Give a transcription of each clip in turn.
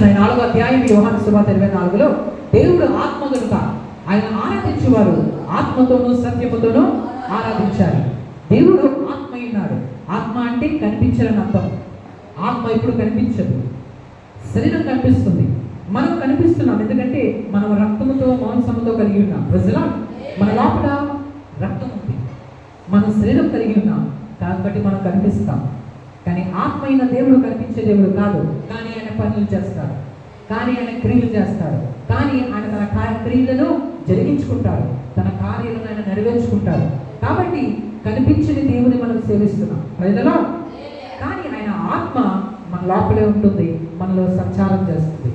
రాస్తున్నాయి 4వ అధ్యాయం యోహాను సువార్త 24లో, దేవుడు ఆత్మ కనుక ఆయన ఆరాధించేవారు ఆత్మతోనూ సత్యముతోనూ ఆరాధించాలి. దేవుడు ఆత్మ ఉన్నాడు. ఆత్మ అంటే కనిపించాలని అర్థం. ఆత్మ ఇప్పుడు కనిపించదు, శరీరం కనిపిస్తుంది. మనం కనిపిస్తున్నాం ఎందుకంటే మనం రక్తముతో మాంసముతో కలిగి ఉన్నాం. ప్రజలా మన లోపల రక్తం ఉంది, మన శరీరం కలిగి ఉన్నాం, కాబట్టి మనం కనిపిస్తాం. కానీ ఆత్మ అయిన దేవుడు కనిపించే దేవుడు కాదు. కానీ ఆయన పనులు చేస్తాడు, కానీ ఆయన క్రియలు చేస్తాడు, కానీ ఆయన తన క్రియలను జరిగించుకుంటాడు, తన కార్యాలను ఆయన నెరవేర్చుకుంటాడు. కాబట్టి కనిపించని దేవుని మనం సేవిస్తున్నాం ప్రజలలో. కానీ ఆయన ఆత్మ మన లోపలే ఉంటుంది, మనలో సంచారం చేస్తుంది.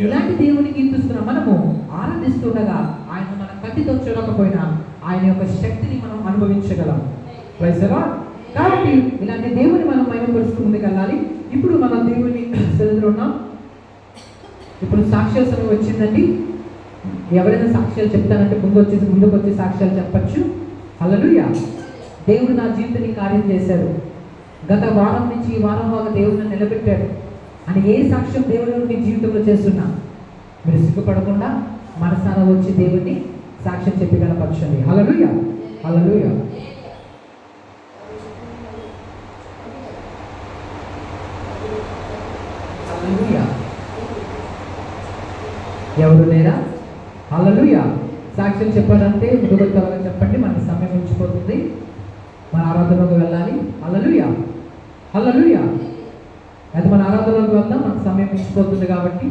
ఇలాంటి దేవుని కీర్తిస్తున్నాం. మనము ఆనందిస్తుండగా ఆయన మన కంటితో చూడకపోయినా ఆయన యొక్క శక్తిని మనం అనుభవించగలం. ప్రజలా కాబట్టి ఇలాంటి దేవుని మనం మహిమపరుస్తూ ముందుకు వెళ్ళాలి. ఇప్పుడు మనం దేవుని సన్నిధిలో ఉన్నాం. ఇప్పుడు సాక్ష్యాల సమయం వచ్చిందండి. ఎవరైనా సాక్ష్యాలు చెప్తానంటే ముందుకు వచ్చి సాక్ష్యాలు చెప్పచ్చు. హల్లెలూయా. దేవుడు నా జీవితాన్ని కార్యం చేశాడు, గత వారం నుంచి ఈ వారం బాగా దేవుడిని నిలబెట్టాడు అని ఏ సాక్ష్యం దేవుడు మీ జీవితంలో చేస్తున్నా మీరు సిగ్గుపడకుండా మనసారా వచ్చి దేవుడిని సాక్ష్యం చెప్పి కనపరచండి. హల్లెలూయా, హల్లెలూయా. ఎవరు లేరా? హల్లెలూయా. సాక్ష్యం చెప్పాలంటే ముందుకు త్వరగా చెప్పండి, మనకి సమయం ఉంచిపోతుంది, మన ఆరాధనలోకి వెళ్ళాలి. హల్లెలూయా, హల్లెలూయా. అది మన ఆరాధనలోకి వెళ్దాం, మనకు సమయం ఉంచిపోతుంది కాబట్టి.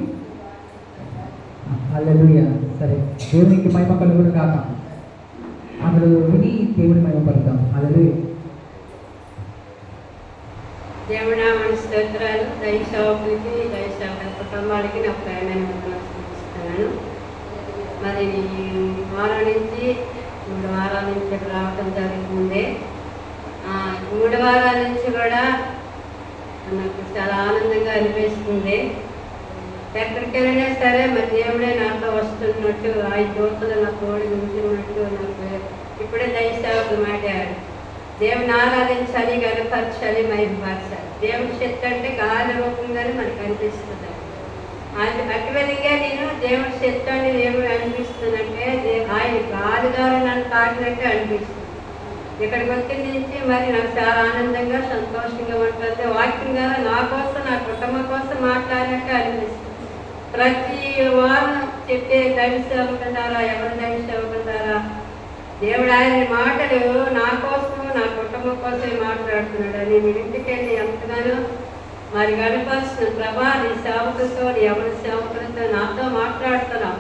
హల్లెలూయా. సరే, దేవునికి మహిమ కలుగును కాక. అందులో విని దేవుని మహిమ పడతాం. హల్లెలూయా. దేవునామని స్తోత్రాలు. దైవసేవకులకి దైవసేవకుల కుటుంబాలకి నా ప్రేమైన ఇస్తున్నాను. మరి వారం నుంచి 3 వారాల నుంచి రావటం జరుగుతుంది. 3 వారాల నుంచి కూడా నాకు చాలా ఆనందంగా అనిపిస్తుంది. ఎక్కడికి వెళ్ళినా సరే మరి దేవుడే నాతో వస్తున్నట్టు, ఆ దోతలు నా తోడు ఉంటున్నట్టు నాకు ఇప్పుడే దైవసేవకులు మాట్లాడారు. దేవుని ఆరాధించాలి, గణపరచాలి, మహిమపరచాలి. దేవుని శక్తి అంటే గాలి రూపంగానే మనకు అనిపిస్తుంది. అటువలిగా నేను దేవుని శక్తి అని ఏమి అనిపిస్తుందంటే ఆయన గాలి ద్వారా నన్ను తాకినట్టు అనిపిస్తుంది. ఇక్కడికి వచ్చిన నుంచి మరి నాకు చాలా ఆనందంగా సంతోషంగా ఉంటుంది. వాక్యం ద్వారా నా కోసం, నా కుటుంబం కోసం మాట్లాడినట్టు అనిపిస్తుంది. ప్రతి వారం చెప్పే దైవసేవకులారా, ఎవరు దైవసేవకులారా, దేవుడు ఆయన మాటలు నా కోసము, నా కుటుంబం కోసమే మాట్లాడుతున్నాడు అని నేను ఇంటికి వెళ్ళి ఎంతగానో మరి గణపరుస్తున్న ప్రభా, నీ సేవకులతో, ఎవరి సేవకులతో నాతో మాట్లాడుతున్నాం,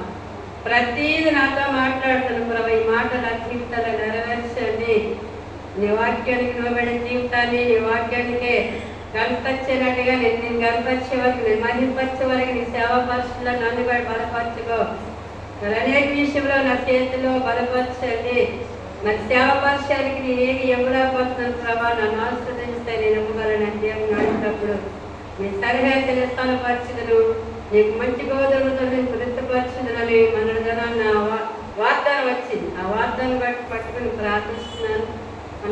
ప్రతీది నాతో మాట్లాడుతున్నాను ప్రభా. ఈ మాట నా జీవితాలు నెరవేర్చండి. నీ వాక్యానికి నిలబడే జీవితాన్ని, నీ వాక్యానికే కనపరిచేనట్టుగా నేను కనపరిచే వరకు, నేను మహిమపరిచే వరకు నీ సేవా పరిస్థితుల్లో నన్ను కూడా బలపరచుకో. అనేక విషయంలో నా చేతిలో బలపరచండి. మరి సేవా పరిచయానికి నేను ఏది ఇవ్వలేకపోతున్నాను ప్రభా, నన్ను ఆస్వాదిస్తే నేను ఇవ్వగలను అంటే నడిచినప్పుడు నీ సరిహద్దులు స్థలపరచుదును, నీకు మంచి గోధుమతో నేను వృత్తపరచుదనని మన జనాన్ని వాగ్దానం వచ్చింది. ఆ వాగ్దానం బట్టి పట్టుకుని ప్రార్థిస్తున్నాను.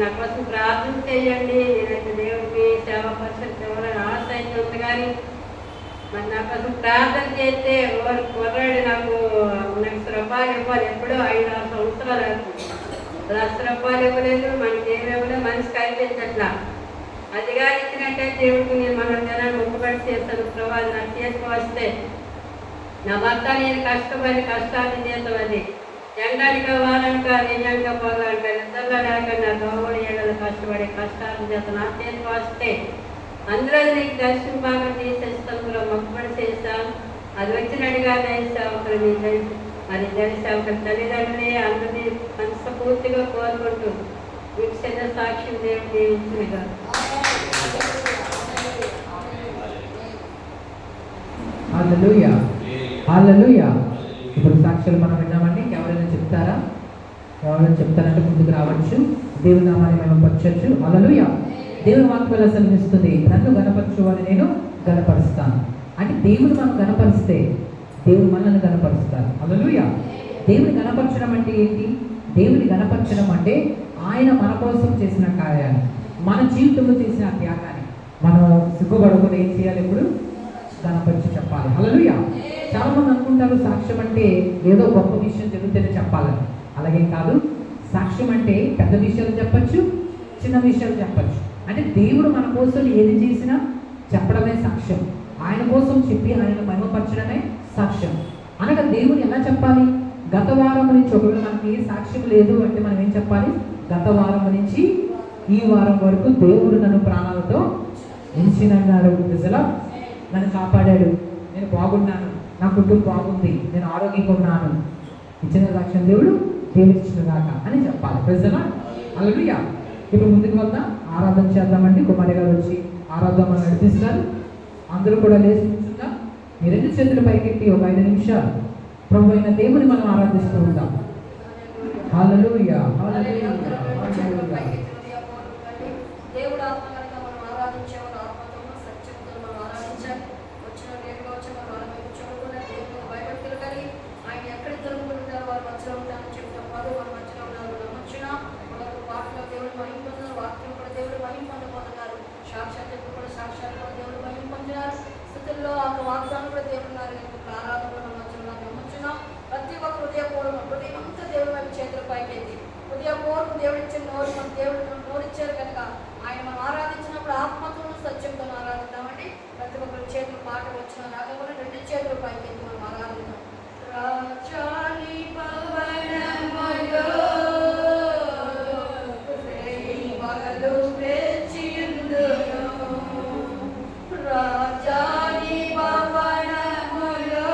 నా కోసం ప్రార్థన చేయండి. నేనైతే దేవుడికి సేవా పరిచయం ఎవరైనా ఆశ అయితే ఉంది, కానీ మరి నా కోసం ప్రార్థన చేస్తే కుర్రాడు నాకు ₹1,00,000 ఇవ్వాలి. ఎప్పుడో 5-6 సంవత్సరాలు అవుతుంది. ₹1,00,000 ఇవ్వలేదు, మనకి ఏమి ఇవ్వలేదు, మనిషికి అనిపించట్లా. అదిగా ఇచ్చినట్టే దేవుడికి నేను మన జనాన్ని మొక్కుబడి చేస్తాను ప్రభా. నా చేతికి వస్తే నా భర్త నేను కష్టపడి కష్టాన్ని చేస్తాం. అది ఎండనిక వారనిక నిజంక పోగాక నిద్రలో లేక నా దోమలు ఏడలు కష్టపడి కష్టాన్ని చేస్తాను. నా చేతికి వస్తే అందులో నీకు దర్శనం బాగా తీసేస్తాను కూడా మొక్కుబడి చేస్తాను. అది వచ్చినట్టుగా దైవసేవకులు మరి దైవసేవకుల తల్లిదండ్రులే అందరినీ మనస్ఫూర్తిగా కోరుకుంటూ మీకు చిన్న సాక్ష్యం దేవుడు దీవించునుగా. హల్లెలూయా, హల్లెలూయా. ఇప్పుడు సాక్ష్యాలు మనం విన్నామండి. ఎవరైనా చెప్తారా? ఎవరైనా చెప్తారంటే ముందుకు రావచ్చు, దేవుని నామాన్ని మనం పరచచ్చు. హల్లెలూయా. దేవుని వాక్యం సెలవిస్తుంది, నన్ను గణపరచు అని నేను గణపరుస్తాను. అంటే దేవుని మనం గణపరిస్తే దేవుడు మనల్ని గణపరుస్తారు. హల్లెలూయా. దేవుని గణపరచడం అంటే ఏంటి? దేవుని గణపరచడం అంటే ఆయన మన కోసం చేసిన కార్యాన్ని, మన జీవితంలో చేసిన త్యాగాన్ని మనం సిగ్గుపడకుండా ఏం చేయాలి? ఇప్పుడు గణపరిచి చెప్పాలి. హల్లెలూయా. చాలా మంది అనుకుంటారు సాక్ష్యం అంటే ఏదో గొప్ప విషయం జరిగితేనే చెప్పాలని. అలాగే కాదు. సాక్ష్యం అంటే పెద్ద విషయాలు చెప్పచ్చు, చిన్న విషయాలు చెప్పచ్చు. అంటే దేవుడు మన కోసం ఏది చేసినా చెప్పడమే సాక్ష్యం. ఆయన కోసం చెప్పి ఆయన మహిమపరచడమే సాక్ష్యం. అనగా దేవుడు ఎలా చెప్పాలి? గత వారం నుంచి ఒకవేళ మనకి సాక్ష్యం లేదు అంటే మనం ఏం చెప్పాలి? గత వారం నుంచి ఈ వారం వరకు దేవుడు నన్ను ప్రాణాలతో ఉంచినన్నాడు. నిజలా నన్ను కాపాడాడు, నేను బాగున్నాను, నా కుటుంబం బాగుంది, నేను ఆరోగ్యంగా ఉన్నాను. ఇచ్చిన సాక్ష్యం దేవుడు దేవుడిచ్చిన దాకా అని చెప్పాలి. నిజలా హల్లెలూయా. ఇప్పుడు ముందుకు వద్దాం, ఆరాధన చేద్దామండి. కుమారి గారు వచ్చి ఆరాధన మనం నడిపిస్తారు. అందరూ కూడా లేచి కూర్చుందాం. మీ 2 చేతులు పైకెత్తి ఒక 5 నిమిషాలు ప్రభు అయిన దేవుని మనం ఆరాధిస్తూ ఉంటాం. హల్లెలూయా హల్లెలూయా హల్లెలూయా. దేవుడు ఆత్మగా మనం ఆరాధించేవారు, ఆత్మతో సత్యంతో మనం ఆరాధించాలి. వచ్చిన నేరుగా వచ్చి మనం ఆరాధించుకోకుండా దేవుడు భయభక్తులు కలిగి ఆయన ఎక్కడ జరుగుతుంటారో వారి మధ్యలో ఉంటారని చెప్తాం. వారు మన మధ్యలో ఉన్నారు. నమ్మొచ్చిన వారు వాటిలో దేవుడు మహిమ పొందినారు, వాక్యం కూడా దేవుడు మహిమ పొందబోతున్నారు. సాక్షాత్ కూడా సాక్షాత్ కూడా దేవుడు మహిమ పొందినారు. స్థితుల్లో ఆ వాగ్దానం కూడా దేవుడు ఉన్నారు. ఆరాధన మన మధ్యలో నమ్మొచ్చిన ప్రతి ఒక్క హృదయం అంతా దేవుడు వైపు చేతుల పైకెత్తి హృదయపూర్వకం దేవుడు ఇచ్చిన నోరు మన దేవుడు నోరిచ్చారు కనుక ఆయన మనం ఆరాధించినప్పుడు ఆత్మతోనూ సత్యంతో ఆరాధిద్దామండి. ప్రతి ఒక్కరు చేతులు పాట వచ్చిన రాకపోతే 2 చేతులు పైకెత్తి మనం ఆరాధిద్దాం. రాజాని పవనములో పగలు వేచియుందును, రాజాని పవనములో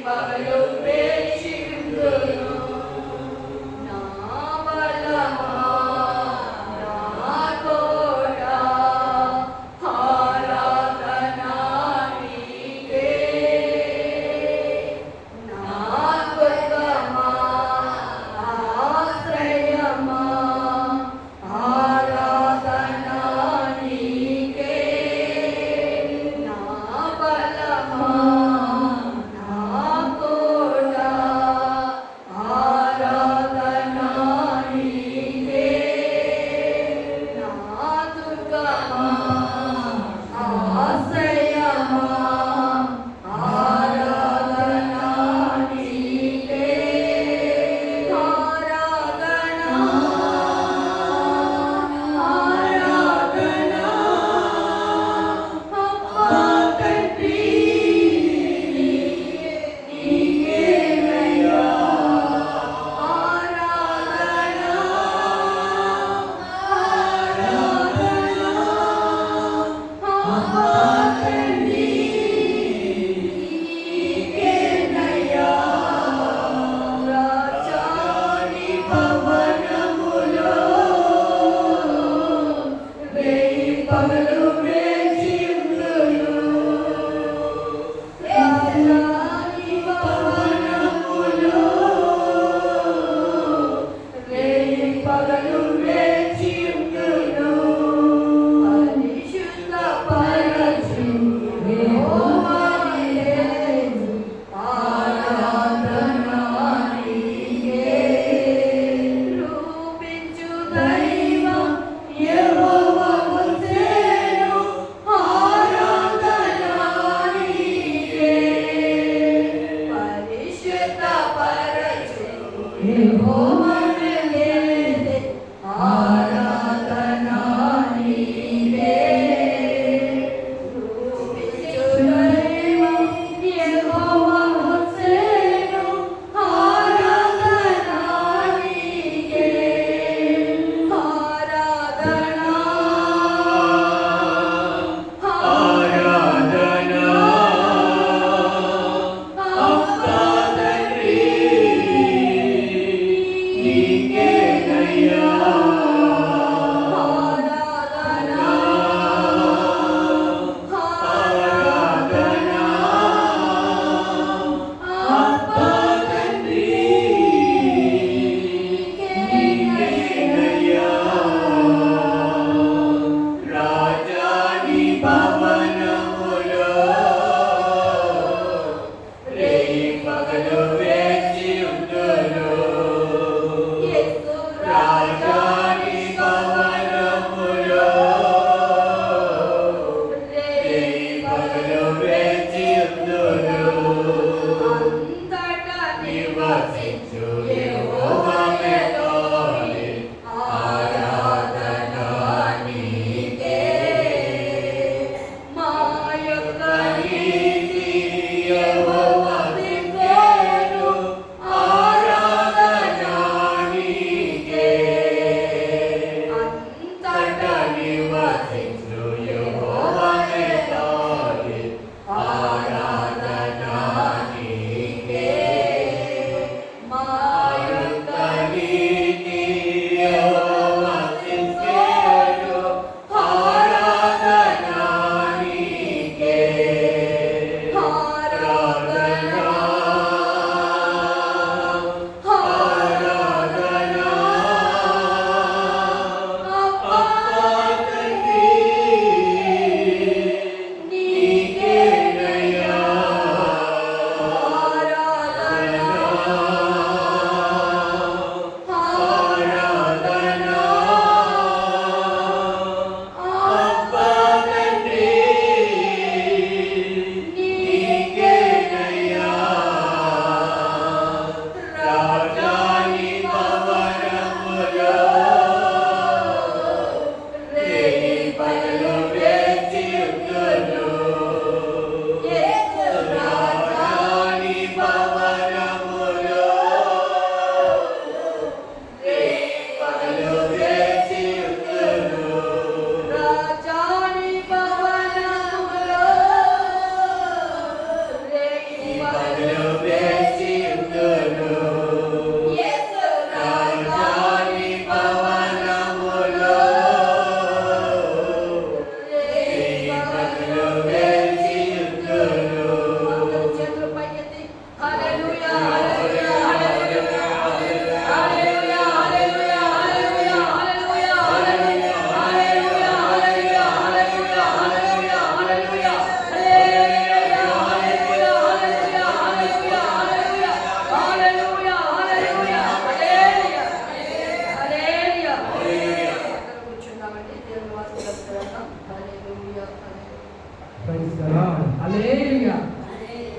పగలు వేచియుందును. నా బలమా నా కోట ఆరాధన నీకే, నా దుర్గమా ఆశ్రయమా ఆరాధన నీకే, నా బలమా నా కోట ఆరాధన నీకే, నా దుర్గమా ఆశ్రయమా ఆరాధన నీకే, ఆరాధన ఆరాధన అప్పా తండ్రి నీకేనయ్యా, ఆరాధన ఆరాధన అప్పా తండ్రి నీకేనయ్యా. రాజాని భవనములో రేయి పగలు వేచియుందును, రాజాని భవనములో రేయి పగలు వేచియుందును. పరిశుద్ధ పరచు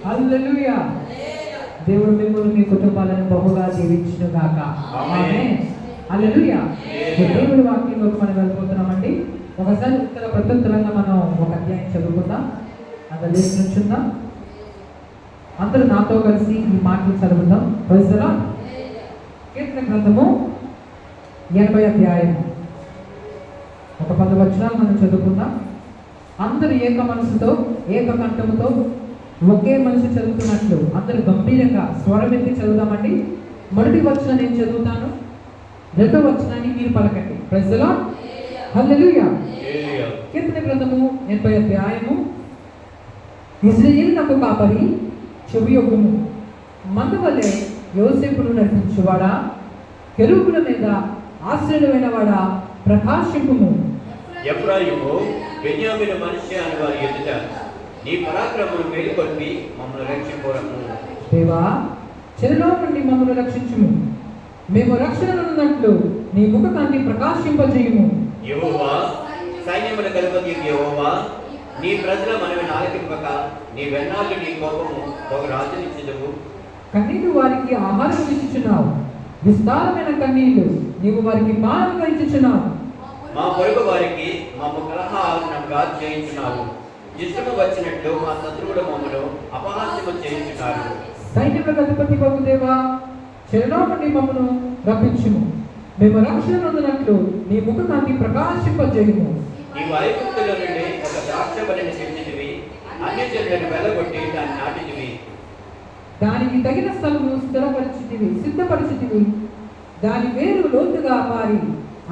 హల్లెలూయా. దేవుడు మిమ్మల్ని మీ కుటుంబాలను బహుగా దీవించును గాక. ఆమేన్. హల్లెలూయా. దేవుడి వాక్యంలోకి మనం వెళ్ళిపోతున్నామండి. ఒకసారి ఉత్తర ప్రత్యుత్తరంగా మనం ఒక అధ్యాయం చదువుకుందాం. అందరూ లేచి నుంచుందాం. అందరూ నాతో కలిసి ఈ మాటలు చదువుతాం. Praise the lord. కీర్తన గ్రంథము 80 అధ్యాయం ఒక 10 వచనాలు మనం చదువుకుందాం. అందరూ ఏక మనసుతో ఏక కంఠముతో ఒకే మనసు చదువుతున్నట్లు అందరూ గంభీరంగా స్వరమెత్తి చదువుదామండి. మొదటి వచనం నేను చదువుతాను, రెండో వచనాన్ని మీరు పలకండి. Praise the lord. హల్లెలూయా. కీర్తన గ్రంథము 80 అధ్యాయము. ఇశ్రాయేలునకు కాపరి చెవియొగ్గుము, మంద వలె యోసేపును నడిపించువాడా, కెరూబుల మీద ఆశ్రయుడైన వాడా ప్రకాశింపుము. ఎఫ్రాయిము బెన్యామీను మనిషి అని వారి ఎదుట నీ పరాక్రమను మేలుకొల్పి మమ్మల్ని రక్షింపురము. దేవా, చెరలో నుండి మమ్మల్ని రక్షించుము. మేము రక్షణనున్నట్లు నీ ముఖకాంతి ప్రకాశింపజేయుము. యెహోవా, సైన్యముల అధిపతి యెహోవా, నీ ప్రజల మనవి ఆలకింపక నీ వెన్నాళ్ళు నీ కోపము ఒక రాజునిచ్చుదువు. కన్నీళ్లు వారికి ఆహారం ఇచ్చుచున్నావు, విస్తారమైన కన్నీళ్లు నీవు వారికి పాలనగా ఇచ్చుచున్నావు. మా పొరుగు వారికి మమ్మ కలహాలను చేయించున్నావు. ఇష్టము వచ్చినట్లు మా శత్రువుడు మమ్మను అపహాస్యము చేయించున్నారు. సైన్యములకు అధిపతి బగు దేవా, చెరలో నుండి మమ్మను రప్పించుము. మేము రక్షణ నొందినట్లు నీ ముఖకాంతి ప్రకాశింపజేయుము. నీవు ఐగుప్తుల నుండి ఒక ద్రాక్ష వల్లిని తెచ్చితివి, అన్యజనులను వెళ్ళగొట్టి దాన్ని నాటితివి. దానికి తగిన స్థలము సిద్ధపరిచితివి. దాని వేరు లోతుగా పారి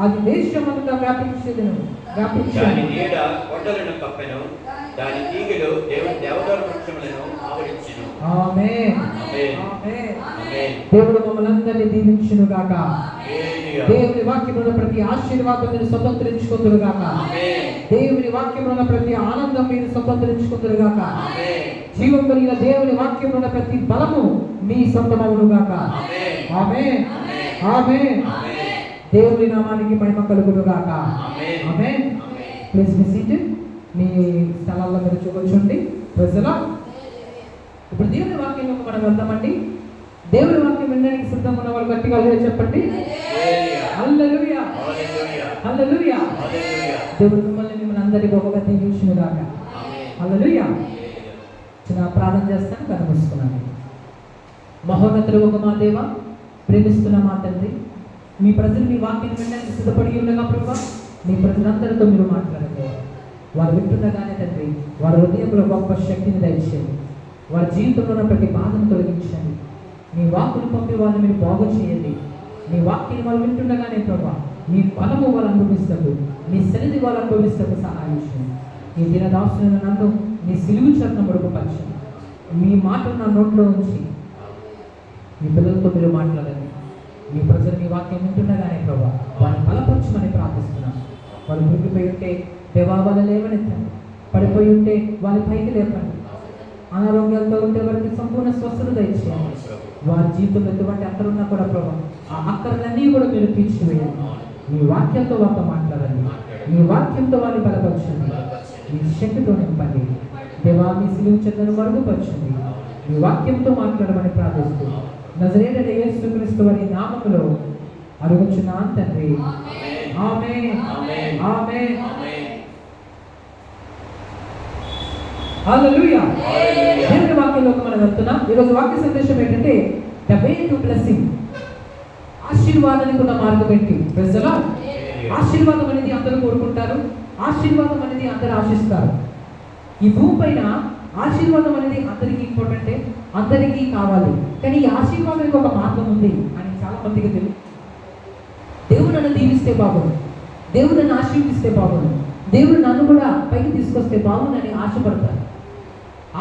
అది దేశమంతా వ్యాపించెదను. దాని నీడ కొండలను కప్పెను, దాని తీగలు దేవదారు వృక్షములను ఆవరించెను. ఆమేన్. ఆమేన్. ఆమేన్. ఆమేన్. దేవుడు మమ్మల్ని దీవించును గాక. హల్లెలూయా. దేవుని వాక్యములో ప్రతి ఆశీర్వాదం మీరు స్వతంత్రించుకుందురు గాక. ఆమేన్. దేవుని వాక్యములో ప్రతి ఆనందం మీరు స్వతంత్రించుకుందురు గాక. ఆమేన్. జీవం కలిగిన దేవుని వాక్యములో ప్రతి బలము మీ సొంతమవును గాక. ఆమేన్. ఆమేన్. ఆమేన్. ఆమేన్. ఆమేన్. దేవుని నామానికి మహిమ కలుగును గాక. Amen. Amen. Amen. Please be seated. మీ స్థలాల్లో మీరు చూడొచ్చండి. Praise the Lord. ఇప్పుడు దేవుని వాక్యంలోకి మనం వెళ్దామండి. దేవుని వాక్యం వినడానికి సిద్ధంగా ఉన్న వాళ్ళు గట్టిగా చెప్పండి. హల్లెలూయా. హల్లెలూయా. హల్లెలూయా. హల్లెలూయా. దేవుడు మిమ్మల్ని అందరి బహుగా దీవించును గాక. ఆమేన్. హల్లెలూయా. చిన్న ప్రార్థన చేస్తాను, కనుమూసుకున్నాను. మహోన్నతుడు ఒక మా దేవ, ప్రేమిస్తున్న మా తండ్రి, మీ ప్రజలు మీ వాక్యం వినడానికి సిద్ధపడి ఉండగా ప్రభా, మీ ప్రజలందరితో మీరు మాట్లాడండి. వారు వింటుండగానే తండ్రి వారి హృదయంలో గొప్ప శక్తిని దయచేయండి. వారి జీవితంలో ఉన్న ప్రతి బాధను తొలగించండి. మీ వాక్కును పంపి వాళ్ళని మీరు బాగు చేయండి. మీ వాక్యం వాళ్ళు వింటుండగానే ప్రభా, మీ బలము వాళ్ళు అనుభవిస్తారు, మీ సన్నిధి వాళ్ళు అనుభవిస్తారు. సహాయం చేయండి. ఈ దినదాసులను నన్ను మీ సిలువు చరణం మరుగుపరచండి. మీ మాటలు నా నోట్లో ఉంచి మీ పిల్లలతో మీరు మాట్లాడండి. మీ ప్రజలు మీ వాక్యం వింటుండగానే ప్రభా వారిని బలపరచమని ప్రార్థిస్తున్నాను. వాళ్ళు మురిగిపోయి ఉంటే దేవా వాళ్ళ లేవనెత్తండి. పడిపోయి ఉంటే వారి పైకి లేపండి. అనారోగ్యాలతో ఉంటే వారికి సంపూర్ణ స్వస్థత దయచేయండి. వారి జీవితంలో ఎటువంటి అక్కరున్నా కూడా ప్రభా ఆ అక్కర్లన్నీ కూడా మీరు తీర్చివేయండి. మీ వాక్యంతో వారితో మాట్లాడండి. మీ వాక్యంతో వారిని బలపరచండి. మీ శక్తితో నింపండి. దేవా మీ సిలువ చెంతను మరుగుపరచండి. మీ వాక్యంతో మాట్లాడమని ప్రార్థిస్తూ నజరేయుడైన యేసుక్రీస్తు వారి నామములో అడుగుచున్నాను తండ్రి. ఆమేన్. ఆమేన్. ఆమేన్. ఆమేన్. హల్లెలూయా. హల్లెలూయా. దేవుని వాక్యంలోకి మనం వెళ్తున్నాం. ఈరోజు వాక్య సందేశం ఏంటంటే ద వే టు బ్లెస్సింగ్. ఆశీర్వాదానికి ఉన్న మార్గం ఏంటి? Praise the lord. ఆశీర్వాదం అనేది అందరూ కోరుకుంటారు, ఆశీర్వాదం అనేది అందరూ ఆశిస్తారు. ఈ భూమి పైన ఆశీర్వాదం అనేది అందరికీ ఇంపార్టెంటే, అందరికీ కావాలి. కానీ ఈ ఆశీర్వాదానికి ఒక మార్గం ఉంది అని చాలా మందికి తెలియదు. దేవుడు నన్ను దీవిస్తే బాగుండు, దేవుడు నన్ను ఆశీర్వదిస్తే బాగుండు, దేవుడు నన్ను కూడా పైకి తీసుకొస్తే బాగుందని ఆశపడతారు.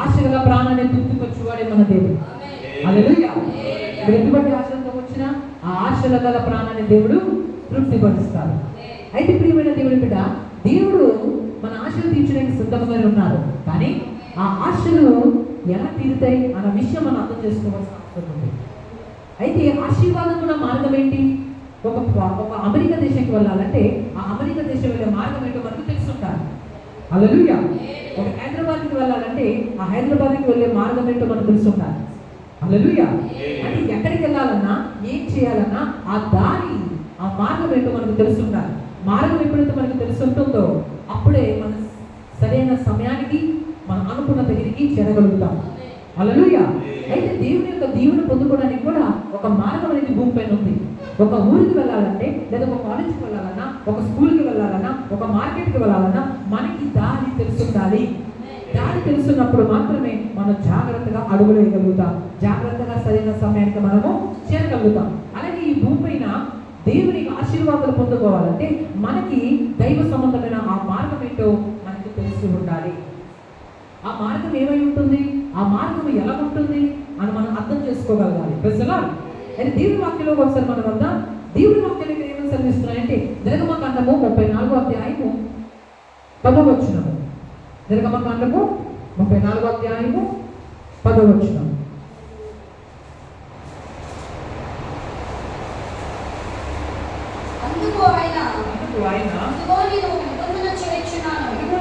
ఆశ గల ప్రాణాన్ని తృప్తిపరచువాడే మన దేవుడు. హల్లెలూయా. ఇప్పుడు ఎటువంటి ఆశలతో వచ్చినా ఆ ఆశల గల ప్రాణాన్ని దేవుడు తృప్తిపరుస్తాడు. అయితే ప్రియమైన దేవుడి బిడ్డ, దేవుడు మన ఆశలు తీర్చడానికి సిద్ధంగా ఉన్నారు. కానీ ఆ ఆశలు ఎలా తీరుతాయి అన్న విషయం మనం అర్థం చేసుకోవాల్సిన అవసరం ఉంది. అయితే ఆశీర్వాదం ఉన్న మార్గం ఏంటి? ఒక అమెరికా దేశానికి వెళ్ళాలంటే ఆ అమెరికా దేశం వెళ్ళే మార్గం ఏంటో మనకు తెలుసుంటారు. హల్లెలూయా. ఒక హైదరాబాద్కి వెళ్ళాలంటే ఆ హైదరాబాద్కి వెళ్ళే మార్గం ఏంటో మనకు తెలుసుంటారు. హల్లెలూయా. అంటే ఎక్కడికి వెళ్ళాలన్నా, ఏం చేయాలన్నా ఆ దారి, ఆ మార్గం ఏంటో మనకు తెలుసుంటారు. మార్గం ఎప్పుడైతే మనకు తెలుసుంటుందో అప్పుడే మన సరైన సమయానికి మనం అనుకున్న దగ్గరికి చేరగలుగుతాం. హల్లెలూయా. అయితే దేవుని యొక్క దీవెన పొందుకోవడానికి కూడా ఒక మార్గం అనేది భూమి పైన ఉంది. ఒక ఊరికి వెళ్ళాలంటే, లేదా ఒక కాలేజ్కి వెళ్ళాలన్నా, ఒక స్కూల్కి వెళ్ళాలన్నా, ఒక మార్కెట్కి వెళ్ళాలన్నా మనకి దారి తెలుసుండాలి. దారి తెలుసున్నప్పుడు మాత్రమే మనం జాగ్రత్తగా అడుగులు వేయగలుగుతాం, జాగ్రత్తగా సరైన సమయానికి మనము చేరగలుగుతాం. అలాగే ఈ భూమి పైన దేవుని ఆశీర్వాదాలు పొందుకోవాలంటే మనకి దైవ సంబంధమైన ఆ మార్గం ఏంటో మనకి తెలిసి ఉండాలి. ఆ మార్గం ఏమై ఉంటుంది, ఆ మార్గం ఎలా ఉంటుంది అని మనం అర్థం చేసుకోగలగాలి. Praise the lord. అయితే దేవుని వాక్యంలో ఒకసారి మనం వద్దాం. దేవుని వాక్యాలు ఇక్కడ ఏమని సెలవిస్తున్నాయంటే నిర్గమకాండము 34వ అధ్యాయము 10వ వచనము. నిర్గమకాండము 34వ అధ్యాయము 10వ వచనము. అందుకు ఆయన ఇదిగో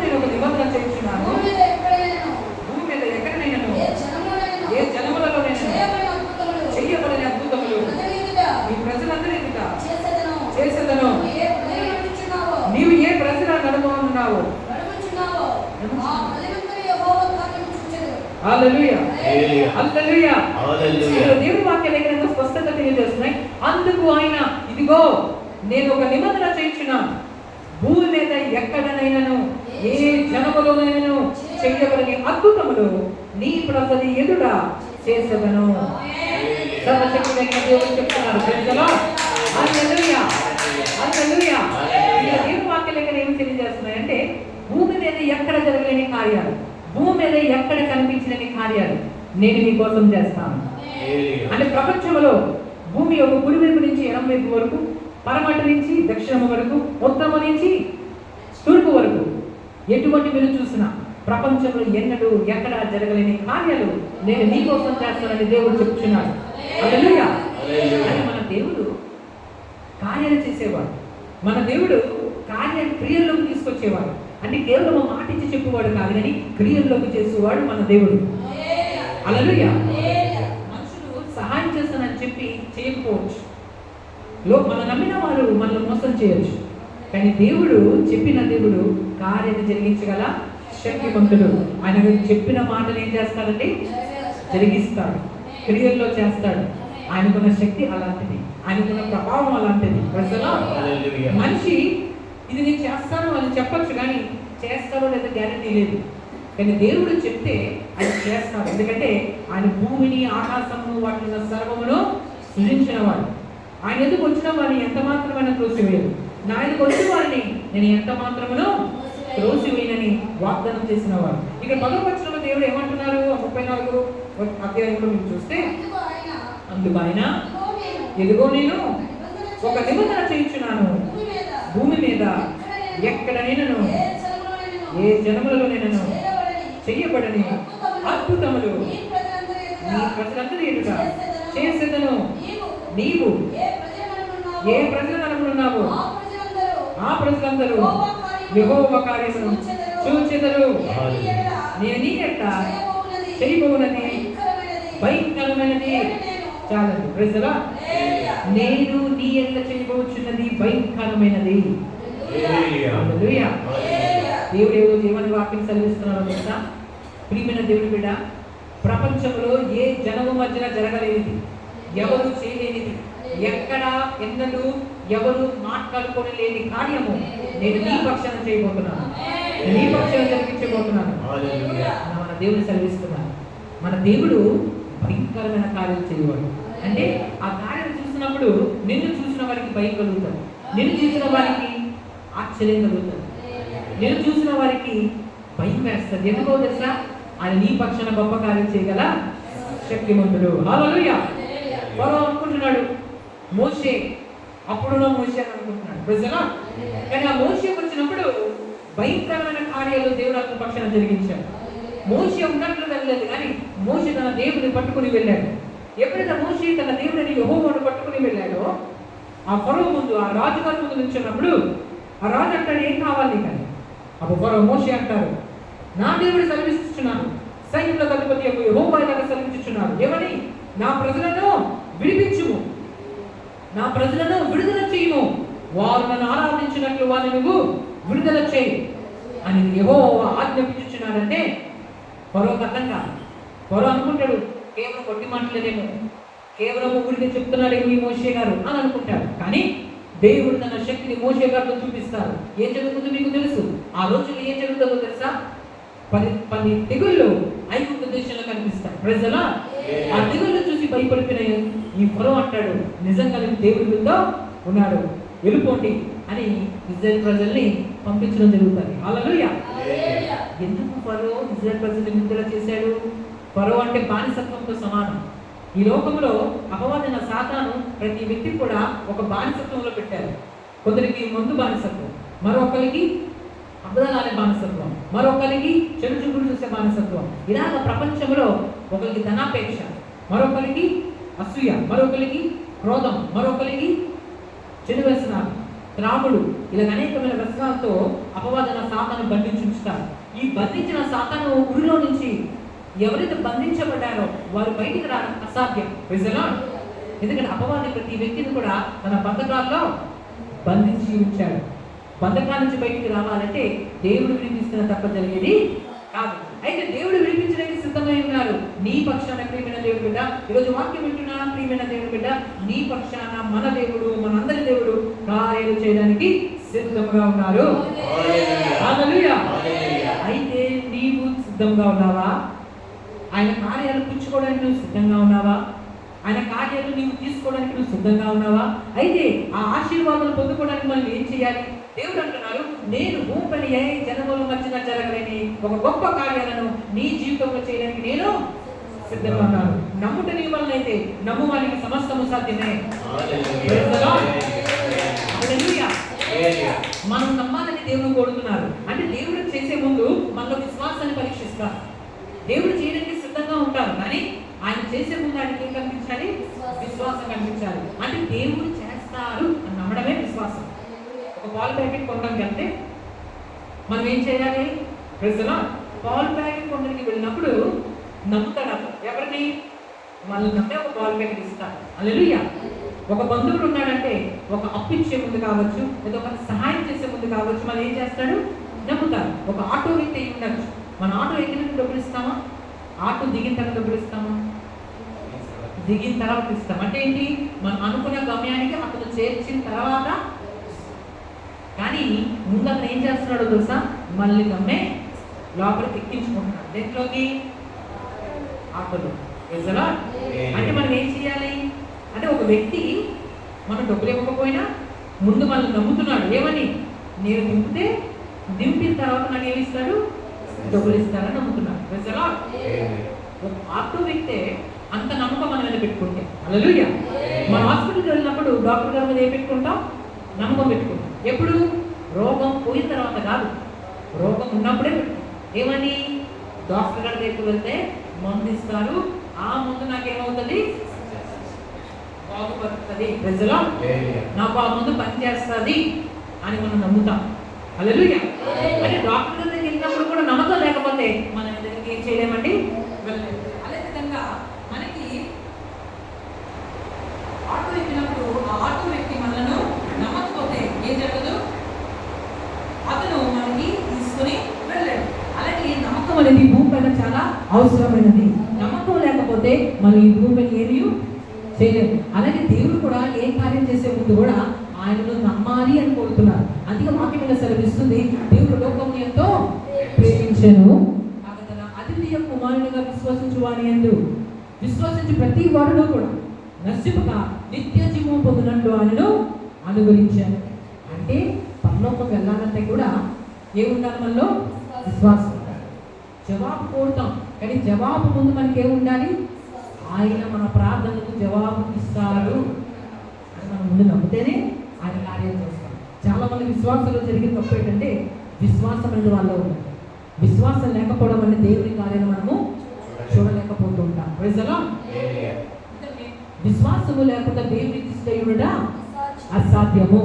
నేను ఒక నిబంధన చేయించున్నాను. భూమి మీద ఎక్కడైనాను, ఏ జనములలోనైనాను చేయబడిన అద్భుతములు ఈ ప్రజలందరి ఎదుట చేసేదను. నీవు ఏ ప్రజల నడుముచున్నావో ఆ ప్రజలందరూ యెహోవా కార్యము చూచెదరు. హల్లెలూయా. హల్లెలూయా. హల్లెలూయా. హల్లెలూయా. దేవుని వాక్యాలు ఎక్కడైనా స్పష్టంగా తెలియజేస్తున్నాయి. అందుకు ఆయన ఇదిగో నేను ఒక నిబంధన చేయించున్నాను, భూమి మీద ఎక్కడనైనాను ఏ జనములోనైనాను చేయబడని అద్భుతములు నీ ప్రజల ఎదుట చేసేదను. సర్వశక్తుడైన దేవుడు చెప్తున్నాడు. Praise the lord. Hallelujah. Hallelujah. ఈ దేవుని వాక్యాలు ఎక్కడ ఏమి తెలియజేస్తున్నాయంటే భూమి మీద ఎక్కడ జరగలేని కార్యాలు, భూమి మీద ఎక్కడ కనిపించలేని కార్యాలు నేను మీకోసం చేస్తాను. అంటే ప్రపంచంలో భూమి యొక్క కుడి వైపు నుంచి ఎడమ వైపు వరకు, పరమటి నుంచి దక్షిణం వరకు, ఉత్తరం నుంచి తూర్పు వరకు ఎటువంటి మీరు చూసినా ప్రపంచంలో ఎన్నడూ ఎక్కడ జరగలేని కార్యాలు నేను మీకోసం చేస్తానని దేవుడు చెప్తున్నాడు. హల్లెలూయా. అని మన దేవుడు కార్యాలు చేసేవాడు. మన దేవుడు కార్యాలు క్రియల్లోకి తీసుకొచ్చేవాడు. అంటే కేవలం మాట ఇచ్చి చెప్పేవాడు కాదు, కానీ క్రియల్లోకి చేసేవాడు మన దేవుడు. హల్లెలూయా. మనుషులు సహాయం చేస్తానని చెప్పి చేయకపోవచ్చు, మన నమ్మిన వారు మనల్ని మోసం చేయొచ్చు, కానీ దేవుడు చెప్పిన దేవుడు కార్యాన్ని జరిగించగల శక్తివంతుడు. ఆయన చెప్పిన మాటలు ఏం చేస్తాడండి? జరిగిస్తాడు, క్రియల్లో చేస్తాడు. ఆయనకున్న శక్తి అలాంటిది, ఆయనకున్న ప్రభావం అలాంటిది. మనిషి ఇది నేను చేస్తాను అని చెప్పచ్చు, కానీ చేస్తాడో లేదా గ్యారెంటీ లేదు. కానీ దేవుడు చెప్తే అది చేస్తాడు. ఎందుకంటే ఆయన భూమిని, ఆకాశమును, వాటిని సర్వమును సృజించిన వాడు. ఆయన ఎందుకు వచ్చిన వారిని ఎంత మాత్రమైనా త్రోసివేయదు. నా ఎందుకు వచ్చిన వారిని నేను ఎంత మాత్రమును త్రోసివేయనని వాగ్దానం చేసిన వాడు. ఇక 10వ వచనంలో దేవుడు ఏమంటున్నారు? 34వ అధ్యాయంలో మీరు చూస్తే అందుకు ఆయన ఎదుగో నేను ఒక నిబంధన చేయించున్నాను, భూమి మీద ఎక్కడనైనాను ఏ జనములలోనైనాను చెయ్యబడని అద్భుతములు నీ ప్రజలందరూ ఎదుట చేసేదను. నీవు ఏ ప్రజలను అనుకున్నావో ఆ ప్రజలందరూ యెహోవా కార్యమును చూచెదరు. నేను నీ ఎట్ట చేయబోనది భయంకరమైనది. చాలండి. Praise the lord. నేను నీ ఎట్ట చేయబోచున్నది భయంకరమైనది. హల్లెలూయా. దేవుడు ఏదో జీవన వాక్యం సెలవిస్తున్నారో తెలుసా? ప్రియమైన దేవుని బిడ్డ, ప్రపంచంలో ఏ జనము మధ్యన జరగలేనిది, ఎవరు చేయలేనిది, ఎక్కడ ఎన్నడూ ఎవరు మాట్లాడుకొని లేని కార్యము నేను నీ పక్షాన చేయబోతున్నాను, నీ పక్షాన జరిగించబోతున్నాను. మన దేవుడు సెలవిస్తున్నాను. మన దేవుడు భయంకరమైన కార్యాలు చేయవాడు. అంటే ఆ కార్యం చూసినప్పుడు నిన్ను చూసిన వారికి భయం కలుగుతాడు, నిన్ను చూసిన వారికి ఆశ్చర్యం కలుగుతుంది, నిన్ను చూసిన వారికి భయం వేస్తుంది. ఎందుకో తెలుసా? ఆయన నీ పక్షాన గొప్ప కార్యం చేయగల శక్తిమంతుడు. హల్లెలూయా. ఫరో అనుకుంటున్నాడు మోషే, అప్పుడున్న మోషే అని అనుకుంటున్నాడు ప్రజలా. కానీ ఆ మోషే వచ్చినప్పుడు భయంకరమైన కార్యాలు దేవుడు అతని పక్షాన జరిగించాడు. మోషే ఉన్నట్లు వెళ్ళలేదు, కానీ మోషే తన దేవుడిని పట్టుకుని వెళ్ళాడు. ఎప్పుడైతే మోషే తన దేవుడిని యెహోవాను పట్టుకుని వెళ్ళాడో, ఆ ఫరో ముందు, ఆ రాజుగారి ముందు నిల్చున్నప్పుడు ఆ రాజు అంటాడు, ఏం కావాలి కానీ? అప్పుడు ఫరో మోషే అంటారు, నా దేవుడు సెలవిస్తున్నాను, సైన్యులకు అధిపతి యెహోవా ఇలాగ సెలవిస్తున్నాడు, ఏమని? నా ప్రజలను విడిపించుము, నా ప్రజలను విడుదల చేయుము, వారు నన్ను ఆరాధించినట్లు వారిని నువ్వు విడుదల చేయి అని యెహోవా ఆజ్ఞాపించుచున్నాడంటే ఫరోకు అర్థం కాదు. ఫరో అనుకుంటాడు కేవలం కొట్టి మాటలేదేమో, కేవలం ఊరికే చెప్తున్నాడేమో ఈ మోషే గారు అని అనుకుంటాడు. కానీ దేవుడు తన శక్తిని మోషే గారితో చూపిస్తారు. ఏం జరుగుతుందో మీకు తెలుసు. ఆ రోజుల్లో ఏం జరుగుతుందో తెలుసా? 10 తెగుళ్ళు ఐగుప్తు దేశంలో కనిపిస్తాయి. ప్రజలా ఆ తెగుళ్ళు చూసి భయపడిపోయిన ఈ ఫరో అంటాడు, నిజంగా దేవుడితో ఉన్నాడు, వెళ్ళిపోండి అని ఇజ్రాయెల్ ప్రజల్ని పంపించడం జరుగుతుంది. హల్లెలూయా. ఎందుకు ఫరో ఇజ్రాయెల్ ప్రజల్ని విడుదల చేశాడు? ఫరో అంటే బానిసత్వంతో సమానం. ఈ లోకంలో అపవాదైన సాతాను ప్రతి వ్యక్తి కూడా ఒక బానిసత్వంలో పెట్టారు. కొందరికి మందు బానిసత్వం, మరొకరికి అబద్ధాలే బానిసత్వం, మరొకరికి చెడు చూపులు చూసే బానిసత్వం. ఇలాగ ప్రపంచంలో ఒకరికి ధనాపేక్ష, మరొకరికి అసూయ, మరొకరికి క్రోధం, మరొకరికి చెడు వ్యసనాలు, త్రాగుడు, ఇలాగ అనేకమైన వ్యసనాలతో అపవాదన సాతాను బంధించి ఉంచుతారు. ఈ బంధించిన సాతాను ఊరిలో నుంచి ఎవరైతే బంధించబడ్డారో వారు బయటికి రావడం అసాధ్యం. ఎందుకంటే అపవాది ప్రతి వ్యక్తిని కూడా తన బంధకాల్లో బంధించి ఉంచాడు. బంధకాల నుంచి బయటికి రావాలంటే దేవుడు విడిపిస్తున్న తప్ప జరిగేది కాదు. అయితే దేవుడు విడిపించడానికి సిద్ధమై ఉన్నారు. నీ పక్షాన ప్రియమైన దేవుడు బిడ్డ, ఈరోజు వాక్యం వింటున్నా ప్రియమైన దేవుడు బిడ్డ, నీ పక్షాన మన దేవుడు, మనందరి దేవుడు కార్యాలు చేయడానికి సిద్ధంగా ఉన్నారు. హల్లెలూయా. అయితే నీవు సిద్ధంగా ఉన్నావా? ఆయన కార్యాలు పుచ్చుకోవడానికి నువ్వు సిద్ధంగా ఉన్నావా? ఆయన కార్యాలు నీవు తీసుకోవడానికి నువ్వు సిద్ధంగా ఉన్నావా? అయితే ఆ ఆశీర్వాదాలు పొందుకోవడానికి మనం ఏం చేయాలి? దేవుడు అంటున్నారు, నేను భూమిపైన ఏ జనముల మధ్యన జరగలేని ఒక గొప్ప కార్యాలను నీ జీవితంలో చేయడానికి నేను సిద్ధంగా ఉన్నాను. నమ్ముట నీ వలన అయితే నమ్మువానికి సమస్తము సాధ్యమే. మనం నమ్మాలని దేవుడు కోరుతున్నారు. అంటే దేవుడు చేసే ముందు మనలో విశ్వాసాన్ని పరీక్షిస్తారు. దేవుడు చేయడానికి సిద్ధంగా ఉంటారు, కానీ ఆయన చేసే ముందు ఆయనకి ఏం కనిపించాలి? విశ్వాసం కనిపించాలి. అంటే దేవుడు చేస్తారు అని నమ్మడమే విశ్వాసం. ఒక పాల ప్యాకెట్ కొనడానికి వెళ్తే మనం ఏం చేయాలి? ప్రజల పాల ప్యాకెట్ కొనడానికి వెళ్ళినప్పుడు నమ్ముతాడు అతను ఎవరిని? వాళ్ళు నమ్మే ఒక పాల ప్యాకెట్ ఇస్తారు. హల్లెలూయా. ఒక బంధువుడు ఉన్నాడంటే ఒక అప్పు ఇచ్చే ముందు కావచ్చు, లేదా ఒక సహాయం చేసే ముందు కావచ్చు, మనం ఏం చేస్తాడు? నమ్ముతారు. ఒక ఆటో వ్యక్తి అయి ఉండొచ్చు. మన ఆటో ఎక్కినట్టు డబ్బులు ఇస్తామా? ఆటో దిగిన తర్వాత డబ్బులు ఇస్తామా? దిగిన తర్వాత ఇస్తాం. అంటే ఏంటి? మనం అనుకున్న గమ్యానికి అతను చేర్చిన తర్వాత. కానీ ముందు అతను ఏం చేస్తున్నాడో తెలుసా? మళ్ళీ నమ్మే లోపలికి ఎక్కించుకుంటున్నాడు. దేంట్లోకి? ఆటోలో. అంటే మనం ఏం చేయాలి? అంటే ఒక వ్యక్తి మనం డబ్బులు ఇవ్వకపోయినా ముందు మనం నమ్ముతున్నాడు. ఏమని? నేను దింపితే దింపిన తర్వాత నాకు ఏమి ఇస్తాడు? డబ్బులు ఇస్తారని నమ్ముతున్నాడు. ఒక ఆటో వ్యక్తే అంత నమ్మకం మన మీద పెట్టుకుంటే. హల్లెలూయా. మన హాస్పిటల్కి వెళ్ళినప్పుడు డాక్టర్ గారి మీద ఏం పెట్టుకుంటాం? నమ్మకం పెట్టుకుంటాం. ఎప్పుడు? రోగం పోయిన తర్వాత కాదు, రోగం ఉన్నప్పుడే పెట్టుకుంటాం. ఏమని? డాక్టర్ గారి దగ్గరికి వెళ్తే మందు ఇస్తారు, ఆ ముందు నాకేమవుతుంది? బాగుపడుతుంది, నాకు ఆ ముందు పని చేస్తుంది అని మనం నమ్ముతాం. హల్లెలూయా. అంటే డాక్టర్ దగ్గరికి వెళ్ళినప్పుడు కూడా నమ్మకం లేకపోతే మనం దగ్గరికి ఏం చేయలేమండి? వెళ్ళలేదు. అదే విధంగా మనకి ఆటో ఎక్కినప్పుడు ఆ ఆటో వ్యక్తి మనను నమ్మకపోతే ఏం జరగదు? అతను మనకి తీసుకుని వెళ్ళాడు. అలాగే నమ్మకం అనేది భూమిపై పైన చాలా అవసరమైనది. నమ్మకం లేకపోతే మనం ఈ భూమి మీద ఏమీ చేయలేము. అలాగే దేవుడు కూడా ఏ కార్యం చేసే ముందు కూడా ఆయనను నమ్మాలి అని కోరుతున్నారు. అందుకే వాక్యం సెలవిస్తుంది, దేవుడు లోకం ఎంతో ప్రేమించెను కాగా తన అద్వితీయ కుమారునిగా విశ్వసించువాని యందు విశ్వసించి ప్రతి వాడును కూడా నశింపక నిత్య జీవం పొందినట్లు ఆయనను అనుగ్రహించాను. అంటే పరలోకం వెళ్ళాలంటే కూడా ఏముండాలి? మనలో విశ్వాసం ఉండాలి. జవాబు కోరుతాం, కానీ జవాబు ముందు మనకి ఏముండాలి? ఆయన మన ప్రార్థనకు జవాబు ఇస్తారు అని మనం ముందు నమ్మితేనే ఆయన కార్యం చేస్తాం. చాలా మంది విశ్వాసంలో జరిగిన తప్పు ఏంటంటే విశ్వాసం అనేది వాళ్ళలో ఉంది. విశ్వాసం లేకపోవడం వల్ల దేవుని కార్యాన్ని మనము చూడలేకపోతూ ఉంటాం. విశ్వాసము లేకుండా దేవుని తీసుకుడా అసాధ్యము.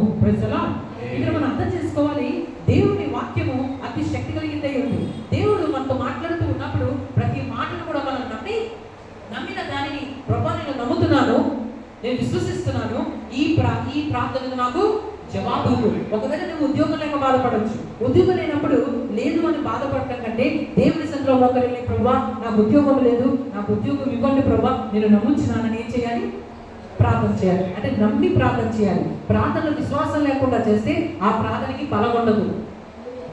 ఇక్కడ మనం అర్థం చేసుకోవాలి, దేవుని వాక్యము అతి శక్తి కలిగిందై ఉంది. దేవుడు మనతో మాట్లాడుతూ ఉన్నప్పుడు ప్రతి మాటను కూడా మనం నమ్మిన దానిని ప్రభా నేను నమ్ముతున్నాను, నేను విశ్వసిస్తున్నాను, ఈ ప్రార్థనకు నాకు జవాబు. ఒకవేళ నువ్వు ఉద్యోగం లేక బాధపడవచ్చు. ఉద్యోగం లేనప్పుడు లేదు అని బాధపడటం కంటే దేవుని సందులో ఒకరిని ప్రభా నాకు ఉద్యోగం లేదు, నాకు ఉద్యోగం ఇవ్వండి ప్రభా, నేను నమ్ముచున్నానని ఏం చేయాలి? ప్రార్థన చేయాలి. అంటే నమ్మి ప్రార్థన చేయాలి. ప్రార్థనలో విశ్వాసం లేకుండా చేస్తే ఆ ప్రార్థనకి బలం ఉండదు,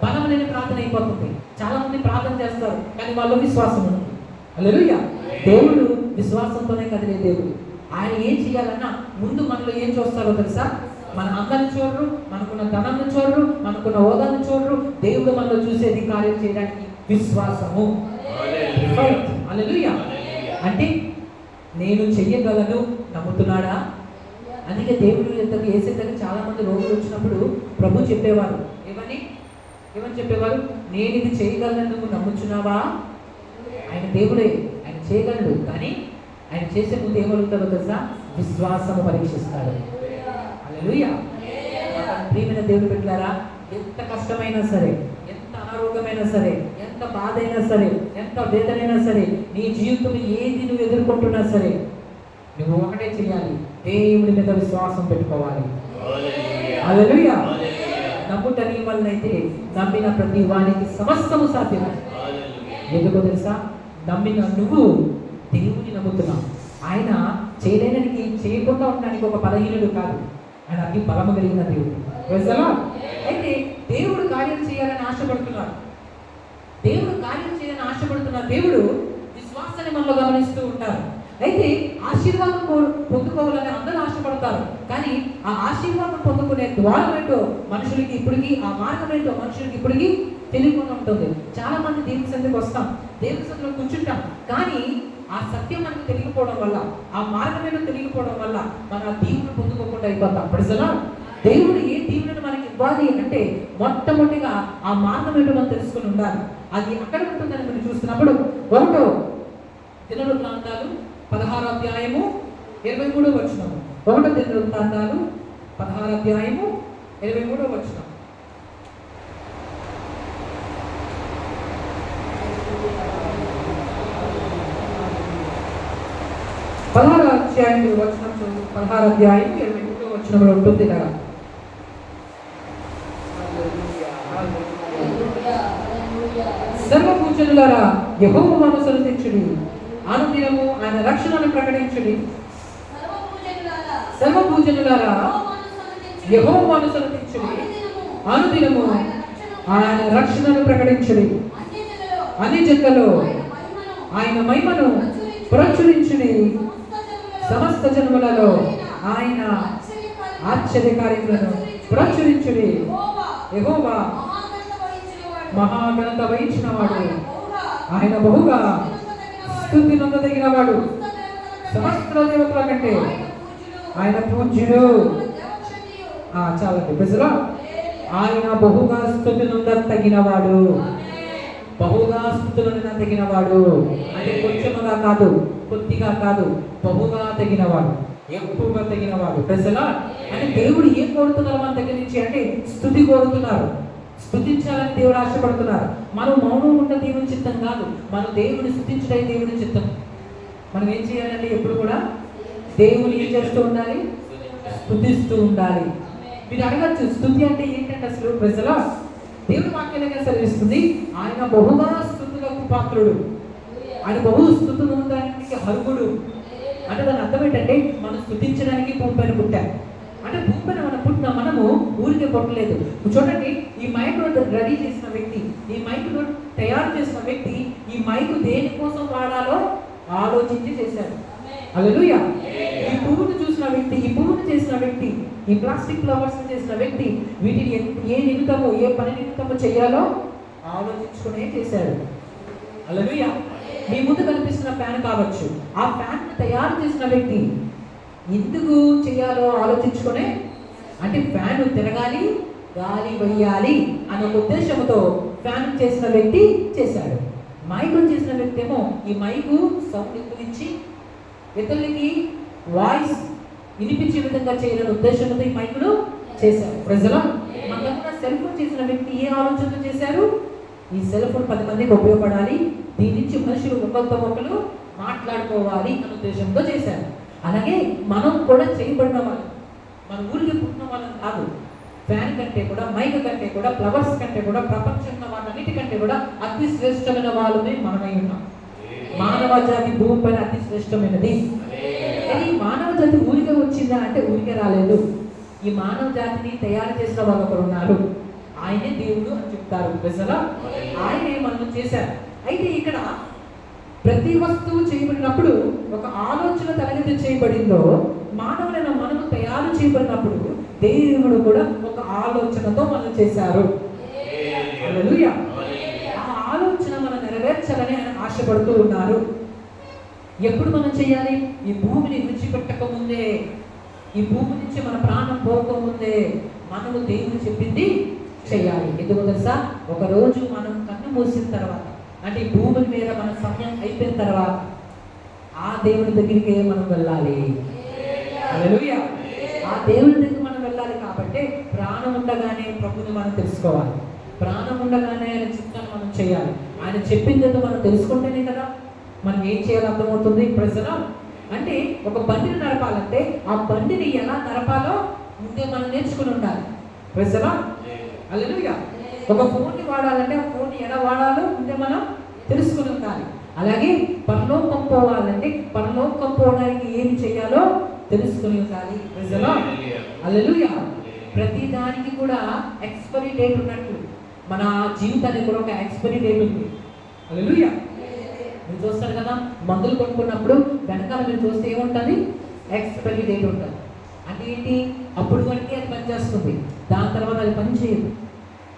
బలం లేని ప్రార్థన అయిపోతుంది. చాలా మంది ప్రార్థన చేస్తారు కానీ వాళ్ళు విశ్వాసం ఉండదు. హల్లెలూయా. దేవుడు విశ్వాసంతోనే కదిలే దేవుడు. ఆయన ఏం చేయాలన్నా ముందు మనలో ఏం చూస్తారో తెలుసా? మన అందరిని చూడరు, మనకున్న ధనాన్ని చూడరు, మనకున్న హోదాను చూడరు. దేవుడు మనలో చూసేది కార్యం చేయడానికి విశ్వాసము. హల్లెలూయా. అంటే నేను చెయ్యగలను నమ్ముతున్నాడా? అందుకే దేవుడు ఎంతకు ఏసేంతకు చాలా మంది రోగులు వచ్చినప్పుడు ప్రభు చెప్పేవారు, ఏమని చెప్పేవారు? నేను ఇది చేయగలను, నువ్వు నమ్ముచున్నావా? ఆయన దేవుడే, ఆయన చేయగలడు. కానీ ఆయన చేసే ముందు ఏమడుగుతాడో తెలుసా? విశ్వాసము పరీక్షిస్తాడు. హల్లెలూయా. ప్రియమైన దేవుడు బిడ్డలారా, ఎంత కష్టమైనా సరే, ఎంత అనారోగ్యమైనా సరే, ఎంత బాధ అయినా సరే, ఎంత వేదనైనా సరే, నీ జీవితం ఏది నువ్వు ఎదుర్కొంటున్నా సరే, నువ్వు ఒకటే చేయాలి, దేవుడి మీద విశ్వాసం పెట్టుకోవాలి. హల్లెలూయా. నమ్ముట నీ వల్లైతే నమ్మిన ప్రతి వానికి సమస్తము సాధ్యమే. ఎందుకో తెలుసా? నమ్మిన నువ్వు దేవుని నమ్ముతున్నావు. ఆయన చేయలేనికి చేయకుండా ఉండడానికి ఒక బలహీనుడు కాదు, ఆయన అన్ని బలము కలిగిన దేవుడు. అయితే దేవుడు కార్యం చేయాలని ఆశపడుతున్నాడు. దేవుడు కార్యం చేయాలని ఆశపడుతున్న దేవుడు విశ్వాసాన్ని మనలో గమనిస్తూ ఉంటారు. అయితే ఆశీర్వాదం పొందుకోవాలని అందరూ ఆశపడతారు, కానీ ఆ ఆశీర్వాదం పొందుకునే ద్వారం ఏంటో మనుషులకి ఇప్పటికీ, ఆ మార్గం ఏంటో మనుషులకి ఇప్పటికీ తెలియకుండా ఉంటుంది. చాలా మంది దేవుని సన్నిధికి వస్తాం, దేవుని సన్నిధిలో కూర్చుంటాం, కానీ ఆ సత్యం మనకు తెలియకపోవడం వల్ల, ఆ మార్గం ఏంటో తెలియకపోవడం వల్ల మన దీవుని పొందుకోకుండా అయిపోతాం. ప్రజలా దేవుడు ఏ దీవులను మనకి ఇవ్వాలి అంటే మొట్టమొదటిగా ఆ మార్గం ఏంటో మనం తెలుసుకుని ఉండాలి. అది అక్కడ ఉంటుందని మనం చూస్తున్నప్పుడు 1 దినవృత్తాంతాలు 16వ అధ్యాయము 23వ వచనం. 1 దినవృత్తాంతాలు 16వ అధ్యాయము 23వ వచనం. పదహారు అధ్యాయం 23వ వచనంలో ఉంటుంది కదా. సర్వభూజనులారా యెహోవాను అనుసరించుడి, అనుదినము ఆయన రక్షణను ప్రకటించుడి. సర్వభూజనులారా యెహోవాను అనుసరించుడి, అనుదినము ఆయన రక్షణను ప్రకటించుడి. అన్ని జనులలో ఆయన మహిమను ప్రచురించుడి. సమస్త జన్మలలో ఆయన ఆశ్చర్యకార్యములను ప్రచురించుడి. యెహోవా మహాఘనత వహించిన వాడు, ఆయన బహుగా స్తుతి నొందదగిన వాడు. సమస్త దేవతల కంటే ఆయన పూజ్యుడు. చాలండి ప్రజలు, ఆయన బహుగా స్తుతి నొందదగిన వాడు, బహుగా స్తుతులను తగినవాడు. అంటే కొంచెముగా కాదు, కొద్దిగా కాదు, బహుగా తగినవాడు, ఎక్కువగా తగినవాడు. ప్రజలా అంటే దేవుడు ఏం కోరుతున్నారు మన దగ్గర నుంచి అంటే స్తుతి కోరుతున్నారు, స్తుతించాలని దేవుడు ఆశపడుతున్నారు. మనం మౌనం ఉన్న దేవుని చిత్తం కాదు, మనం దేవుని స్తుతించడం దేవుని చిత్తం. మనం ఏం చేయాలంటే ఎప్పుడు కూడా దేవుని ఏం చేస్తూ ఉండాలి? స్తుతిస్తూ ఉండాలి. మీరు అడగచ్చు, స్తుతి అంటే ఏంటంటే అసలు ప్రజలా దేవుడి వాక్యంగా సెలవిస్తుంది, ఆయన బహుగా స్తుతులకు పాత్రుడు, ఆయన బహు స్తుతునికి అర్హుడు. అంటే దాని అర్థం ఏంటంటే మనం స్తుతించడానికి భూమి పైన పుట్టాం. అంటే భూమి పైన మనం పుట్టిన మనము ఊరికే పుట్టలేదు. చూడండి, ఈ మైక్ను రెడీ చేసిన వ్యక్తి, ఈ మైక్ను తయారు చేసిన వ్యక్తి ఈ మైక్ దేనికోసం వాడాలో ఆలోచించి చేశాడు. హల్లెలూయా. ఈ పువ్వును చూసిన వ్యక్తి, ఈ పువ్వును చేసిన వ్యక్తి, ఈ ప్లాస్టిక్ ఫ్లవర్స్ చేసిన వ్యక్తి వీటిని ఏ నిమిత్తము, ఏ పని నిమిత్తము చేయాలో ఆలోచించుకునే చేశాడు. హల్లెలూయా. మీ ముందు కనిపిస్తున్న ఫ్యాన్ కావచ్చు, ఆ ఫ్యాన్ తయారు చేసిన వ్యక్తి ఎందుకు చేయాలో ఆలోచించుకునే, అంటే ఫ్యాన్ తిరగాలి, గాలి వేయాలి అనే ఉద్దేశంతో ఫ్యాన్ చేసిన వ్యక్తి చేశాడు. మైకు చేసిన వ్యక్తి ఏమో ఈ మైకు సౌండ్ ఎక్కువించి ఇతరులకి వాయిస్ వినిపించే విధంగా చేయాలనే ఉద్దేశంతో ఈ మైకును చేశారు. ప్రజలు మన దగ్గర సెల్ ఫోన్ చేసిన వ్యక్తి ఏ ఆలోచనతో చేశారు? ఈ సెల్ ఫోన్ 10 మందికి ఉపయోగపడాలి, దీని నుంచి మనుషులు ఒకరు మాట్లాడుకోవాలి అనే ఉద్దేశంతో చేశారు. అలాగే మనం కూడా చేయబడిన వాళ్ళు, మన ఊరికి పుట్టిన వాళ్ళని కాదు. ఫ్యాన్ కంటే కూడా, మైక్ కంటే కూడా, ఫ్లవర్స్ కంటే కూడా, ప్రపంచంలో వాళ్ళన్నిటికంటే కూడా అతి శ్రేష్టమైన వాళ్ళని మనమై ఉన్నాం. మానవ జాతి భూమి పైన అతి శ్రేష్టమైనది. ఈ మానవ జాతి ఊరికే వచ్చిందా అంటే ఊరికే రాలేదు. ఈ మానవ జాతిని తయారు చేసిన వాళ్ళు ఒకరు ఉన్నారు, ఆయనే దేవుడు అని చెప్తారు. ప్రజల ఆయనే మనం చేశారు. అయితే ఇక్కడ ప్రతి వస్తువు చేయబడినప్పుడు ఒక ఆలోచన తరగతి చేయబడిందో, మానవులైన మనము తయారు చేయబడినప్పుడు దేవుడు కూడా ఒక ఆలోచనతో మనం చేశారు. హల్లెలూయా. ఆ ఆలోచన మనం నెరవేర్చాలని ఆయన ఆశపడుతూ ఉన్నారు. ఎప్పుడు మనం చేయాలి? ఈ భూమిని విడిచిపెట్టక ముందే, ఈ భూమి నుంచి మన ప్రాణం పోకముందే మనము దేవుడు చెప్పింది చేయాలి. ఎందుకు తెలుసా? ఒకరోజు మనం కన్ను మూసిన తర్వాత, అంటే ఈ భూమి మీద మన సమయం అయిపోయిన తర్వాత ఆ దేవుని దగ్గరికి మనం వెళ్ళాలి. హల్లెలూయా. ఆ దేవుని దగ్గరికి మనం వెళ్ళాలి. కాబట్టి ప్రాణం ఉండగానే ప్రభుని మనం తెలుసుకోవాలి. ప్రాణం ఉండగానే ఆయన చిత్తాన్ని మనం చేయాలి. ఆయన చెప్పింది ఏదో మనం తెలుసుకుంటేనే కదా మనం ఏం చేయాలో అర్థమవుతుంది. ప్రజలు అంటే ఒక బండిని నడపాలంటే ఆ బండిని ఎలా నడపాలో ముందే మనం నేర్చుకుని ఉండాలి. ప్రజలు హల్లెలూయా. ఒక ఫోన్ని వాడాలంటే ఆ ఫోన్ని ఎలా వాడాలో ముందే మనం తెలుసుకుని ఉండాలి. అలాగే పరలోకం పోవాలంటే పరలోకం పోవడానికి ఏం చేయాలో తెలుసుకుని ఉండాలి. ప్రజలు హల్లెలూయా. ప్రతి దానికి కూడా ఎక్స్పైరీ డేట్ ఉన్నట్లు మన జీవితానికి కూడా ఒక ఎక్స్పైరీ డేట్ ఉంది. హల్లెలూయా. మీరు చూస్తారు కదా, మందులు కొనుక్కున్నప్పుడు వెనకాల మీరు చూస్తే ఏముంటుంది? ఎక్స్పైరీ డేట్ ఉంటుంది. అంటే ఏంటి? అప్పుడు వరకే అది పనిచేస్తుంది, దాని తర్వాత అది పని చేయదు,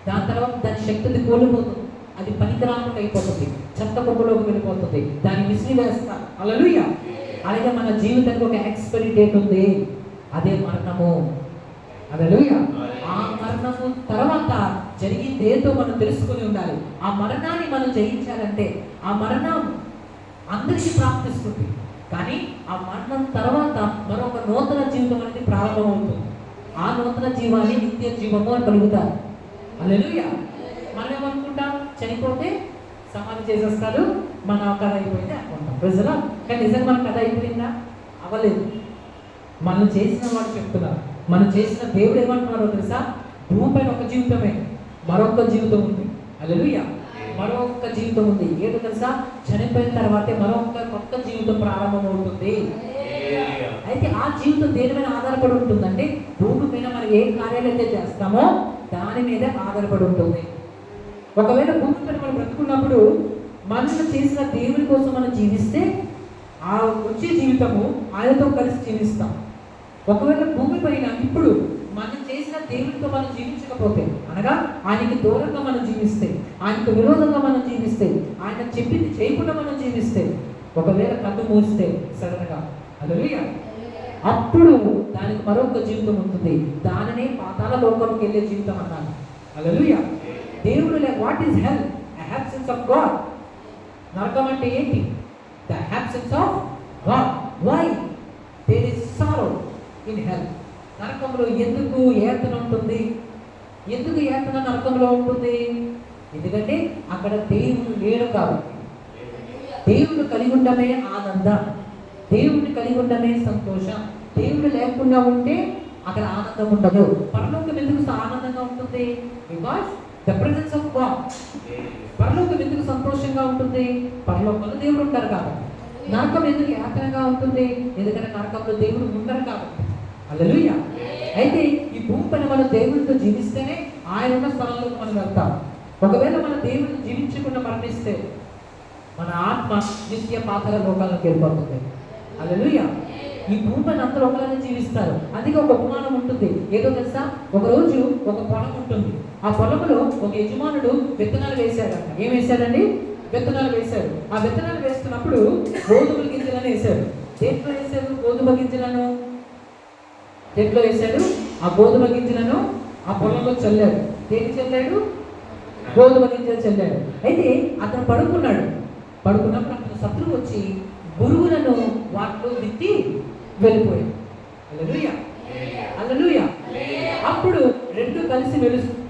దాని తర్వాత దాని శక్తి కోల్పోతుంది, అది పనికిరాకుండా అయిపోతుంది, చెత్త కుప్పలోకి వెళ్ళిపోతుంది, దాన్ని విసిరివేస్తారు. హల్లెలూయా. అలాగే మన జీవితానికి ఒక ఎక్స్పైరీ డేట్ ఉంది, అదే మరణము. హల్లెలూయా. ఆ మరణము తర్వాత జరిగింది ఏదో మనం తెలుసుకుని ఉండాలి. ఆ మరణాన్ని మనం జయించాలంటే ఆ మరణం అందరికీ ప్రాప్తిస్తుంది, కానీ ఆ మరణం తర్వాత మరొక నూతన జీవితం అనేది ప్రారంభమవుతుంది. ఆ నూతన జీవాన్ని నిత్య జీవము అని కలుగుతారు. హల్లెలూయా. మనం ఏమనుకుంటాం? చనిపోతే సమాధి చేసేస్తారు, మన కథ అయిపోయింది అనుకుంటాం. ప్రజలు కానీ నిజంగా మన కథ అయిపోయిందా? అవ్వలేదు. మనం చేసిన వాడు చెప్తున్నారు, మనం చేసిన దేవుడు ఏమంటున్నారో తెలుసా? భూమిపైన ఒక జీవితమే, మరొక జీవితం ఉంది. హల్లెలూయా. మరొక జీవితం ఉంది. ఏంటో తెలుసా? చనిపోయిన తర్వాతే మరొక కొత్త జీవితం ప్రారంభమవుతుంది. అయితే ఆ జీవితం దేని మీద ఆధారపడి ఉంటుందంటే భూమి మీద మనం ఏ కార్యాలు అయితే చేస్తామో దాని మీద ఆధారపడి ఉంటుంది. ఒకవేళ భూమి పైన మనం బ్రతుకున్నప్పుడు మనం చేసిన దేవుని కోసం మనం జీవిస్తే ఆ వచ్చే జీవితము ఆయనతో కలిసి జీవిస్తాం. ఒకవేళ భూమి పైన ఇప్పుడు మనం చేసిన దేవునితో మనం జీవించకపోతే, అనగా ఆయనకి దూరంగా మనం జీవిస్తే, ఆయనకు విరోధంగా మనం జీవిస్తే, ఆయన చెప్పింది చేయకుండా మనం జీవిస్తే, ఒకవేళ కన్ను మూస్తే సడన్గా, హల్లెలూయా, అప్పుడు దానికి మరొక జీవితం ఉంటుంది. దానినే పాతాళ లోకంలోకి వెళ్ళే జీవితం అన్నాను. హల్లెలూయా. దేవుడు what is hell? Absence of God. నరకం అంటే ఏంటి? The absence of God. Why there is sorrow in hell. నరకంలో ఎందుకు యాతన ఉంటుంది? ఎందుకు యాతన నరకంలో ఉంటుంది? ఎందుకంటే అక్కడ దేవుడు లేడు కాబట్టి. దేవుడు కలిగి ఉండమే ఆనందం, దేవుడిని కలిగి ఉండమే సంతోషం. దేవుడు లేకుండా ఉంటే అక్కడ ఆనందం ఉండదు. పరలోకం ఎందుకు ఆనందంగా ఉంటుంది? Because the presence of God. పరలోకం ఎందుకు సంతోషంగా ఉంటుంది? పరలోకంలో దేవుడు ఉంటారు కాబట్టి. నరకం ఎందుకు యాతనగా ఉంటుంది? ఎందుకంటే నరకంలో దేవుడు ఉండరు కాబట్టి. హల్లెలూయా. అయితే ఈ భూమి పైన మనం దేవుడితో జీవిస్తేనే ఆయన ఉన్న స్థలంలోకి మనం వెళ్తాం. ఒకవేళ మన దేవుడిని జీవించకుండా మరణిస్తే మన ఆత్మ నిత్య పాతాళ లోకాలకు వెళ్ళిపోతుంది. హల్లెలూయా. ఈ భూమి పైన అందరూ ఒకలానే జీవిస్తారు. అందుకే ఒక ఉపమానం ఉంటుంది. ఏదో తెలుసా? ఒకరోజు ఒక పొలం ఉంటుంది. ఆ పొలంలో ఒక యజమానుడు విత్తనాలు వేశాడంట. ఏం వేశాడండి? విత్తనాలు వేశాడు. ఆ విత్తనాలు వేస్తున్నప్పుడు గోధుమ గింజలను వేశాడు. దేంట్లో వేశాడు? గోధుమ గింజలను దేంట్లో వేశాడు? ఆ గోధుమ గింజలను ఆ పొలంలో చల్లాడు. దేనికి చల్లాడు? గోధుమ గింజలు చల్లాడు. అయితే అతను పడుకున్నాడు. పడుకున్నప్పుడు అతను శత్రువు వచ్చి గురువులను వాటిలో విత్తి వెళ్ళిపోయాడు. హల్లెలూయా. హల్లెలూయా. అప్పుడు రెండు కలిసి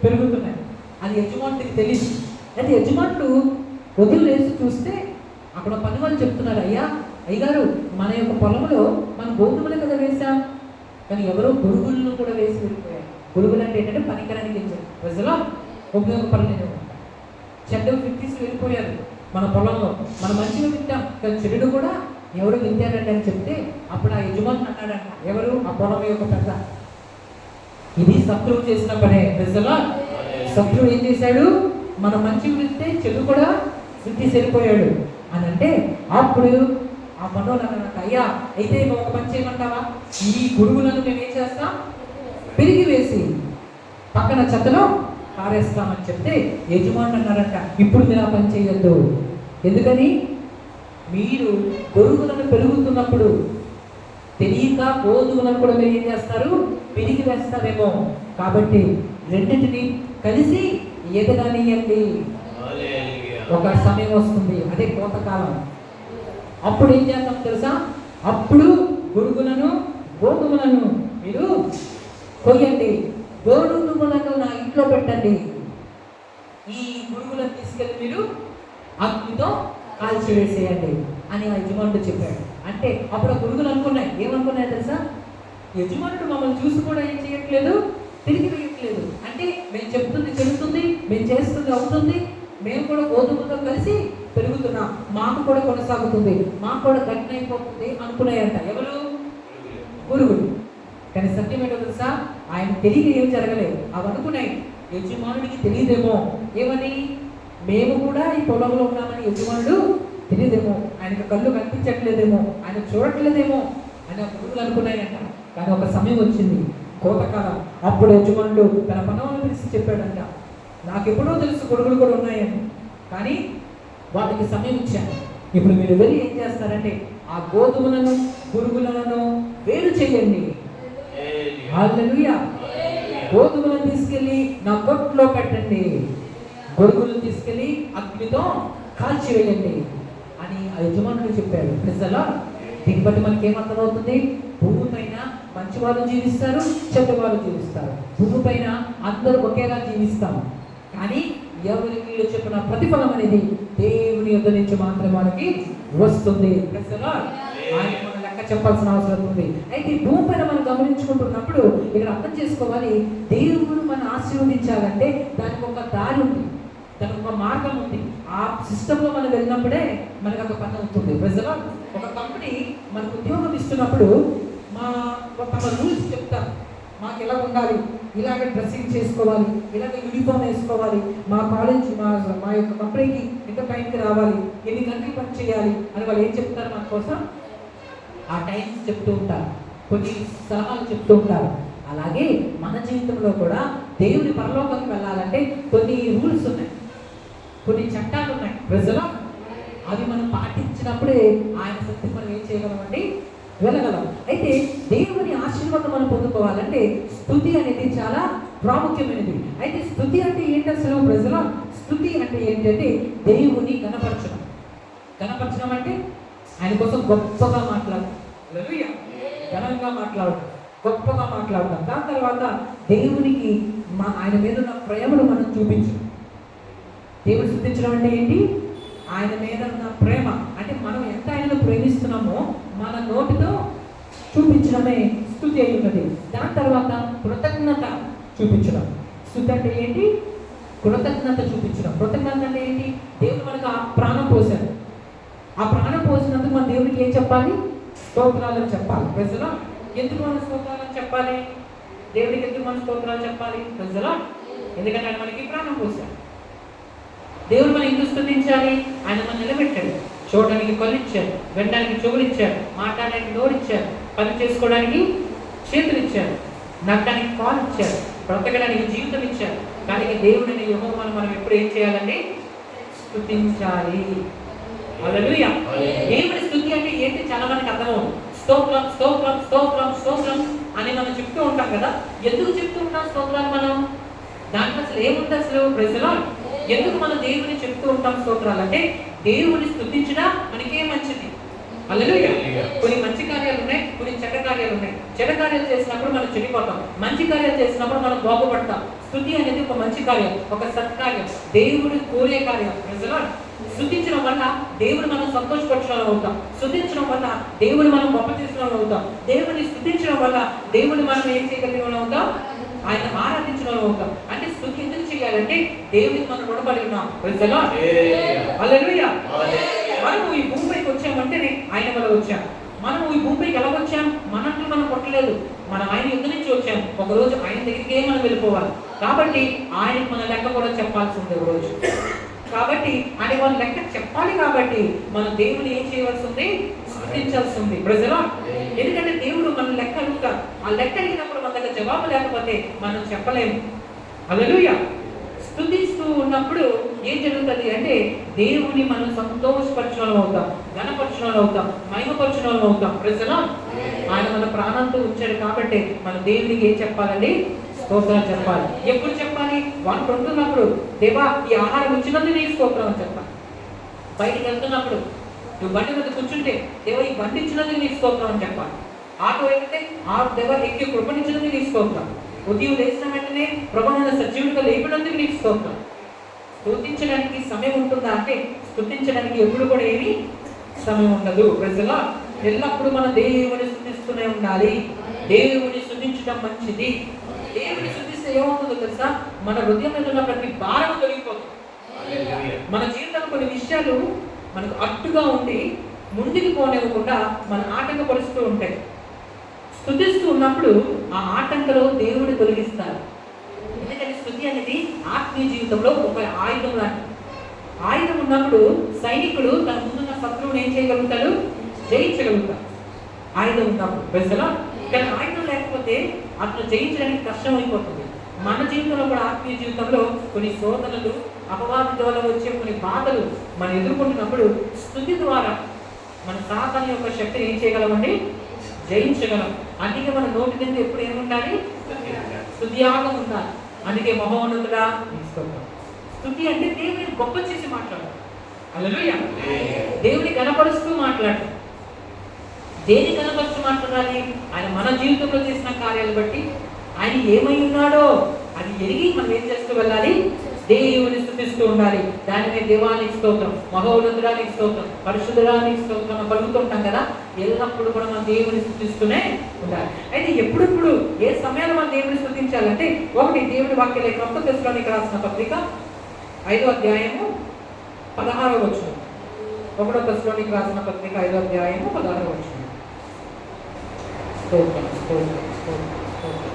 పెరుగుతున్నాయి. అది యజమానుడికి తెలియదు. అయితే యజమానుడు వదిలేసి చూస్తే అక్కడ పని వాళ్ళు చెప్తున్నారు, అయ్యగారు మన యొక్క పొలంలో మన గోధుమలే కదా వేశాం, కానీ ఎవరో గురుగులను కూడా వేసి వెళ్ళిపోయారు. గురుగులు అంటే ఏంటంటే పనికరానికి ఇచ్చారు. ప్రజలో ఉపయోగపడలేదు. చెడ్డలు విత్తేసి వెళ్ళిపోయారు మన పొలంలో. మనం మంచిగా వింటాం, కానీ చెడు కూడా ఎవరు వింటారంటే అని చెప్తే అప్పుడు ఆ యజమాని అన్నాడంట, ఎవరు? ఆ పొలం యొక్క పెద్ద. ఇది శత్రువు చేసిన పనే. ప్రజలో శత్రువు ఏం చేశాడు? మనం మంచిగా వింటే చెడు కూడా విత్తి సరిపోయాడు అని అంటే అప్పుడు ఆ మనోళ్ళు అన్నట్టు, అయ్యా అయితే ఒక పని చేయమంటావా? ఈ గురుగులను మేము ఏం చేస్తాం? పెరిగి వేసి పక్కన చెత్తలో పారేస్తామని చెప్తే యజమాని అన్నారంట, ఇప్పుడు మీరు ఆ పని చేయొద్దు. ఎందుకని? మీరు గొరుగులను పెరుగుతున్నప్పుడు తెలియక గోధుమలను కూడా మీరు ఏం చేస్తారు? పెరిగి వేస్తారేమో. కాబట్టి రెండింటిని కలిసి ఎదగనియండి. ఒక సమయం వస్తుంది, అదే కోతకాలం. అప్పుడు ఏం చేస్తాం తెలుసా? అప్పుడు గొరుగులను గోధుమలను మీరు కొయ్యండి, గోధుమలను నా ఇంట్లో పెట్టండి, ఈ గురుగులను తీసుకెళ్ళి మీరు అగ్నితో కాల్చివేసేయండి అని ఆ యజమానుడు చెప్పాడు. అంటే అప్పుడు ఆ గురుగులు అనుకున్నాయి. ఏమనుకున్నాయి తెలుసా? యజమానుడు మమ్మల్ని చూసి కూడా ఏం చేయట్లేదు, తిరిగి వేయట్లేదు. అంటే మేము చెప్తుంది చెబుతుంది, మేము చేస్తుంది అవుతుంది, మేము కూడా గోధుమతో కలిసి పెరుగుతున్నాం, మాకు కూడా కొనసాగుతుంది, మాకు కూడా గట్టి అయిపోతుంది అనుకున్నాయంట. ఎవరు? గురుగులు. కానీ సత్యం ఏంటో తెలుసా? ఆయన తెలియక ఏం జరగలేదు. అవి అనుకున్నాయి. యజమానుడికి తెలియదేమో. ఏమని? మేము కూడా ఈ పొలంలో ఉన్నామని యజమానుడు తెలియదేమో, ఆయనకు కళ్ళు కనిపించట్లేదేమో, ఆయన చూడట్లేదేమో అని గురుగులు అనుకున్నాయంట. కానీ ఒక సమయం వచ్చింది, కోతకాలం. అప్పుడు యజమానుడు తన పనులను పిలిచి చెప్పాడంట, నాకెప్పుడో తెలుసు గొడుగులు కూడా ఉన్నాయని, కానీ వాటికి సమయం ఇచ్చాను. ఇప్పుడు మీరు వెళ్ళి ఏం చేస్తారంటే ఆ గోధుమలను గురుగులను వేరు చేయండి. హల్లెలూయా. గోధుమలను తీసుకెళ్ళి నా కొట్లో పెట్టండి, గొడుగులను తీసుకెళ్ళి అగ్నితో కాల్చివేయండి అని ఆ యజమానుడు చెప్పాడు. ప్రజలా దీన్ని బట్టి మనకి ఏమర్థమవుతుంది? భూమి పైన మంచి వాళ్ళు జీవిస్తారు, చెడ్డ వాళ్ళు జీవిస్తారు. భూమి పైన అందరూ ఒకేలా జీవిస్తాం, కానీ ఎవరి వీళ్ళు చెప్పిన ప్రతిఫలం అనేది దేవుని యొద్ద నుంచి మాత్రమే మనకి వస్తుంది. ఆయన మనం లెక్క చెప్పాల్సిన అవసరం ఉంది. అయితే ఈ భూమి పైన మనం గమనించుకుంటున్నప్పుడు ఇక్కడ అర్థం చేసుకోవాలి, దేవుడు మనం ఆశీర్వదించాలంటే దానికి ఒక దారి ఉంది, దానికి ఒక మార్గం ఉంది. ఆ సిస్టంలో మనం వెళ్ళినప్పుడే మనకు ఒక పని అవుతుంది. ప్రజలు ఒక కంపెనీ మనకు ఉద్యోగం ఇస్తున్నప్పుడు తమ రూల్స్ చెప్తారు, మాకు ఎలా ఉండాలి, ఇలాగ డ్రెస్సింగ్ చేసుకోవాలి, ఇలాగ యూనిఫామ్ వేసుకోవాలి, మా కాలేజ్ మా యొక్క కంపెనీకి ఎంత టైంకి రావాలి, ఎన్ని గంటలు పని చేయాలి అని వాళ్ళు ఏం చెప్తారు మన కోసం? ఆ టైమ్స్ చెప్తూ ఉంటారు, కొన్ని సలహాలు చెప్తూ ఉంటారు. అలాగే మన జీవితంలో కూడా దేవుని పరలోకానికి వెళ్ళాలంటే కొన్ని రూల్స్ ఉన్నాయి, కొన్ని చట్టాలు ఉన్నాయి. ప్రజలు అవి మనం పాటించినప్పుడే ఆయన శక్తి మనం ఏం చేయగలమండి? వెళ్ళగలం. అయితే దేవుని ఆశీర్వాదం మనం పొందుకోవాలంటే స్తుతి అనేది చాలా ప్రాముఖ్యమైనది. అయితే స్తుతి అంటే ఏంటి అసలు? ప్రజల స్తుతి అంటే ఏంటంటే దేవుని గణపరచడం. గణపరచడం అంటే ఆయన కోసం గొప్పగా మాట్లాడటం, ఘనంగా మాట్లాడటం, గొప్పగా మాట్లాడటం. దాని తర్వాత దేవునికి ఆయన మీద ఉన్న ప్రేమను మనం చూపించడం. దేవుడు స్తుతించడం అంటే ఏంటి? ఆయన మీద ఉన్న ప్రేమ అంటే మనం ఎంత ఆయనను ప్రేమిస్తున్నామో మన నోటితో చూపించడమే స్తుతి అయి ఉన్నది. దాని తర్వాత కృతజ్ఞత చూపించడం. స్తుతి అంటే ఏంటి? కృతజ్ఞత చూపించడం. కృతజ్ఞత అంటే ఏంటి? దేవుడు మనకు ఆ ప్రాణం పోశాడు. ఆ ప్రాణం పోసినందుకు మన దేవుడికి ఏం చెప్పాలి? స్తోత్రాలను చెప్పాలి. ప్రజలు ఎందుకు మన స్తోత్రాలను చెప్పాలి? దేవుడికి ఎందుకు మన స్తోత్రాలు చెప్పాలి? ప్రజలు ఎందుకంటే ఆయన మనకి ప్రాణం పోశాడు. దేవుడు మనం ఎందుకు స్తుతించాలి? ఆయన మనం నిలబెట్టాడు. చూడడానికి కళ్ళు ఇచ్చాడు, వినడానికి చెవులు ఇచ్చాడు, మాట్లాడడానికి నోరు ఇచ్చాడు, పని చేసుకోవడానికి చేతులు ఇచ్చాడు, నడడానికి కాలు ఇచ్చాడు, బ్రతకడానికి జీవితం ఇచ్చాడు. కానీ దేవుడిని యెహోవాను మనం ఎప్పుడు ఏం చేయాలండి? స్తుతించాలి. హల్లెలూయా. దేవుడి స్తుతి అంటే ఏంటి? చాలా మందికి అర్థమవుతుంది. స్తోత్రం స్తోత్రం స్తోత్రం స్తోత్రం అని మనం చెప్తూ ఉంటాం కదా. ఎందుకు చెప్తూ ఉంటాం స్తోత్రాలు మనం? దాంట్లో అసలు ఏముంది అసలు? ప్రజలు ఎందుకు మనం దేవుని చెప్తూ ఉంటాం స్తోత్రాలు అంటే, దేవుని స్తుతించడం మనకే మంచిది. హల్లెలూయా. కొన్ని మంచి కార్యాలు ఉన్నాయి, కొన్ని చెడ్డ కార్యాలు ఉన్నాయి. చెడ్డ కార్యాలు చేసినప్పుడు మనం చెడిపోతాం, మంచి కార్యాలు చేసినప్పుడు మనం బాగుపడతాం. స్తుతి అనేది ఒక మంచి కార్యం, ఒక సత్కార్యం, దేవుడు కోరే కార్యం. ప్రజలు స్తుతించడం వల్ల దేవుడు మనం సంతోషపరచడం అవుతాం. స్తుతించడం వల్ల దేవుడు మనం గొప్ప చేసిన అవుతాం. దేవుడిని స్తుతించడం వల్ల దేవుడిని మనం ఏం చేయగలిగిన అవుతాం? ఆయన ఆరాధించడం అవుతాం. అంటే స్తుతి ఎందుకు చేయాలంటే దేవుడికి మనం రుణపడి ఉన్నాం. ప్రజలు హల్లెలూయా. మనము ఈ భూమిపైకి వచ్చామంటేనే ఆయన వల్ల వచ్చాం. మనం ఈ భూమిపైకి ఎలా వచ్చాం? మనంటూ మనం కొట్టలేదు, మనం ఆయన యుద్ధ నుంచి వచ్చాం. ఒక రోజు ఆయన దగ్గరికే మనం వెళ్ళిపోవాలి. కాబట్టి ఆయనకు మన లెక్క కూడా చెప్పాల్సి ఉంది ఒక రోజు. కాబట్టి ఆయన వాళ్ళ లెక్క చెప్పాలి. కాబట్టి మనం దేవుని ఏం చేయవలసి ఉంది? స్తుతించాల్సి ఉంది. ప్రజలు ఎందుకంటే దేవుడు మన లెక్క అడుగుతారు. ఆ లెక్క అడిగినప్పుడు మన దగ్గర జవాబు లేకపోతే మనం చెప్పలేము. హల్లెలూయా. స్తుతిస్తూ ఉన్నప్పుడు ఏం జరుగుతుంది అంటే దేవుని మనం సంతోషపరచడం అవుతాం, ఘనపరచడం అవుతాం, మహిమపరచడం అవుతాం. ప్రజలు ఆయన మన ప్రాణంతో ఉంచాడు. కాబట్టి మన దేవునికి ఏం చెప్పాలండి? స్తోత్రాలు చెప్పాలి. ఎప్పుడు చెప్పాలి? వాళ్ళు కొంటున్నప్పుడు, దేవా ఈ ఆహారం వచ్చినందుకు నీకు స్తోత్రం అని చెప్పాలి. బయటికి వెళ్తున్నప్పుడు నువ్వు బండి మీద కూర్చుంటే, దేవా ఈ బండి ఇచ్చినందుకు నీకు స్తోత్రం అని చెప్పాలి. ఆటో ఎక్కితే దేవా ఎక్కి కృపణించినందుకు నీకు స్తోత్రం. ఉదయం లేచిన వెంటనే ప్రభువును సజీవుడిగా లేపినందుకు నీకు స్తోత్రం. స్తుతించడానికి సమయం ఉంటుందా అంటే స్తుతించడానికి ఎప్పుడు కూడా ఏమీ సమయం ఉండదు. ప్రజలు ఎల్లప్పుడూ మన దేవుని స్తుతిస్తూనే ఉండాలి. దేవుని స్తుతించడం మంచిది. దేవుని స్తుతిస్తే ఏమవుతుందో తెలుసా? మన హృదయం మీద ఉన్న ప్రతి భారం తొలగిపోతుంది. మన జీవితంలో కొన్ని విషయాలు మనకు అడ్డుగా ఉండి ముందుకు పోనివ్వకుండా మన ఆటంకపరుస్తూ ఉంటాయి. స్తుతిస్తూ ఉన్నప్పుడు ఆ ఆటంకలో దేవుడు తొలగిస్తారు. ఎందుకంటే స్తుతి అనేది ఆత్మీయ జీవితంలో ఒక ఆయుధం లాంటి. ఆయుధం ఉన్నప్పుడు సైనికుడు తన ముందున్న శత్రువుని ఏం చేయగలుగుతాడు? జయించగలుగుతాడు. ఆయుధం ఉన్నప్పుడు ప్రజలు. కానీ ఆయుధం లేకపోతే అతను జయించడానికి కష్టం అయిపోతుంది. మన జీవితంలో కూడా ఆత్మీయ జీవితంలో కొన్ని శోధనలు, అపవాది ద్వారా వచ్చే కొన్ని బాధలు మనం ఎదుర్కొంటున్నప్పుడు స్తుతి ద్వారా మన సాతాను యొక్క శక్తిని ఏం చేయగలమండి? జయించగలం. అందుకే మన నోటి నుండి ఎప్పుడు ఏముండాలి? స్తుతియాగం ఉండాలి. అందుకే మహోన్నతుడా తీసుకోవాలి. స్తుతి అంటే దేవుని గొప్ప చేసి మాట్లాడాలి. హల్లెలూయా. దేవుని కనపరుస్తూ మాట్లాడాలి. దేని కనపరుస్తూ మాట్లాడాలి? ఆయన మన జీవితంలో చేసిన కార్యాలు బట్టి ఆయన ఏమై ఉన్నాడో అది ఎరిగి మనం ఏం చేస్తూ వెళ్ళాలి? దేవుని స్తుతిస్తూ ఉండాలి. దానినే దేవానికి స్తోత్రం, మహోన్నతుడానికి స్తోత్రం, పరిశుద్ధుడానికి స్తోత్రం పలుకుతుంటాం కదా. ఎల్లప్పుడూ కూడా మనం దేవుని స్తుతిస్తూనే ఉండాలి. అయితే ఎప్పుడెప్పుడు ఏ సమయంలో మనం దేవుని స్తుతించాలంటే, ఒకటి దేవుని వాక్యాలే కొత్త తెస్సలోనికి రాసిన పత్రిక 5వ అధ్యాయము 16వ వచనం. 1వ తెస్సలోనికి రాసిన పత్రిక 5వ అధ్యాయము 16వ వచనం. స్తోత్రం స్తోత్రం స్తోత్రం స్తోత్రం.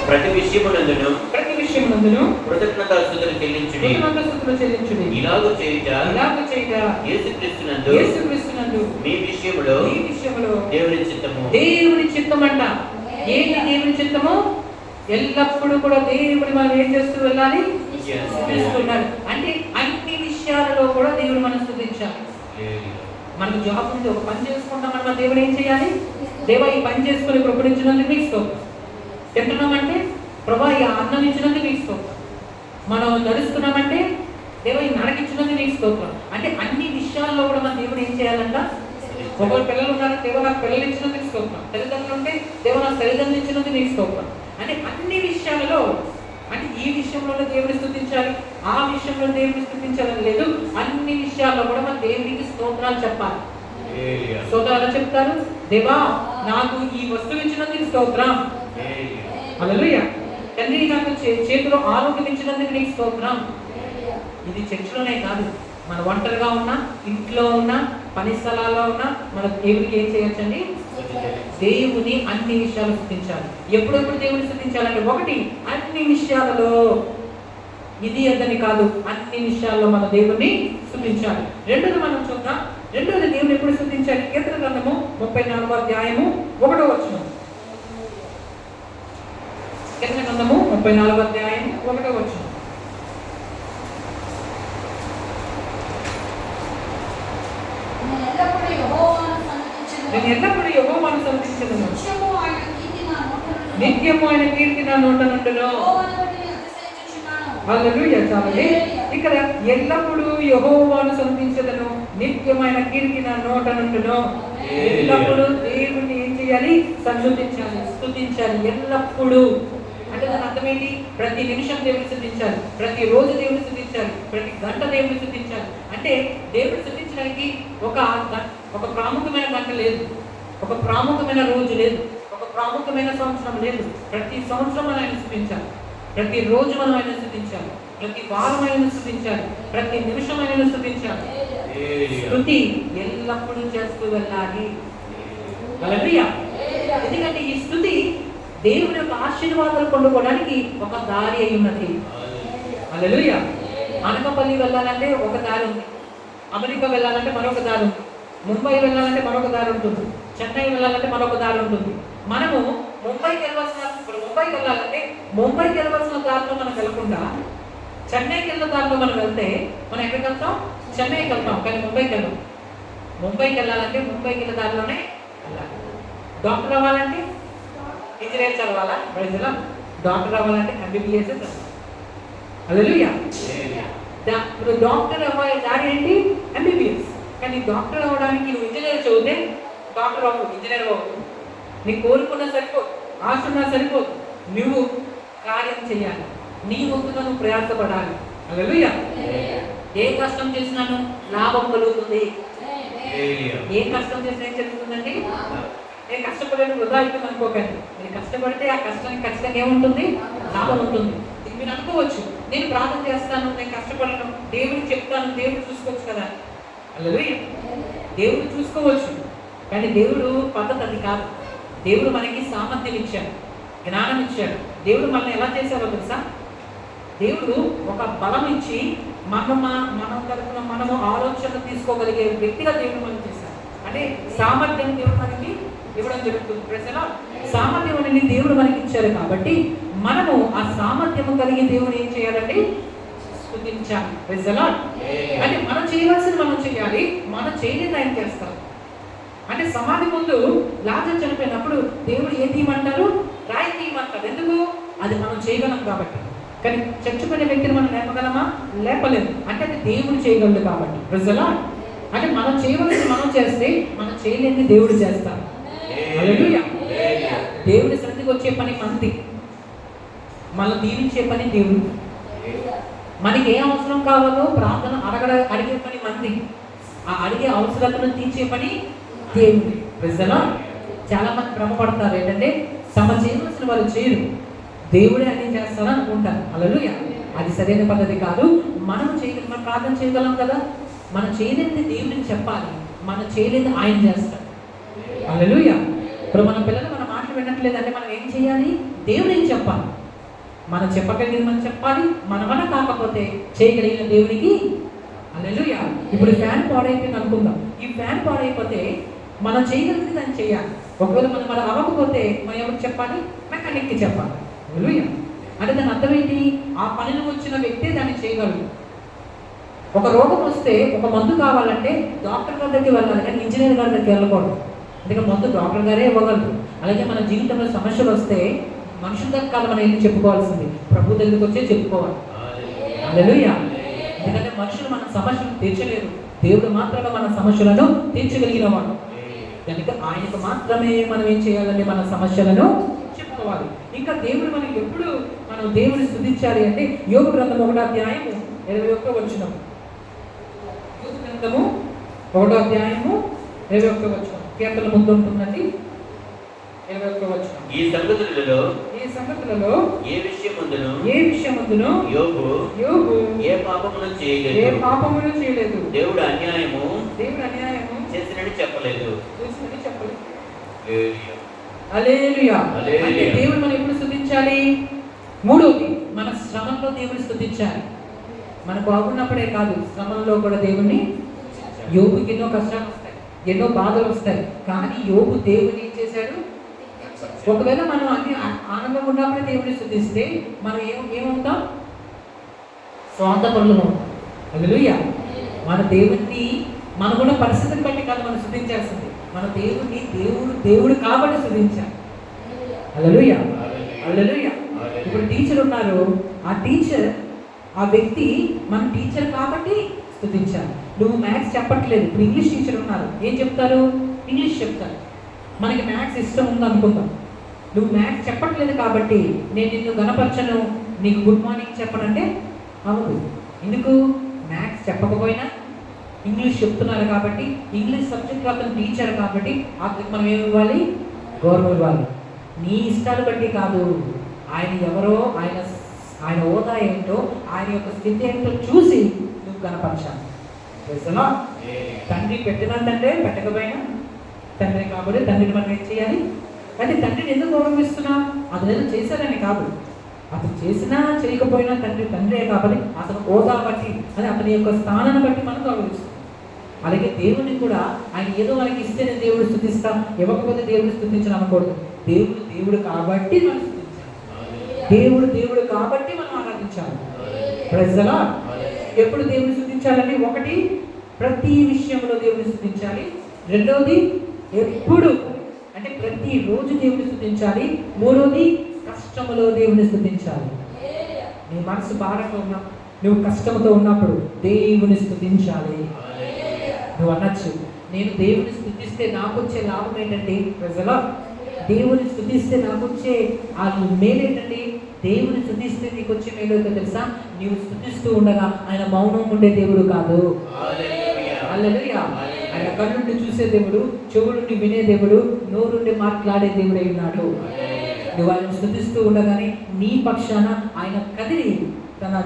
ప్రతి విషయమునందును కృతజ్ఞతాస్తుతులు చెల్లించుడి. ఇలాగు చేయుట యేసుక్రీస్తునందు మీ విషయములో దేవుని చిత్తమంట. ఏంటి దేవుని చిత్తము? ఎల్లప్పుడూ కూడా దేవుడి మనం ఏం చేస్తూ వెళ్ళాలి? స్తుతిస్తున్నాడు. అంటే అన్ని విషయాలలో కూడా దేవుడు మనం స్తుతించాలి. మనకు జాబ్ ఉంది, ఒక పని చేసుకుంటామని మన దేవుడు ఏం చేయాలి? దేవా ఈ పని చేసుకుని కృపణించినందుకు నీకు స్తోత్రం. తింటున్నామంటే ప్రభా ఈ అన్నం ఇచ్చినందుకు నీకు స్తోత్రం. మనం నడుస్తున్నామంటే దేవా ఈ నడకిచ్చినందుకు నీకు స్తోత్రం. అంటే అన్ని విషయాల్లో కూడా మన దేవుడు ఏం చేయాలంట? ఒకరు పిల్లలు ఉన్నారంటే దేవా నాకు పిల్లలు ఇచ్చినందుకు నీకు స్తోత్రం. తల్లిదండ్రులు ఉంటే దేవా నాకు తల్లిదండ్రులు ఇచ్చినందుకు నీకు స్తోత్రం. అంటే అన్ని విషయాలలో అంటే ఈ విషయంలోనే దేవుని స్తుతించాలి, ఆ విషయంలో దేవుని స్తుతించాలని లేదు. అన్ని విషయాల్లో కూడా మన దేవునికి స్తోత్రాలు చెప్పాలి. స్తోత్రాలు చెప్తారు, దేవా నాకు ఈ వస్తువు ఇచ్చినందుకు స్తోత్రం, హల్లెలూయా. తండ్రి నాకు చేతిలో ఆరోగ్యం ఇచ్చినందుకు నీకు స్తోత్రం. ఇది చర్చిలోనే కాదు, మన ఒంటరిగా ఉన్నా, ఇంట్లో ఉన్నా, పని స్థలాల్లో ఉన్నా మన దేవునికి ఏం చేయొచ్చండి? దేవుని అన్ని విషయాలు స్తుతించాలి. ఎప్పుడెప్పుడు దేవుని స్తుతించాలంటే, ఒకటి అన్ని విషయాలలో, ఇది అదని కాదు, అన్ని విషయాల్లో మన దేవుని స్తుతించాలి. రెండోది మనం చూద్దాం. రెండోది దేవుని ఎప్పుడు స్తుతించాలి? కీర్తన గ్రంథము 34వ అధ్యాయము 1వ వచనం. కీర్తన గ్రంథము 34వ అధ్యాయము 1వ వచనం. నేను ఎల్లప్పుడూ యెహోవాను సన్నిధించెదను, నిత్యము ఆయన కీర్తి నా నోట నుండును. హల్లెలూయా. చాలండి. ఇక్కడ ఎల్లప్పుడూ యెహోవాను సన్నిధించెదను, నిత్యమైన కీర్తి నా నోట నుండును. ఎల్లప్పుడూ దేవుణ్ణి ఏం చేయాలి? సన్నిధించాలి, స్తుతించాలి. ఎల్లప్పుడూ అంటే దాని అర్థం ఏంటి? ప్రతి నిమిషం దేవుని స్తుతించాలి, ప్రతి రోజు దేవుని స్తుతించాలి, ప్రతి గంట దేవుని స్తుతించాలి. అంటే దేవుని స్తుతించడానికి ఒక ప్రాముఖ్యమైన గంట లేదు, ఒక ప్రాముఖ్యమైన రోజు లేదు, ఒక ప్రాముఖ్యమైన సంవత్సరం లేదు. ప్రతి సంవత్సరం మనం ఆయన స్తుతించాలి, ప్రతి రోజు మనం ఆయన స్తుతించాలి, ప్రతి వారం ఆయన స్తుతించాలి, ప్రతి నిమిషం ఆయన స్తుతించాలి. స్తుతి ఎల్లప్పుడూ చేస్తూ వెళ్ళాలి. హల్లెలూయా. ఎందుకంటే ఈ స్తుతి దేవుని యొక్క ఆశీర్వాదాలు పొందుకోవడానికి ఒక దారి అయి ఉన్నది. హల్లెలూయా. అనకాపల్లి వెళ్ళాలంటే ఒక దారి ఉంది, అమెరికా వెళ్ళాలంటే మరొక దారి ఉంది, ముంబై వెళ్ళాలంటే మరొక దారి ఉంటుంది, చెన్నై వెళ్ళాలంటే మరొక దారి ఉంటుంది. మనము ముంబైకి వెళ్ళాలంటే ముంబైకి వెళ్ళవలసిన దారిలో మనం వెళ్ళకుండా చెన్నైకి వెళ్ళిన దారిలో మనం వెళ్తే మనం ఎక్కడికి వెళ్తాం? చెన్నైకి వెళ్తాం, కానీ ముంబైకి వెళ్ళాం. ముంబైకి వెళ్ళాలంటే ముంబైకి వెళ్ళిన దారిలోనే వెళ్ళాలి. డాక్టర్ అవ్వాలంటే ఇంజనీర్ చదవాలా? బయట డాక్టర్ అవ్వాలంటే MBBS చదవాలి. హల్లెలూయా. ఇప్పుడు డాక్టర్ అవ్వాలి దారి ఏంటి? MBBS. కానీ డాక్టర్ అవ్వడానికి నువ్వు ఇంజనీర్ చదివితే డాక్టర్ అవ్వవు, ఇంజనీర్ అవ్వవు. నీకు కోరుకున్నా సరిపోదు, ఆశ ఉన్నా సరిపోదు. నువ్వు కార్యం చేయాలి, నీ వంతుగా నువ్వు ప్రయాసపడాలి. హల్లెలూయా. ఏ కష్టం చేసినాను లాభం కలుగుతుంది. ఏ కష్టం చేసినా ఏం జరుగుతుందండి? నేను కష్టపడేది వృధా అయిపోయింది అనుకోకండి. మీరు కష్టపడితే ఆ కష్టానికి ఖచ్చితంగా ఏముంటుంది? లాభం ఉంటుంది. మీరు అనుకోవచ్చు, నేను ప్రార్థన చేస్తాను, నేను కష్టపడను, దేవుడికి చెప్తాను, దేవుడు చూసుకోవచ్చు కదా. హల్లెలూయా. దేవుడు చూసుకోవచ్చు, కానీ దేవుడు పద్ధతి అది కాదు. దేవుడు మనకి సామర్థ్యం ఇచ్చాడు, జ్ఞానం ఇచ్చాడు. దేవుడు మనల్ని ఎలా చేశారో తెలుసా? దేవుడు ఒక బలం ఇచ్చి మనం తరపున మనము ఆలోచన తీసుకోగలిగే వ్యక్తిగా దేవుడు మనం చేశారు. అంటే సామర్థ్యం దేవుడు మనకి ఇవ్వడం జరుగుతుంది. ప్రజల సామర్థ్యం అనేది దేవుడు మనకి ఇచ్చారు. కాబట్టి మనము ఆ సామర్థ్యం కలిగి దేవుడు ఏం చేయాలంటే స్తుతించాలి. ప్రజల అంటే మనం చేయవలసింది మనం చేయాలి, మనం చేయలేదు ఆయన చేస్తారు. అంటే సమాధి ముందు లాజరు చనిపోయినప్పుడు దేవుడు ఏం తీయమంటారు? రాయి తీయమంటారు. ఎందుకు? అది మనం చేయగలం కాబట్టి. కానీ చచ్చిపోయిన వ్యక్తిని మనం లేపగలమా? లేపలేదు. అంటే అది దేవుడు చేయగలడు కాబట్టి. ప్రజల అంటే మనం చేయవలసింది మనం చేస్తే, మనం చేయలేని దేవుడు చేస్తారు. హల్లెలూయా. దేవుడి సన్నిధికి వచ్చే పని మంది, మనం దీవించే పని దేవుడు. మనకి ఏ అవసరం కావాలో ప్రార్థన అడిగే పని మంది, ఆ అడిగే అవసరాలను తీర్చే పని దేవుడి. ప్రజలా చాలా మంది భ్రమపడతారు ఏంటంటే తమ చేయవలసిన వాళ్ళు చేయరు, దేవుడే అన్ని చేస్తారని అనుకుంటారు. హల్లెలూయా. అది సరైన పద్ధతి కాదు. మనం ప్రార్థన చేయగలం కదా. మనం చేయలేనిది దేవుడిని చెప్పాలి, మనం చేయలేనిది ఆయన చేస్తాడు. హల్లెలూయా. ఇప్పుడు మన పిల్లలు మన మాటలు వినట్లేదంటే మనం ఏం చేయాలి? దేవుడికి చెప్పాలి. మనం చెప్పగలిగింది మనం చెప్పాలి. మన వల్ల కాకపోతే చేయగలిగిన దేవుడికి. హల్లెలూయా. ఇప్పుడు ఫ్యాన్ పాడైపోయింది అనుకుందాం. ఈ ఫ్యాన్ పాడైపోతే మనం చేయగలిగింది దాన్ని చేయాలి. ఒకవేళ మనం అలా అవ్వకపోతే మనం ఎవరికి చెప్పాలి? మెకానిక్కి చెప్పాలి. హల్లెలూయా. అంటే దాని అర్థం ఏంటి? ఆ పనిలో వచ్చిన వ్యక్తే దాన్ని చేయగలడు. ఒక రోగం వస్తే ఒక మందు కావాలంటే డాక్టర్ గారి దగ్గరికి వెళ్ళాలి, కానీ ఇంజనీర్ గారి దగ్గరికి వెళ్ళకూడదు. ఎందుకంటే మందు డాక్టర్ గారే ఇవ్వగలరు. అలాగే మన జీవితంలో సమస్యలు వస్తే మనుషుల దగ్గర కాదు మనం వెళ్ళి చెప్పుకోవాల్సింది, ప్రభు దగ్గరికి వచ్చే చెప్పుకోవాలి. హల్లెలూయా. ఎందుకంటే మనుషులు మన సమస్యలను తీర్చలేరు, దేవుడు మాత్రమే మన సమస్యలను తీర్చగలిగిన వాడు. కనుక ఆయనకు మాత్రమే మనం ఏం చేయాలంటే మన సమస్యలను చెప్పుకోవాలి. ఇంకా దేవుడు మనకి ఎప్పుడు మనం దేవుని స్తుతించాలి అంటే యోబు గ్రంథం 1వ అధ్యాయము 21వ వచనం. యోబు గ్రంథము 1వ అధ్యాయము 21వ వచనం. కీర్తన ముందు ఉంటుందండి. 21వ వచనం. ఈ సంగతులలో ఏ విషయమందును యోబు యోబు ఏ పాపమును చేయలేదు. దేవుడు అన్యాయము చేసినని చెప్పలేదు. హల్లెలూయా. హల్లెలూయా. అంటే దేవుడు మనం ఎప్పుడు స్తుతించాలి? మూడోది, మన శ్రమంలో దేవుని స్తుతించాలి. మనం బాగున్నప్పుడే కాదు, శ్రమంలో కూడా దేవుణ్ణి. యోబుకి ఎన్నో కష్టాలు వస్తాయి, ఎన్నో బాధలు వస్తాయి, కానీ యోబు దేవుని ఏం చేశాడు? ఒకవేళ మనం అన్ని ఆనందంగా ఉన్నప్పుడే దేవుని స్తుతిస్తే మనం ఏమవుతాం? స్వార్థపరులు అవుతాం. హల్లెలూయా. మన దేవుణ్ణి మనకున్న పరిస్థితిని బట్టి కాదు మనం స్తుతించాల్సింది, మన దేవుణ్ణి దేవుడు కాబట్టి స్తుతించాలి. హల్లెలూయా. హల్లెలూయా. ఇప్పుడు టీచర్ ఉన్నారు, ఆ టీచర్, ఆ వ్యక్తి మన టీచర్ కాబట్టి స్తుతించాలి. నువ్వు మ్యాథ్స్ చెప్పట్లేదు, ఇప్పుడు ఇంగ్లీష్ టీచర్ ఉన్నారు, ఏం చెప్తారు? ఇంగ్లీష్ చెప్తారు. మనకి మ్యాథ్స్ ఇష్టం ఉందనుకుందాం, నువ్వు మ్యాథ్స్ చెప్పట్లేదు కాబట్టి నేను నిన్ను గణపరచను, నీకు గుడ్ మార్నింగ్ చెప్పనంటే అవును. ఎందుకు? మ్యాథ్స్ చెప్పకపోయినా ఇంగ్లీష్ చెప్తున్నారు కాబట్టి, ఇంగ్లీష్ సబ్జెక్ట్ అతను టీచర్ కాబట్టి అతనికి మనం ఏమి ఇవ్వాలి? గౌరవం ఇవ్వాలి. నీ ఇష్టాలు బట్టి కాదు, ఆయన ఎవరో, ఆయన హోదా ఏంటో, ఆయన యొక్క స్థితి ఏంటో చూసి నువ్వు కనపరచాలి. తెలుసునా? తండ్రి పెట్టినా తండ్రే, పెట్టకపోయినా తండ్రి కాబట్టి తండ్రిని మనం ఏం చేయాలి? అంటే తండ్రిని ఎందుకు గౌరవిస్తున్నా? అతను ఏదో చేశారని కాదు, అతను చేసినా చేయకపోయినా తండ్రే కాబట్టి అతను హోదా బట్టి, అని అతని యొక్క స్థానాన్ని బట్టి మనం గౌరవిస్తాం. అలాగే దేవుడిని కూడా ఆయన ఏదో మనకి ఇస్తేనే దేవుడు స్తుతిస్తాం, ఇవ్వకపోతే దేవుడు స్తుతించడం అనకూడదు. దేవుడు కాబట్టి మనం స్తుతించాలి, దేవుడు కాబట్టి మనం ఆరాధించాలి. Praise the lord. ఎప్పుడు దేవుని స్తుతించాలని? ఒకటి, ప్రతి విషయంలో దేవుని స్తుతించాలి. రెండవది, ఎప్పుడు అంటే ప్రతిరోజు దేవుని స్తుతించాలి. మూడవది, కష్టములో దేవుని స్తుతించాలి. నీ మనసు భారంగా ఉన్నా, నువ్వు కష్టంతో ఉన్నప్పుడు దేవుని స్తుతించాలి. నువ్వు అనొచ్చు, నేను దేవుని స్తుతిస్తే నాకు వచ్చే లాభం ఏంటండి? ప్రజలా, దేవుని స్తుతిస్తే నాకు వచ్చే ఆ మేలు ఏంటండి? దేవుని స్తుతిస్తే నీకు వచ్చే మేలు ఏంటో తెలుసా? నీవు స్తుతిస్తూ ఉండగా ఆయన మౌనం ఉండే దేవుడు కాదు. హల్లెలూయా. ఆయన కన్నుండి చూసే దేవుడు, చెవులుండి వినే దేవుడు, నోరుండి మాట్లాడే దేవుడు అయి ఉన్నాడు. నువ్వు ఆయన స్తుతిస్తూ ఉండగానే నీ పక్షాన ఆయన కదిలి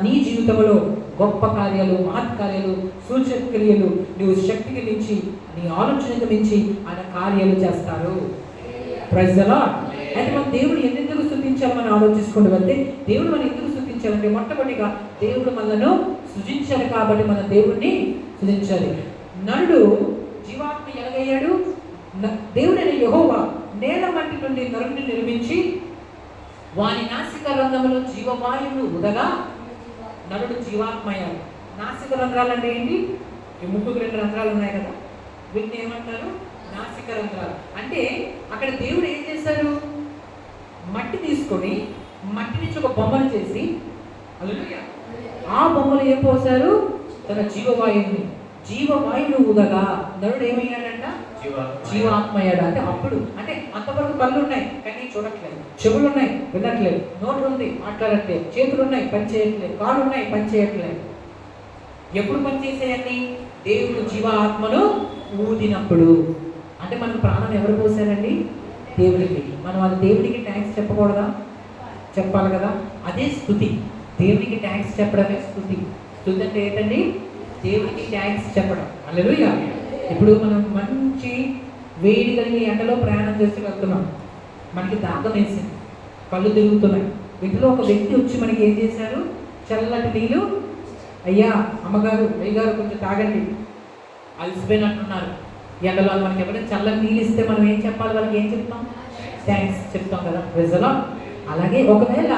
నీ జీవితంలో గొప్ప కార్యాలు, మహత్ కార్యాలు, సూచక క్రియలు, నువ్వు శక్తికి మించి, నీ ఆలోచనకు మించి ఆయన కార్యాలు చేస్తారు. Praise the lord. అయితే మనం దేవుడు ఎందుకు స్తుతించాలి మనం ఆలోచించుకుంటూ వెళ్తే, దేవుడు మనం ఎందుకు స్తుతించాలంటే, మొట్టమొదటిగా దేవుడు మనలను సృజించాడు కాబట్టి మన దేవుడిని స్తుతించాలి. నరుడు జీవాత్మ ఎలాగయ్యాడు? దేవుడైన యెహోవా నేల మట్టి నుండి నరుడిని నిర్మించి వాని నాసిక రంధ్రములో జీవవాయువును ఉదగా నరుడు జీవాత్మయ్యాడు. నాసిక రంధ్రాలు అంటే ఏంటి? ఈ ముక్కుకు 2 రంధ్రాలు ఉన్నాయి కదా, వీటిని ఏమంటారు? నాసిక రంధ్రాలు. అంటే అక్కడ దేవుడు ఏం చేశారు? మట్టి తీసుకొని మట్టి నుంచి ఒక బొమ్మను చేసి, హల్లెలూయా, ఆ బొమ్మలు ఏం పోశారు? తన జీవవాయువును ఉదగా నరుడు ఏమయ్యాడంట? జీవాత్మయ్యాడు. అంటే అప్పుడు, అంటే అంతవరకు కళ్ళు ఉన్నాయి కానీ చూడట్లేదు, చెవులు ఉన్నాయి వినట్లేదు, నోటు ఉంది మాట్లాడట్లేదు, చేతులు ఉన్నాయి పని చేయట్లేదు, కాళ్ళు ఉన్నాయి పని చేయట్లేదు. ఎప్పుడు పని చేసేయండి? దేవుడు జీవాత్మను ఊదినప్పుడు. అంటే మన ప్రాణం ఎవరు పోసారండి? దేవుడికి. మనం అది దేవుడికి థ్యాంక్స్ చెప్పకూడదా? చెప్పాలి కదా. అదే స్తుతి. దేవుడికి థ్యాంక్స్ చెప్పడమే స్తుతి. స్తుతి అంటే ఏంటండి? దేవుడికి థ్యాంక్స్ చెప్పడం. హల్లెలూయా. ఇప్పుడు మనం మంచి వేడి కలిగిన ఎండలో ప్రయాణం చేస్తూ వెళ్తున్నాం, మనకి దాహం వేసింది, కళ్ళు తిరుగుతున్నాయి. ఇంట్లో ఒక వ్యక్తి వచ్చి మనకి ఏం చేశారు? చల్లటి నీళ్ళు, అయ్యా అమ్మగారు అయ్యగారు కొంచెం తాగండి, అలసిపోయినట్టున్నారు ఎండలో. మనకి ఎవరైనా చల్లటి నీళ్ళు ఇస్తే మనం ఏం చెప్పాలి? వాళ్ళకి ఏం చెప్తాం? థ్యాంక్స్ చెప్తాం కదా. ప్రజలో అలాగే ఒకవేళ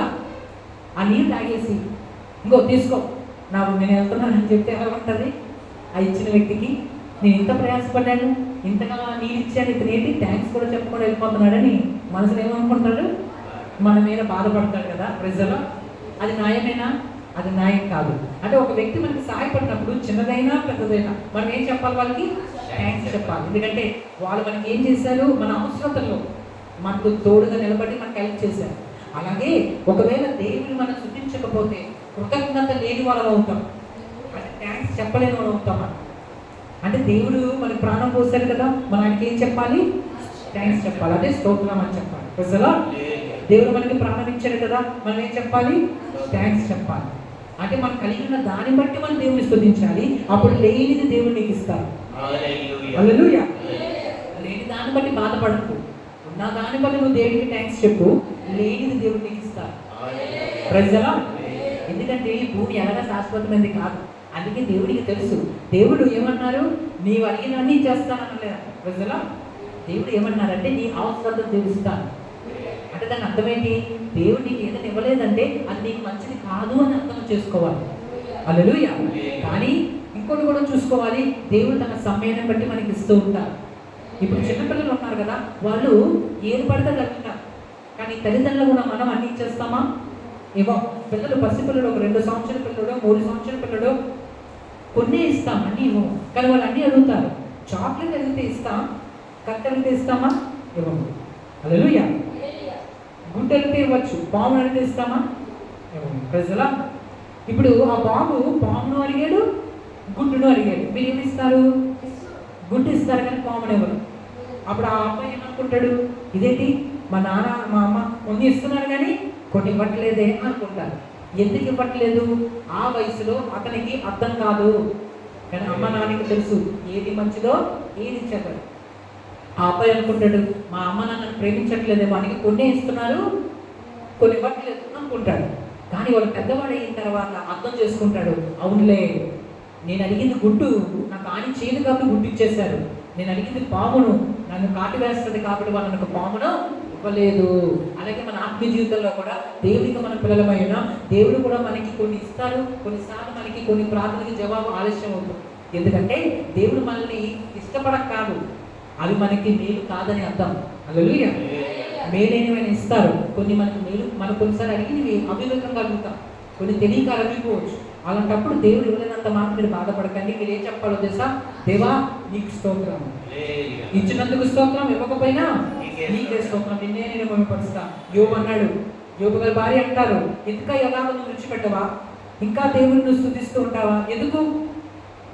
ఆ నీళ్ళు తాగేసి ఇంకో తీసుకో నేను వెళ్తున్నానని చెప్తే ఎలా ఉంటుంది? ఆ ఇచ్చిన వ్యక్తికి, నేను ఇంత ప్రయాసపడ్డాను, ఇంతగా నీళ్ళు ఇచ్చాను, ఇతను ఏంటి థ్యాంక్స్ కూడా చెప్పకుండా వెళ్ళిపోతున్నాడని మనసులో ఏమనుకుంటాడు? మన మీద బాధపడతాడు కదా. ప్రజలు అది న్యాయమేనా? అది న్యాయం కాదు. అంటే ఒక వ్యక్తి మనకి సహాయపడినప్పుడు చిన్నదైనా పెద్దదైనా మనం ఏం చెప్పాలి? వాళ్ళకి థ్యాంక్స్ చెప్పాలి. ఎందుకంటే వాళ్ళు మనకి ఏం చేశారు? మన అవసరతల్లో మనకు తోడుగా నిలబడి మనకు హెల్ప్ చేశారు. అలాగే ఒకవేళ దేవుని మనం స్తుతించకపోతే కృతజ్ఞత లేని వాళ్ళం అవుతాం, అంటే థ్యాంక్స్ చెప్పలేని వాళ్ళం అవుతామా? అంటే దేవుడు మనకి ప్రాణం పోసారు కదా, మనం ఆయనకి ఏం చెప్పాలి? థ్యాంక్స్ చెప్పాలి, అదే స్తోత్రం అని చెప్పాలి. ప్రజలా దేవుడు మనకి ప్రాణం ఇచ్చాడు కదా, మనం ఏం చెప్పాలి? థ్యాంక్స్ చెప్పాలి. అంటే మనం కలిగి ఉన్న దాన్ని బట్టి మనం దేవుని స్తుతించాలి. అప్పుడు లేనిది దేవుడు నీకు ఇస్తారు. హల్లెలూయా. లేని దాన్ని బట్టి బాధపడకు, ఉన్న దాన్ని బట్టి నువ్వు దేవుడికి థ్యాంక్స్ చెప్పు, లేనిది దేవుడు నీకు ఇస్తారు. ప్రజలా ఎందుకంటే ఈ భూమి ఎలాగా శాశ్వతమైనది కాదు, అందుకే దేవుడికి తెలుసు. దేవుడు ఏమన్నారు? నీవు అడిగినవన్నీ చేస్తానన్నా. ప్రజలా దేవుడు ఏమన్నారంటే నీ అవసరం తెలుస్తాను అంటే దాని అర్థం ఏంటి? దేవుడు నీకు ఏదైనా ఇవ్వలేదంటే అది నీకు మంచిది కాదు అని అర్థం చేసుకోవాలి. హల్లెలూయా. కానీ ఇంకోటి కూడా చూసుకోవాలి, దేవుడు తన సమయాన్ని బట్టి మనకి ఇస్తూ ఉంటారు. ఇప్పుడు చిన్నపిల్లలు ఉన్నారు కదా, వాళ్ళు ఏది పడితే అడుగుతారు, కానీ తల్లిదండ్రులు కూడా మనం అన్ని ఇచ్చేస్తామా? ఏవో పిల్లలు, పసిపిల్లలు, ఒక 2 సంవత్సరాల పిల్లడు, 3 సంవత్సరాల పిల్లడు కొన్నే ఇస్తాం, అన్నీ ఇవ్వము. కానీ వాళ్ళు అన్నీ అడుగుతారు. చాక్లెట్ అడిగితే ఇస్తాం, కత్తి అడిగితే ఇస్తామా? ఇవ్వము. హల్లెలూయా. గుడ్డు అడిగితే ఇవ్వచ్చు, పాము అడిగితే ఇస్తామా? ఇవ్వము. ప్రజలా ఇప్పుడు ఆ బాబు పామును అడిగాడు, గుడ్డును అడిగాడు, మీరు ఏమి ఇస్తారు? గుడ్డు ఇస్తారు కానీ పామును ఇవ్వరు. అప్పుడు ఆ అబ్బాయి ఏమనుకుంటాడు? ఇదేంటి మా నాన్న మా అమ్మ కొన్ని ఇస్తున్నారు కానీ కొన్ని ఇవ్వట్లేదే అనుకుంటారు. ఎందుకు ఇవ్వట్లేదు? ఆ వయసులో అతనికి అర్థం కాదు, కానీ అమ్మ నాన్నకి తెలుసు ఏది మంచిదో ఏది చెడ్డదో. ఆ అబ్బాయి అనుకుంటాడు మా అమ్మ నాన్నని ప్రేమించట్లేదే, వానికి కొన్ని ఇస్తున్నారు కొన్ని ఇవ్వట్లేదు అనుకుంటాడు. కానీ వాడు పెద్దవాడు అయిన తర్వాత అర్థం చేసుకుంటాడు, అవునులే నేను అడిగింది గుడ్డు, నాకు ఆని చేయదు కాబట్టి గుడ్డు ఇచ్చేశారు, నేను అడిగింది పామును, నన్ను కాటు వేస్తుంది కాబట్టి వాళ్ళు నాకు పామును ఇవ్వలేదు. అలాగే మన ఆత్మీయ జీవితంలో కూడా దేవుడికి మన పిల్లలమైన దేవుడు కూడా మనకి కొన్ని ఇస్తారు, కొన్నిసార్లు మనకి కొన్ని ప్రార్థనకి జవాబు ఆలస్యం అవుతుంది. ఎందుకంటే దేవుడు మనల్ని ఇష్టపడక కాదు, అవి మనకి మేలు కాదని అర్థం. హల్లెలూయా. మేలైనవైనా ఇస్తారు, కొన్ని మనకి మేలు, మనం కొన్నిసార్లు అడిగి అవివేకంగా అడుగుతాం, కొన్ని తెలియక అడిగిపోవచ్చు. అలాంటప్పుడు దేవుడు ఇవ్వలేనంత మాత్రం మీరు బాధపడకండి. మీరు ఏం చెప్పాలో తెలుసా? దేవా నీకు స్తోత్రం, ఇచ్చినందుకు స్తోత్రం, ఇవ్వకపోయినా నీకే స్తోత్రం, నిన్నే నేను మహిమపరుస్తా. యోబు అన్నాడు, యోబు గారి భార్య అంటారు, ఇంకా ఎలాగో నువ్వు విడిచిపెట్టవా, ఇంకా దేవుడిని నువ్వు స్తుతిస్తూ ఉంటావా? ఎందుకు?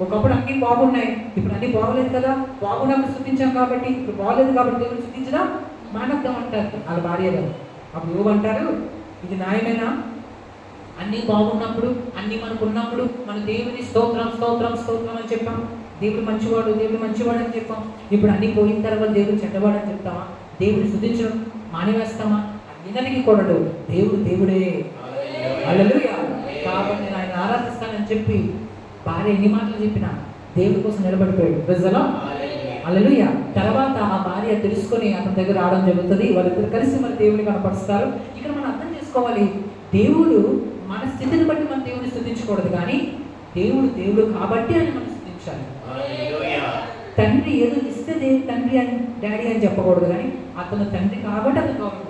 ఒకప్పుడు అన్నీ బాగున్నాయి, ఇప్పుడు అన్నీ బాగలేదు కదా, బాగున్నప్పుడు స్తుతించాం కాబట్టి, ఇప్పుడు బాగలేదు కాబట్టి దేవుడిని స్తుతించదా మానద్దాం అంటారు వాళ్ళ భార్య గారు. అప్పుడు యోబు అంటారు, ఇది న్యాయమేనా? అన్నీ బాగున్నప్పుడు, అన్నీ మనకు ఉన్నప్పుడు మన దేవుని స్తోత్రం స్తోత్రం స్తోత్రం అని చెప్పాం, దేవుడు మంచివాడు దేవుడు మంచివాడు అని చెప్పాం. ఇప్పుడు అన్నీ పోయిన తర్వాత దేవుడు చెడ్డవాడు అని చెప్తామా? దేవుడిని స్తుతించడం మానివేస్తామా? అన్నిటికీ కొనడు, దేవుడు దేవుడే. హల్లెలూయా. కాబట్టి నేను ఆయన ఆరాధిస్తానని చెప్పి భార్య ఎన్ని మాటలు చెప్పినా దేవుడి కోసం నిలబడిపోయాడు. ప్రజలో హల్లెలూయా. తర్వాత ఆ భార్య తెలుసుకొని అతని దగ్గర రావడం జరుగుతుంది, వాళ్ళిద్దరు కలిసి మరి దేవుడిని కనపరుస్తారు. ఇక్కడ మనం అర్థం చేసుకోవాలి, దేవుడు మన స్థితిని బట్టి మనం దేవుడిని స్తుతించకూడదు, కానీ దేవుడు దేవుడు కాబట్టి అని మనం స్తుతించాలి. తండ్రి ఏదో ఇస్తే తండ్రి అని డాడీ అని చెప్పకూడదు, కానీ అతను తండ్రి కాబట్టి అతను గౌరవం.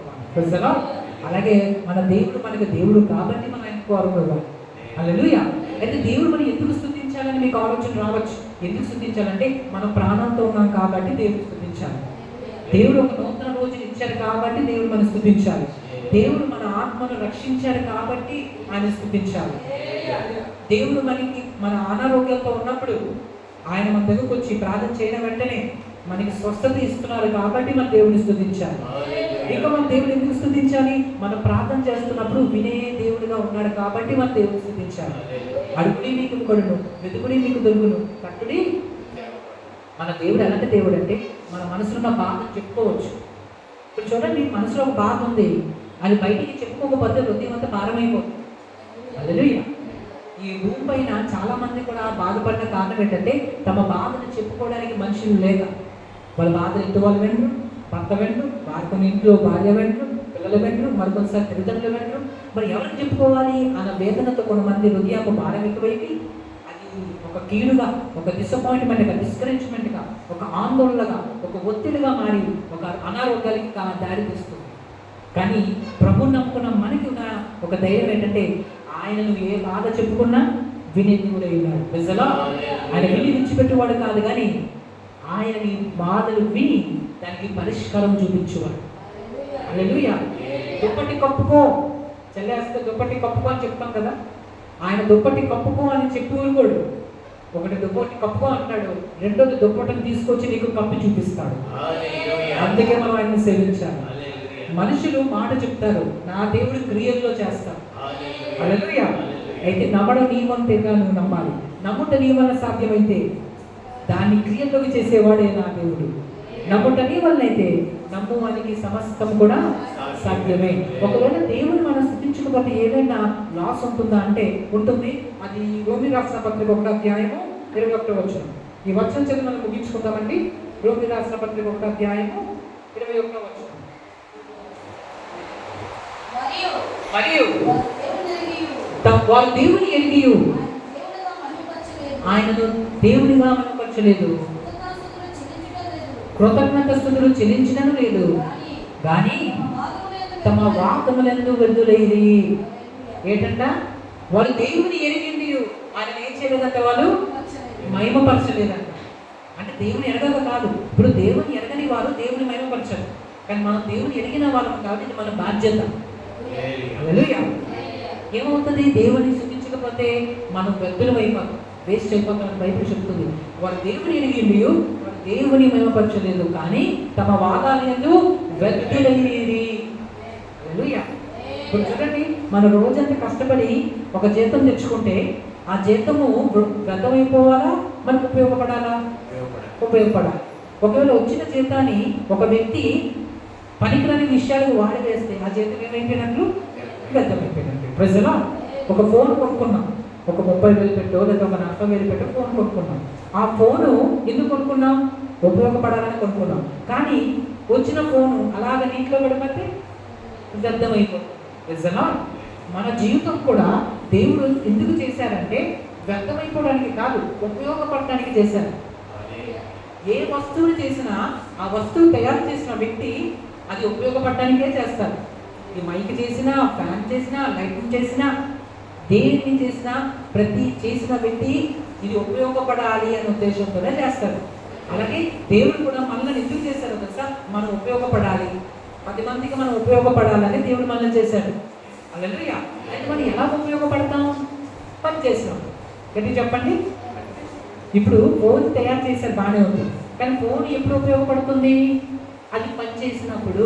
అలాగే మన దేవుడు మనకు దేవుడు కాబట్టి మనం ఆయనకు గౌరవం ఇవ్వాలి. హల్లెలూయా. అయితే దేవుడు మనం ఎందుకు స్తుతించాలని మీకు ఆలోచన రావచ్చు. ఎందుకు స్తుతించాలంటే మనం ప్రాణంతో ఉన్నాం కాబట్టి దేవుడు స్తుతించాలి. దేవుడు ఒక నూతన రోజుని ఇచ్చారు కాబట్టి దేవుడు మనం స్తుతించాలి. దేవుడు మన ఆత్మను రక్షించారు కాబట్టి ఆయన స్తుతించాలి. దేవుడు మనకి మన అనారోగ్యంతో ఉన్నప్పుడు ఆయన మన దగ్గరకు వచ్చి ప్రార్థన చేయడం వెంటనే మనకి స్వస్థత ఇస్తున్నారు కాబట్టి మన దేవుడిని స్తుతించాలి. ఇంకా మన దేవుడు ఎందుకు స్తుతించాలి? మనం ప్రార్థన చేస్తున్నప్పుడు వినే దేవుడిగా ఉన్నాడు కాబట్టి మన దేవుడిని స్తుతించాలి. అడుగుడి మీకు కొడును, వెతుకుడి మీకు దొరుకును, కట్టుడి. మన దేవుడు ఎలాంటి దేవుడు అంటే మన మనసులో ఉన్న బాధను చెప్పుకోవచ్చు. ఇప్పుడు చూడండి, మనసులో ఒక బాధ ఉంది, అది బయటికి చెప్పుకోకపోతే హృదయం అంతా భారమైపోతుంది. హల్లెలూయా. ఈ భూమి పైన చాలా మంది కూడా బాధపడిన కారణం ఏంటంటే తమ బాధను చెప్పుకోవడానికి మనుషులు లేక, వాళ్ళ బాధలు ఇంటి వాళ్ళు వెంటరు, భర్త వెంటరు, కొన్ని ఇంట్లో భార్య వెంటరు, పిల్లలు వెంటరు, మరికొన్నిసారి తల్లిదండ్రులు వెంటరు. మరి ఎవరికి చెప్పుకోవాలి అన్న వేదనతో కొంతమంది హృదయాలకు భారం ఎక్కువైపు అది ఒక కీడుగా, ఒక డిసప్పాయింట్మెంట్గా, డిస్కరేజ్మెంట్గా, ఒక ఆందోళనగా, ఒక ఒత్తిడిగా మారి ఒక అనారోగ్యాలకి దారి తీస్తుంది. కానీ ప్రభువుని నమ్ముకున్న మనకి ఉన్న ఒక ధైర్యం ఏంటంటే ఆయన నువ్వు ఏ బాధ చెప్పుకున్నా వినే దేవుడై ఉన్నాడు. ప్రజలా ఆయన విని విడిచిపెట్టేవాడు కాదు, కానీ ఆయన నీ బాధలు విని దానికి పరిష్కారం చూపించేవాడు. హల్లెలూయా. దుప్పటి కప్పుకో, చల్లేస్తే దుప్పటి కప్పుకో అని చెప్తాం కదా. ఆయన దుప్పటి కప్పుకో అని చెప్పి ఊరుకోడు. ఒకటి దుప్పటి కప్పుకో అంటాడు, రెండోది దుప్పటిని తీసుకొచ్చి నీకు కప్పి చూపిస్తాడు. అందుకే మనం ఆయన్ని సేవించాలి. మనుషులు మాట చెప్తారు, నా దేవుడు క్రియల్లో చేస్తాడు. హల్లెలూయా. అయితే నమ్మడం నీ వంతేగా నువ్వు నమ్మాలి. నమ్ముట నీ వల్ల సాధ్యమైతే దాన్ని క్రియల్లోకి చేసేవాడే నా దేవుడు. నమ్ముట నీ వల్ల అయితే నమ్మువానికి సమస్తం కూడా సాధ్యమే. ఒకవేళ దేవుని మనం స్థుతించకపోతే ఏదైనా లాస్ ఉంటుందా అంటే ఉంటుంది. అది రోమి రాసిన పత్రిక 1వ అధ్యాయము 21వ వచనం. ఈ వచనం చదివి మనం ముగించుకుందామండి. రోమి రాసిన పత్రిక 1వ అధ్యాయము 21వ వచనం. మరియు వారు దేవుని ఎరిగి ఆయనను దేవునిగా మహిమపరచలేదు, కృతజ్ఞతాస్తుతులు చెల్లించడం లేదు, కానీ తమ వాక్యములందు వెర్దులైరి. ఏంటంట? వాళ్ళు దేవుని ఎరిగింది, ఆయన ఏం చేయలేదంట, వాళ్ళు మహిమపరచలేదంట. అంటే దేవుని ఎరగక కాదు. ఇప్పుడు దేవుని ఎరగని వారు దేవుని మహిమపరచరు, కానీ మనం దేవుని ఎరిగిన వాళ్ళం కాబట్టి ఇది మన బాధ్యత. హల్లెలూయా. ఏమవుతుంది? దేవుని స్థుతించకపోతే మనం వ్యక్తులు అయిపోతాం, వేస్ట్ అయిపోతామని బైబిల్ చెప్తుంది. వారు దేవుని ఎరిగింది, వారు దేవుని మహిమపరచలేదు, కానీ తమ వాదాలందు వ్యక్తులైరి. హల్లెలూయా. ఇప్పుడు చూడండి, మన రోజంతా కష్టపడి ఒక జీతం తెచ్చుకుంటే ఆ జీతము వ్యర్థమైపోవాలా, మనకు ఉపయోగపడాలా? ఉపయోగపడాలి. ఒకవేళ వచ్చిన జీతాన్ని ఒక వ్యక్తి పనికిరాని విషయాలకు వాడి వేస్తే ఆ జీతం ఏమైపోయినట్లు? వ్యర్థమైపోయినట్లు. ప్రజలా ఒక ఫోన్ కొనుక్కున్నాం, ఒక 30,000 పెట్టో లేదా ఒక 40,000 పెట్టో ఫోన్ కొనుక్కున్నాం. ఆ ఫోను ఎందుకు కొనుక్కున్నాం? ఉపయోగపడాలని కొనుక్కున్నాం. కానీ వచ్చిన ఫోను అలాగ నీటిలో పడిపోతే వ్యర్థమైపోతుంది. ప్రజలా మన జీవితం కూడా దేవుడు ఎందుకు చేశారంటే వ్యర్థమైపోవడానికి కాదు, ఉపయోగపడడానికి చేశారు. ఏ వస్తువుని చేసినా ఆ వస్తువు తయారు చేసిన వ్యక్తి అది ఉపయోగపడడానికే చేస్తారు. ఈ మైక్ చేసినా, ఫ్యాన్ చేసినా, లైటింగ్ చేసినా, దేన్ని చేసినా ప్రతి చేసిన వ్యక్తి ఇది ఉపయోగపడాలి అనే ఉద్దేశంతోనే చేస్తారు. అలాగే దేవుడు కూడా మనల్ని ఎందుకు చేశారో తెలుసా? మనం ఉపయోగపడాలి, 10 మందికి మనం ఉపయోగపడాలని దేవుడు మనల్ని చేశాడు. హల్లెలూయా. అయితే మనం ఎలా ఉపయోగపడతాం? పని చేసినాం. గట్టి చెప్పండి. ఇప్పుడు ఫోన్ తయారు చేశారు, బాగానే ఉంది, కానీ ఫోన్ ఎప్పుడు ఉపయోగపడుతుంది? అది పని చేసినప్పుడు.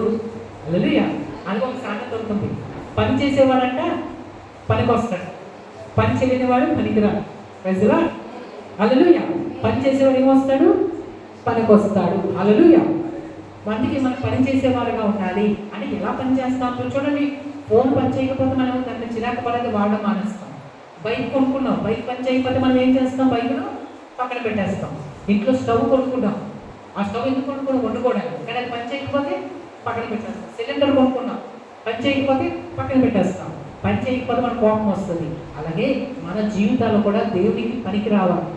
హల్లెలూయా. అని ఒక సామెత ఉంటుంది, పని చేసేవాడంట పనికి వస్తాడు, పని చేయని వాడు పనికిరాడు. ప్రజలా హల్లెలూయా. పని చేసేవాడు ఏమొస్తాడు? పనికి వస్తాడు. హల్లెలూయా. అందుకే మనం పని చేసేవారుగా ఉండాలి. అని ఎలా పని చేస్తాం? చూడండి, ఫోన్ పని చేయకపోతే మనం దాన్ని చిరాకు పడేది వాడడం మానేస్తాం. బైక్ కొనుక్కున్నాం, బైక్ పని చేయకపోతే మనం ఏం చేస్తాం? బైక్ను పక్కన పెట్టేస్తాం. ఇంట్లో స్టవ్ కొనుక్కున్నాం, ఆ స్టవ్ ఎందుకు కొనుక్కున్నాం? వండుకోవడానికి, కానీ అది పని చేయకపోతే పక్కన పెట్టేస్తాం. సిలిండర్ కొనుక్కున్నాం, పని చేయకపోతే పక్కన పెట్టేస్తాం. పని చేయకపోతే మన కోపం వస్తుంది. అలాగే మన జీవితాలు కూడా దేవునికి పనికి రావాలి.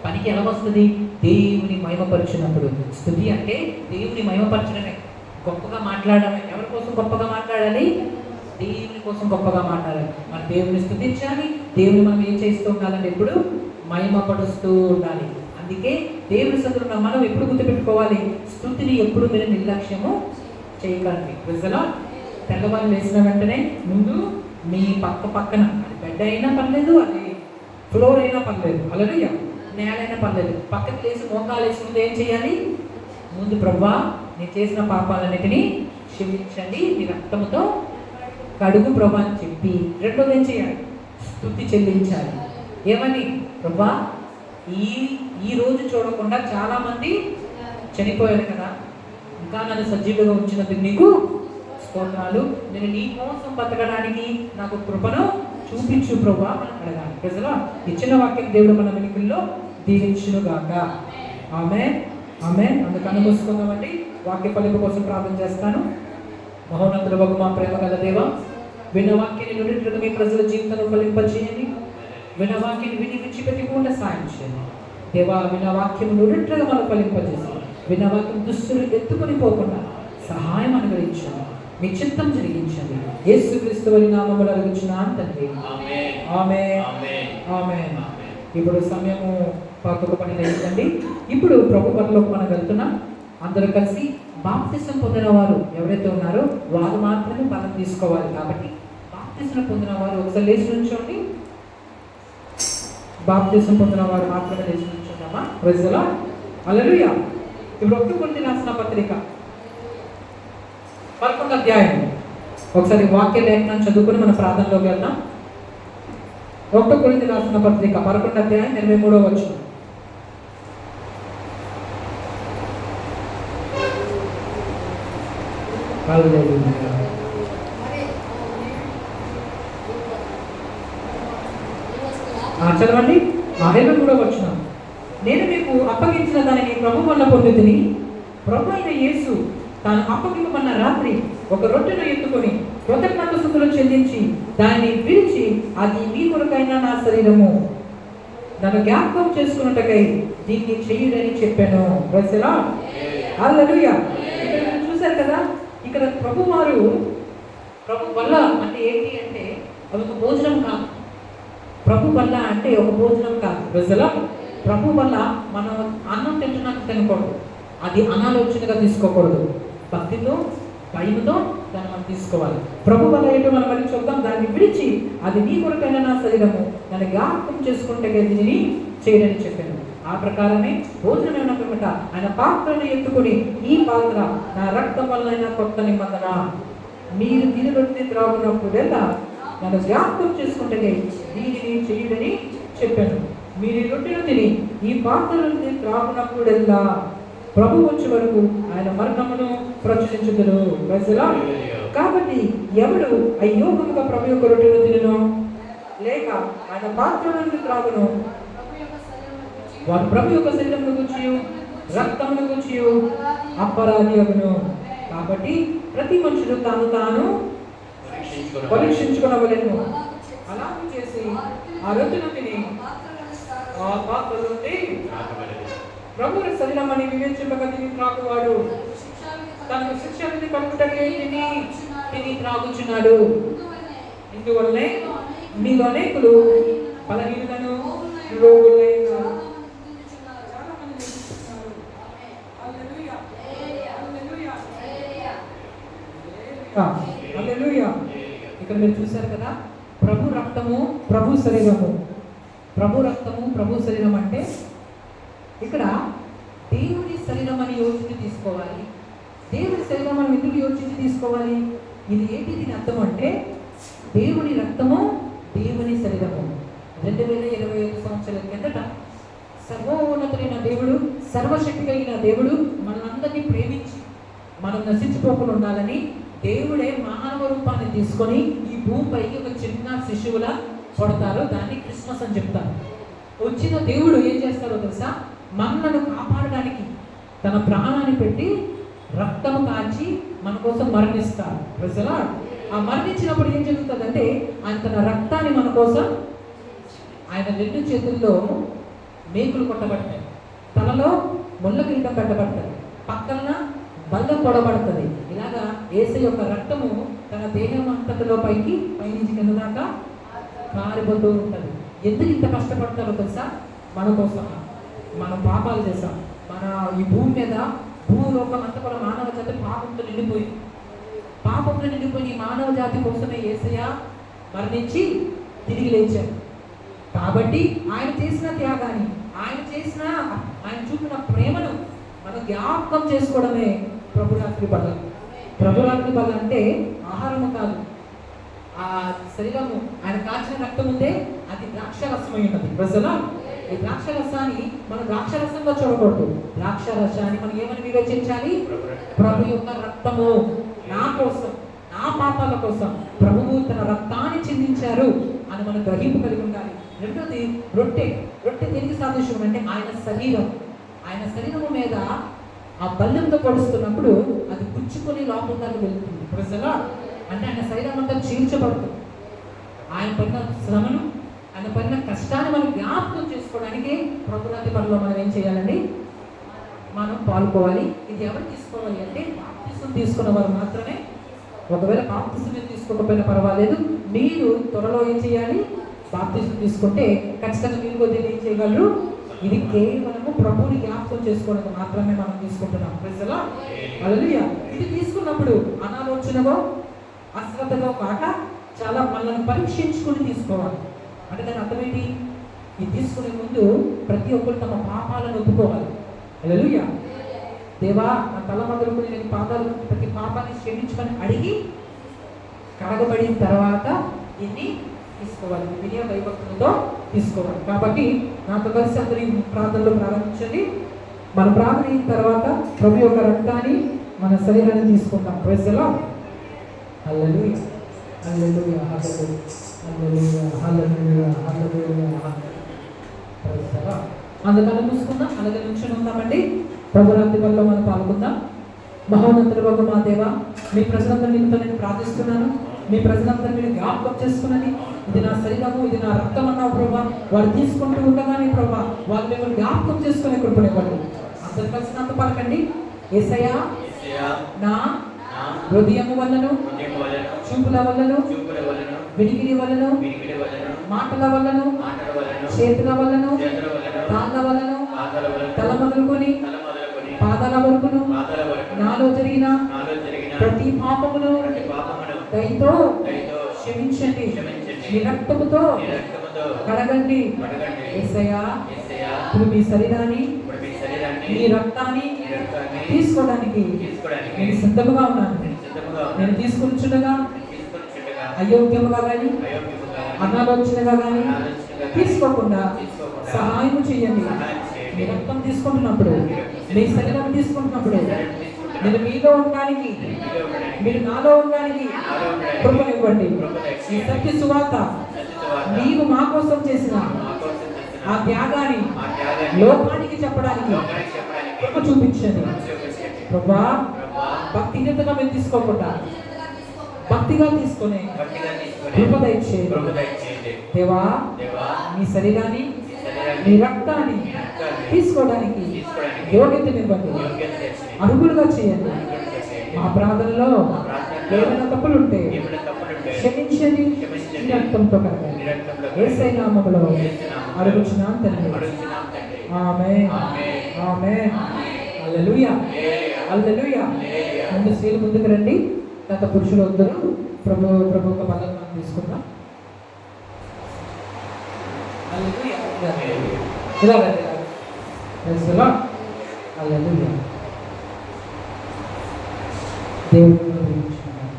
పనికి ఎలా వస్తుంది? దేవుని మహిమపరిచినప్పుడు. స్తుతి అంటే దేవుని మహిమపరచడమే, గొప్పగా మాట్లాడమే. ఎవరి కోసం గొప్పగా మాట్లాడాలి? దేవుని కోసం గొప్పగా మాట్లాడాలి. మన దేవుని స్తుతించాలి. దేవుని మనం ఏం చేస్తూ ఉండాలంటే ఎప్పుడు మహిమపరుస్తూ ఉండాలి. అందుకే దేవుని సన్నిధిలో మనం ఎప్పుడు గుర్తుపెట్టుకోవాలి? స్తుతిని ఎప్పుడు మీరు నిర్లక్ష్యము చేయకండి. ప్రజల తెల్లవారు లేచిన వెంటనే ముందు మీ పక్కన, అది బెడ్ అయినా పర్లేదు, అది ఫ్లోర్ అయినా పర్లేదు, హల్లెలూయా, నేలైనా పర్లేదు, పక్కకి లేచి మోకాలు వేసి ముందు ఏం చేయాలి? ముందు ప్రభువా నేను చేసిన పాపాలన్నిటినీ క్షమించండి, మీ రక్తముతో కడుగు ప్రభా అని చెప్పి, రెండోది ఏం చేయాలి? స్తుతి చెల్లించాలి. ఏమని? ప్రభా ఈ రోజు చూడకుండా చాలామంది చనిపోయారు కదా, ఇంకా నన్ను సజీవుగా ఉంచినందుకు నీకు స్తోత్రాలు. నేను నీ కోసం బతకడానికి నాకు కృపను చూపించు ప్రభా అని అడగాలి. ప్రజల ఇచ్చిన వాక్యం దేవుడు మన వెనుకల్లో దీవించునుగాక. ఆమేన్, ఆమేన్. అందుకు అనుమోసుకుందామండి. వాక్య ఫలింపు కోసం ప్రార్థన చేస్తాను. మహోన్నతుల వగు మా ప్రేమ గల దేవ, విన్న వాక్యాన్ని నుండి మీ ప్రజల జీవితంలో ఫలింపచేయండి. విన్న వాక్యాన్ని విని విడిచిపెట్టకుండా సాయం చేయండి దేవా. విన్న వాక్యం నుండి మనం ఫలింపజేసి విన్న వాక్యం దుస్తులు ఎత్తుకొని పోకుండా సహాయం అనుగ్రహించండి. మీ చిత్తం జరిగించండి. యేసుక్రీస్తు వారి నామములో అడుగుచున్నాను తండ్రి. ఆమేన్, ఆమేన్. ఇప్పుడు సమయము 11 అయిందండి. ఇప్పుడు ప్రభు పరలోకి మనం వెళ్తున్నాం. అందరూ కలిసి బాప్తిసం పొందిన వారు ఎవరైతే ఉన్నారో వారు మాత్రమే బలం తీసుకోవాలి. కాబట్టి బాప్తిసం పొందిన వారు ఒకసారి లేచి నుంచోండి. బాప్తిసం పొందిన వారు మాత్రమే లేచి నుంచున్నామా? Praise the lord. హల్లెలూయా. ఇప్పుడు 1 కొరింథీ రాసిన పత్రిక 11వ అధ్యాయం ఒకసారి వాక్య లేఖనం చదువుకుని మన ప్రార్థనలోకి వెళ్దాం. 1 కొరింథీ రాసిన పత్రిక 11వ అధ్యాయం 23వ వచనం. చదవండి. 23వ వచనం. నేను మీకు అప్పగించిన దానిని ప్రభు వల్ల పొందుతుని, ప్రభు అయిన యేసు తాను అప్పగింపబడిన రాత్రి ఒక రొట్టెను ఎత్తుకొని కృతజ్ఞతాస్తుతులు చెల్లించి దానిని విరిచి, అది మీ కొరకైన నా శరీరము, నన్ను జ్ఞాపకం చేసుకున్నట్టుకై దీన్ని చెయ్యుడని చెప్పాను. Praise the lord. హల్లెలూయా. ఇక్కడ చూశారు కదా, ఇక్కడ ప్రభు వల్ల అంటే ఏంటి అంటే అది ఒక భోజనం కాదు. ప్రభు వల్ల అంటే ఒక భోజనం కాదు. Praise the lord. ప్రభు వల్ల మనం అన్నం తింటున్నాక తినకూడదు, అది అనాలోచనగా తీసుకోకూడదు, భక్తితో భయంతో దాన్ని మనం తీసుకోవాలి. ప్రభు వల్ల ఏంటో మనం మరి చూద్దాం. దాన్ని విడిచి, అది నీ కొరకైన నా శరీరము, దాన్ని జ్ఞాపకం చేసుకుంటే దీనిని చేయడని చెప్పాను. ఆ ప్రకారమే భోజనం ఏమనుకుంటా ఆయన పాత్రను ఎత్తుకుని, ఈ పాత్ర నా రక్తం వల్ల కొత్త నిబంధన, మీరు తిని రొట్టె త్రాగునప్పుడల్లా నన్ను జ్ఞాపకం చేసుకుంటే దీనిని చేయుడని చెప్పాను. మీరు ఈ రొట్టెను తిని ఈ పాత్రను త్రాగునప్పుడల్లా ప్రభు వచ్చే వరకు ఆయన మరణమును ప్రచురించుదురు. Praise the lord. కాబట్టి ఎవడు అయోగముగా ప్రభు యొక్క రొట్టెను తినను లేక ఆయన పాత్ర నుండి త్రాగును, వాడు ప్రభు యొక్క శరీరమును గురించి రక్తమును గురించి అపరాధి అగును. కాబట్టి ప్రతి మనుషుడు తాను పరీక్షించుకొనవలెను. అలాగే చేసి ఆ రొట్టెను తిని ఆ పాత్ర నుండి ప్రభు శరీరమని వివేచింపక తిని త్రాగువాడు తనకు శిక్ష విధి కలుగుటకే తిని త్రాగుచున్నాడు. ఇందువల్లనే మీలో అనేకులు బలహీనులను రోగులైన హల్లెలూయా. ఇక్కడ మీరు చూశారు కదా, ప్రభు రక్తము ప్రభు శరీరము. ప్రభు రక్తము ప్రభు శరీరం అంటే ఇక్కడ దేవుని శరీరం అని యోచించి తీసుకోవాలి. దేవుని శరీరం మనం ఎందుకు యోచించి తీసుకోవాలి? ఇది ఏంటి దీని అర్థం అంటే, దేవుని రక్తము దేవుని శరీరము. 2025 సంవత్సరాల కిందట సర్వోన్నతుడైన దేవుడు, సర్వశక్తి కలిగిన దేవుడు మనందరినీ ప్రేమించి మనం నశించిపోకుండా ఉండాలని దేవుడే మానవ రూపాన్ని తీసుకొని ఈ భూమిపైకి ఒక చిన్న శిశువులా కొడతారు. దాన్ని క్రిస్మస్ అని చెప్తారు. వచ్చిన దేవుడు ఏం చేస్తారో తెలుసా? మనలను కాపాడడానికి తన ప్రాణాన్ని పెట్టి రక్తము కాచి మన కోసం మరణిస్తారు. Praise the lord. ఆ మరణించినప్పుడు ఏం జరుగుతుందంటే, ఆయన తన రక్తాన్ని మన కోసం, ఆయన 2 చేతుల్లో మేకులు కొట్టబడతాయి, తలలో ముళ్ళ కిరీటం పెట్టబడుతుంది, పక్కన బల్లం పొడబడుతుంది. ఇలాగా యేసు యొక్క రక్తము తన దేహం అంతటిలో పైనుంచి కింద దాకా కారిపోతూ ఉంటుంది. ఎందుకు ఇంత కష్టపడతారో తెలుసా? మన కోసం. మనం పాపాలు చేశాం. మన ఈ భూమి మీద భూలోకం అంతా కూడా మానవ జాతి పాపంతో నిండిపోయింది. పాపంతో నిండిపోయి ఈ మానవ జాతి కోసమే యేసయ్య మరణించి తిరిగి లేచారు. కాబట్టి ఆయన చేసిన త్యాగాన్ని, ఆయన చూపిన ప్రేమను మనం జ్ఞాపకం చేసుకోవడమే ప్రభురాత్రి బల్ల. ప్రభురాత్రి బల్ల అంటే ఆహారము కాదు, ఆ శరీరము, ఆయన కాచిన రక్తం ఉందే అది ద్రాక్షరసమై ఉన్నది. ప్రజలా ఈ ద్రాక్షరసాన్ని మనం ద్రాక్షరసంగా చూడకూడదు. ద్రాక్షరసాన్ని మనం ఏమని వివేచించాలి? ప్రభు యొక్క రక్తము, నా కోసం, నా పాపాల కోసం ప్రభువు తన రక్తాన్ని చిందించారు అని మనం గ్రహింపు కలిగి ఉండాలి. రెండోది రొట్టె దేనికి సాదృశ్యం అంటే ఆయన శరీరము మీద ఆ బల్లెంతో పొడుస్తున్నప్పుడు అది గుచ్చుకొని లోపల దాకా వెళ్తుంది. ప్రజలా అంటే ఆయన శరీరం అంతా చీల్చబడుతుంది. ఆయన పడిన శ్రమను, ఆయన పడిన కష్టాన్ని మనం జ్ఞాపకం చేసుకోవడానికి ప్రభురాత్రి పనిలో మనం ఏం చేయాలండి? మనం పాల్గొవాలి. ఇది ఎవరు తీసుకోవాలి అంటే బాప్తిసం తీసుకున్న వారు మాత్రమే. ఒకవేళ బాప్తిసం తీసుకోకపోయినా పర్వాలేదు, మీరు త్వరలో ఏం చేయాలి? బాప్తిసం తీసుకుంటే ఖచ్చితంగా మీరు కొద్దిగా ఏం చేయగలరు? ఇది కేవలము ప్రభువుని జ్ఞాపకం చేసుకోవడానికి మాత్రమే మనం తీసుకుంటున్నాం. ప్రజలా హల్లెలూయా. ఇది తీసుకున్నప్పుడు అనాలోచనగా అశ్రద్ధగా కాక చాలా మనల్ని పరీక్షించుకుని తీసుకోవాలి. అంటే దాని అర్థం ఏంటి? ఇది తీసుకునే ముందు ప్రతి ఒక్కరు తమ పాపాలను ఒప్పుకోవాలి. హల్లెలూయా. దేవా, నా తల మొదలుకొని నేను పాపాలు ప్రతి పాపాన్ని క్షమించమని అడిగి కడగబడిన తర్వాత దీన్ని తీసుకోవాలి. వినయ భయభక్తులతో తీసుకోవాలి. కాబట్టి నాతో కలిసి అందరూ ఈ ప్రార్థనలో ప్రారంభించండి. మన ప్రార్థన అయిన తర్వాత ప్రభు యొక్క రక్తాన్ని మన శరీరాన్ని తీసుకుంటాం. Praise the lord. Hallelujah, hallelujah, hallelujah, hallelujah, hallelujah. Praise the lord. అందుకని చూసుకుందాం, అలాగే నుంచొని ఉందామండి. ప్రభు రాత్రి వల్ల మనం పాల్గొందాం. మహోన్నతుడు ఒక మా దేవ, మీ ప్రజలందరి నిమిత్తం నేను ప్రార్థిస్తున్నాను. మీ ప్రజలందరూ మీరు జ్ఞాపకం చేసుకున్నది ఇది నా శరీరము, ఇది నా రక్తం అన్నావు ప్రభా. వారు తీసుకుంటూ ఉండగానే ప్రభా వాళ్ళు మిమ్మల్ని జ్ఞాపకం చేసుకునే కృపనివ్వండి. అందరు కలిసి నాతో పలకండి. యేసయ్యా, నా హృదయము వల్లను, చూపుల వల్లను, వినికిడి వల్లను, మాటల వల్లను, చేతుల వల్లను, కాళ్ళ వల్లను, తల మొదలుకొని పాదాల వరకును నాలో జరిగిన ప్రతి పాపమును దయతో క్షమించండి. మీ రక్తముతో కడగండి. యేసయ్యా, ఇప్పుడు మీ శరీరాన్ని, మీ రక్తాన్ని తీసుకోవడానికి నేను సిద్ధముగా ఉన్నాను. నేను తీసుకుంటుండగా అయోగ్యముగా కానీ అనాలోచనగా కానీ తీసుకోకుండా సహాయం చేయండి. మీ రక్తం తీసుకుంటున్నప్పుడు, మీ శరీరం తీసుకుంటున్నప్పుడు నేను మీలో ఉండడానికి, మీరు నాలో ఉండడానికి కృపనివ్వండి. ఈ సత్య సువార్త నీవు మా కోసం చేసిన ఆ త్యాగాన్ని లోకానికి చెప్పడానికి కృప చూపించండి ప్రభా. భక్తిహీనతగా మేము తీసుకోకుండా భక్తిగా తీసుకునే కృప దయచేయండి దేవా. మీ శరీరాన్ని, మీ రక్తాన్ని తీసుకోవడానికి యోగ్యతనివ్వండి, అర్హులుగా చేయండి. మా ప్రార్థనలో ఏమైనా తప్పులుంటే క్షమించండి. ఈ రక్తంతో కడగండి. యేసయ్య నామములో అడుగుచున్నాను తండ్రి. ఆమేన్, ఆమేన్. హల్లెలూయా, హల్లెలూయా. ముందు స్త్రీలు ముందుకు రండి. తర్వాత పురుషులు వద్దరు. ప్రభు ఒక పదవి మనం తీసుకుందాం. హల్లెలూయా. ఇలా రండి. Praise the lord. హల్లెలూయా. దేవుని ప్రేమించుకున్నాను.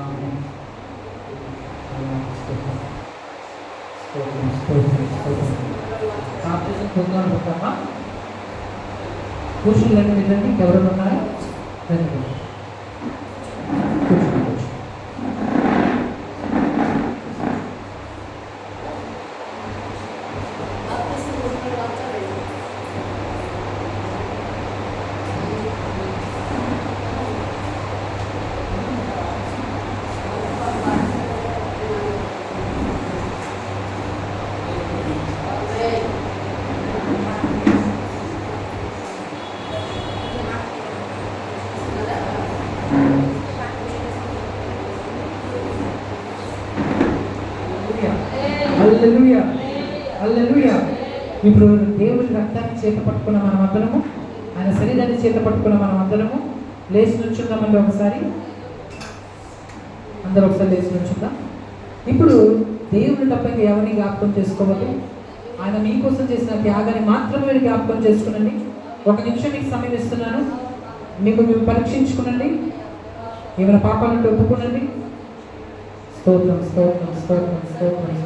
ఆమేన్. బాప్తిజం పొందాలనుకుంటామా? పురుషులు వెళ్ళండి. ఎవరు ఉన్నారా? రండి. హల్లెలూయా, హల్లెలూయా. ఇప్పుడు దేవుని రక్తాన్ని చేత పట్టుకున్న మనం అందరము, ఆయన శరీరాన్ని చేత పట్టుకున్న మనం అందరము లేచి నుంచుందామండి. ఒకసారి అందరూ ఒకసారి లేచి నుంచుందాం. ఇప్పుడు దేవుని తప్ప ఇంకా ఎవరిని జ్ఞాపకం చేసుకోవద్దు. ఆయన మీకోసం చేసిన త్యాగాన్ని మాత్రమే మీరు జ్ఞాపకం చేసుకునండి. ఒక నిమిషం మీకు సమయం ఇస్తున్నాను. మీరు పరీక్షించుకునండి. ఏమైనా పాపాలంటే ఒప్పుకునండి. స్తోత్రం, స్తోత్రం, స్తోత్రం, స్తోత్రం.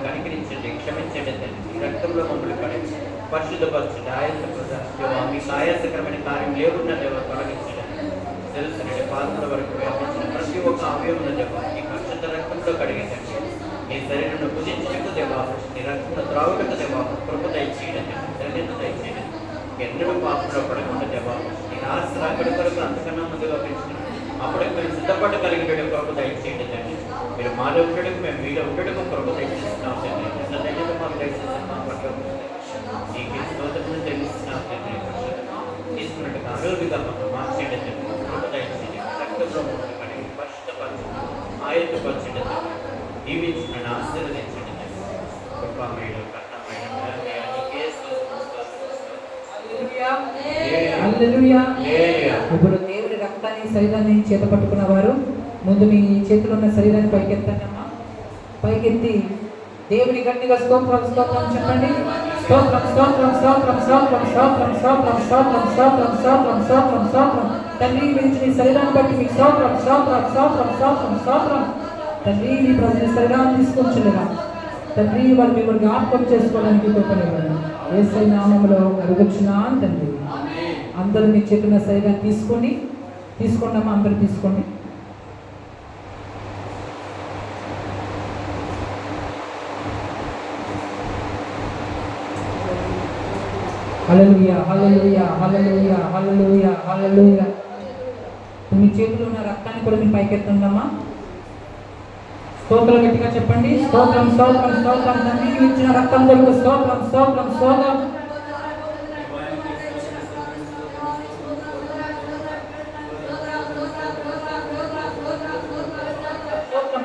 కనికరించండి, క్షమించండి తండ్రి. రక్తంలో మమ్మల్ని కడిగి పరిశుద్ధపరచండి. మీ ఆయాసకరమైన కార్యం లేకుండా దేవ తొలగించండి. తెలుసండి పాత్ర వరకు వ్యాపించిన ప్రతి ఒక్క అవయవం దేవ ఈ పరిశుద్ధ రక్తంలో కడిగించండి. మీ శరీరంలో కుదించకు దేవా, నీ రక్తంలో త్రావుటకు దేవా కృప దయచేయండి, ధన్యత దయచేయండి. ఎన్నడూ పాపంలో పడకుండా దేవా నీ రాష్ట్ర అక్కడి కొరకు అంతకన్నా ముందుగా పెంచుతున్నాం. అప్పుడు మేము సిద్ధపడ్డ కలిగిన కొరకు దయచేయండి తండ్రి. మీరు మాలో ఉండడం మేము మీలో ఉండడం కొరకు దయచేస్తున్నాం తండ్రి. ధన్యత మాకు దయచేసి మా పట్ల నీకు స్తోత్రం చెల్లిస్తున్నాం తండ్రి. తీసుకున్నట్టుగా అరువుగా మాకు మార్చేయండి తండ్రి. కృప దయచేయండి. రక్తంలో మమ్మల్ని కడిగి పరిశుద్ధపరచండి, ఆయత్తపరచండి తండ్రి. దీవించిన ఆశీర్వదించండి తండ్రి. కృపామయుడు కర్ణమయుడు నీకే స్తోత్రం. హల్లెలూయా. ఇప్పుడు దేవుని రక్తాన్ని శరీరాన్ని చేత పట్టుకున్న వారు ముందు మీ చేతిలో ఉన్న శరీరాన్ని పైకెత్తండమ్మా. పైకెత్తి దేవుని గట్టిగా స్తోత్రం స్తోత్రం చెప్పండి. స్తోత్రం స్తోత్రం స్తోత్రం స్తోత్రం స్తోత్రం స్తోత్రం స్తోత్రం స్తోత్రం స్తోత్రం స్తోత్రం స్తోత్రం. తండ్రి గురించి నీ శరీరాన్ని బట్టి మీకు స్తోత్రం స్తోత్రం స్తోత్రం స్తోత్రం స్తోత్రం. తండ్రి మీ ప్రజల శరీరాన్ని తీసుకొచ్చులేరా తండ్రి, వాళ్ళు మిమ్మల్ని జ్ఞాపకం చేసుకోవడానికి గొప్పనివ్వండి. యేసయ్య నామములో అడుగుచున్నాను తండ్రి. అందరూ మీ చేతున్న శరీరాన్ని తీసుకోండమ్మా, అందరూ తీసుకోండి. హల్లెలూయా హల్లెలూయా హల్లెలూయా హల్లెలూయా హల్లెలూయా. మీ చేతుల్లో ఉన్న రక్తాన్ని కూడా మీరు పైకెత్తండమ్మా. స్తోత్రం గట్టిగా చెప్పండి. స్తోత్రం స్తోత్రం స్తోత్రం. తండ్రికి ఇచ్చిన రక్తం కొరకు స్తోత్రం స్తోత్రం స్తోత్రం.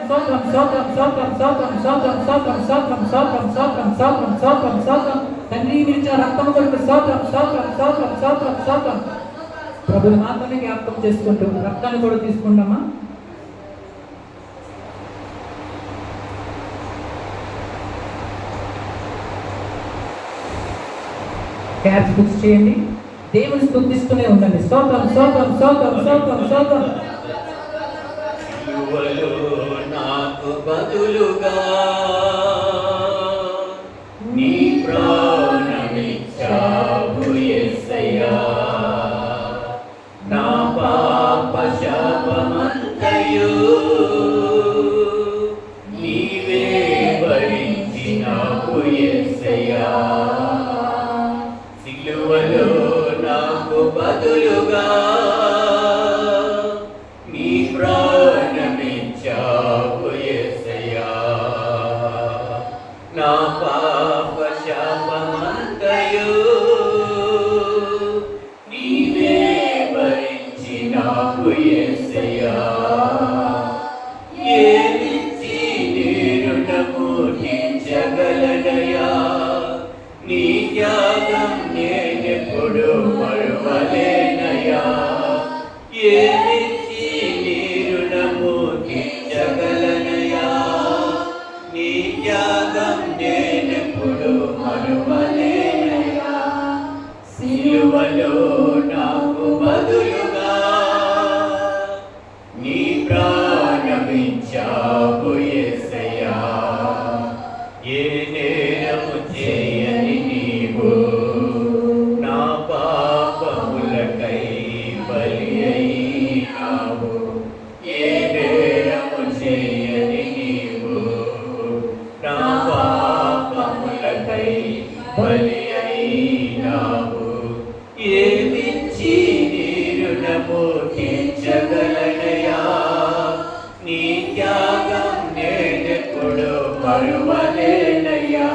స్తోత్రం స్తోత్రం స్తోత్రం స్తోత్రం స్తోత్రం స్తోత్రం స్తోత్రం స్తోత్రం స్తోత్రం స్తోత్రం స్తోత్రం స్తోత్రం. తండ్రి ఇచ్చిన రక్తం కొరకు స్తోత్రం స్తోత్రం స్తోత్రం స్తోత్రం స్తోత్రం. ప్రభుని మాత్రమే జ్ఞాపకం చేసుకుంటూ రక్తాన్ని కూడా తీసుకుంటామా. క్యాచ్ బుక్స్ చేయండి. దేవుని స్తుతిస్తూనే ఉండండి. స్తోత్రం స్తోత్రం స్తోత్రం స్తోత్రం స్తోత్రం. నాకు బదులుగా నీ ప్రాణమిచ్చావు యేసయ్యా. నా పాప శాపమంతయు నీవే భరించినావు యేసయ్యా. సిలువలో నాకు బదులుగా నీ ప్రాణమిచ్చావు యేసయ్యా. నా పాప శాపమంతయు నీవే భరించినావు యేసయ్యా. ఏమిచ్చి నీ రుణము తీర్చగలనయ్యా. నీ త్యాగం నేనెప్పుడు మరువలేనయ్యా. ఏమిచ్చి నీ రుణము తీర్చగలనయ్యా. నీ త్యాగం నేనెప్పుడు మరువలేనయ్యా. సిలువలో నాకు బదులుగా నీ ప్రాణమిచ్చావు యేసయ్యా. ఏ నేరము చేయని నీవు నా పాపములకై బలి అయినావు. ఏ నేరము చేయని నీవు నా పాపములకై బలి అయినావు. ఏమిచ్చి నీ రుణము తీర్చగలనయ్యా. నీ త్యాగం నేనెప్పుడు మరువలేనయ్యా.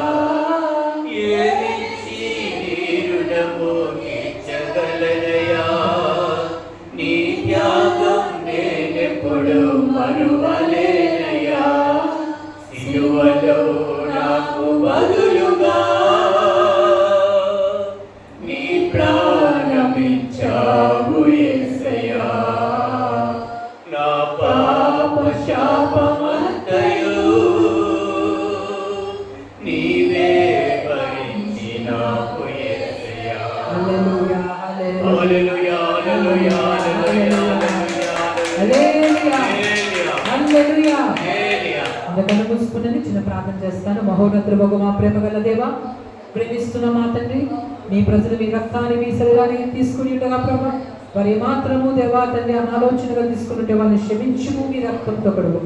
ఏమిచ్చి నీ రుణము తీర్చగలనయ్యా. నీ త్యాగం నేనెప్పుడు మరువలేనయ్యా. సిలువలో నాకు బదులుగా నీ ప్రాణమిచ్చావు యేసయ్యా. నా పాప శాపమంతయు నీవే భరించినావు యేసయ్యా. హల్లెలూయా hallelujah hallelujah hallelujah hallelujah hallelujah. హల్లెలూయా. అందుకని మూసుకున్నది చిన్న ప్రార్థన చేస్తాను. మహోన్నతుడు బహు మా ప్రేమ గల దేవా, ప్రేమిస్తున్న మా తండ్రి, మీ ప్రజలు మీ రక్తాన్ని మీ శరీరాన్ని తీసుకుని ఉండగా ప్రభా, వారు ఏమాత్రము దేవా తండ్రి అనాలోచనగా తీసుకున్నట్టే వాళ్ళని క్షమించుము మీ రక్తంతో కడుగు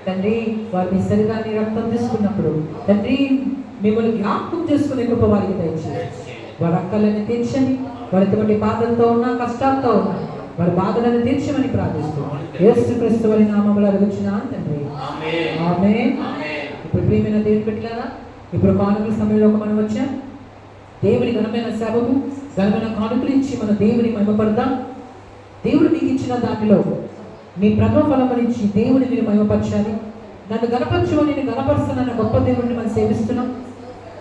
తండ్రి. వారు మీ శరీరాన్ని రక్తం తీసుకున్నప్పుడు తండ్రి మిమ్మల్ని జ్ఞాపకం చేసుకునే కృప వారికి దయచేయండి. వారి అక్కలని తీర్చండి. వారి ఎటువంటి బాధలతో ఉన్నా, కష్టాలతో ఉన్నా వారి బాధలను తీర్చమని ప్రార్థిస్తూ యేసుక్రీస్తు వారి నామములో అడుగుచున్నాను తండ్రి. ఆమేన్. ఇప్పుడు ప్రియమైన దేవుని బిడ్డలారా, ఇప్పుడు కానుకల సమయంలోకి మనం వచ్చాం. దేవుని ఘనమైన సేవకు ఘనమైన కానుకలు ఇచ్చి మన దేవుని మహిమపడదాం. దేవుడు మీకు ఇచ్చిన దానిలో మీ ప్రథమ ఫలం ఇచ్చి దేవుని మీరు మహిమపరచాలి. నన్ను గణపరచువని నేను గణపరుస్తున్నాను, గొప్ప దేవుడిని మనం సేవిస్తున్నాం.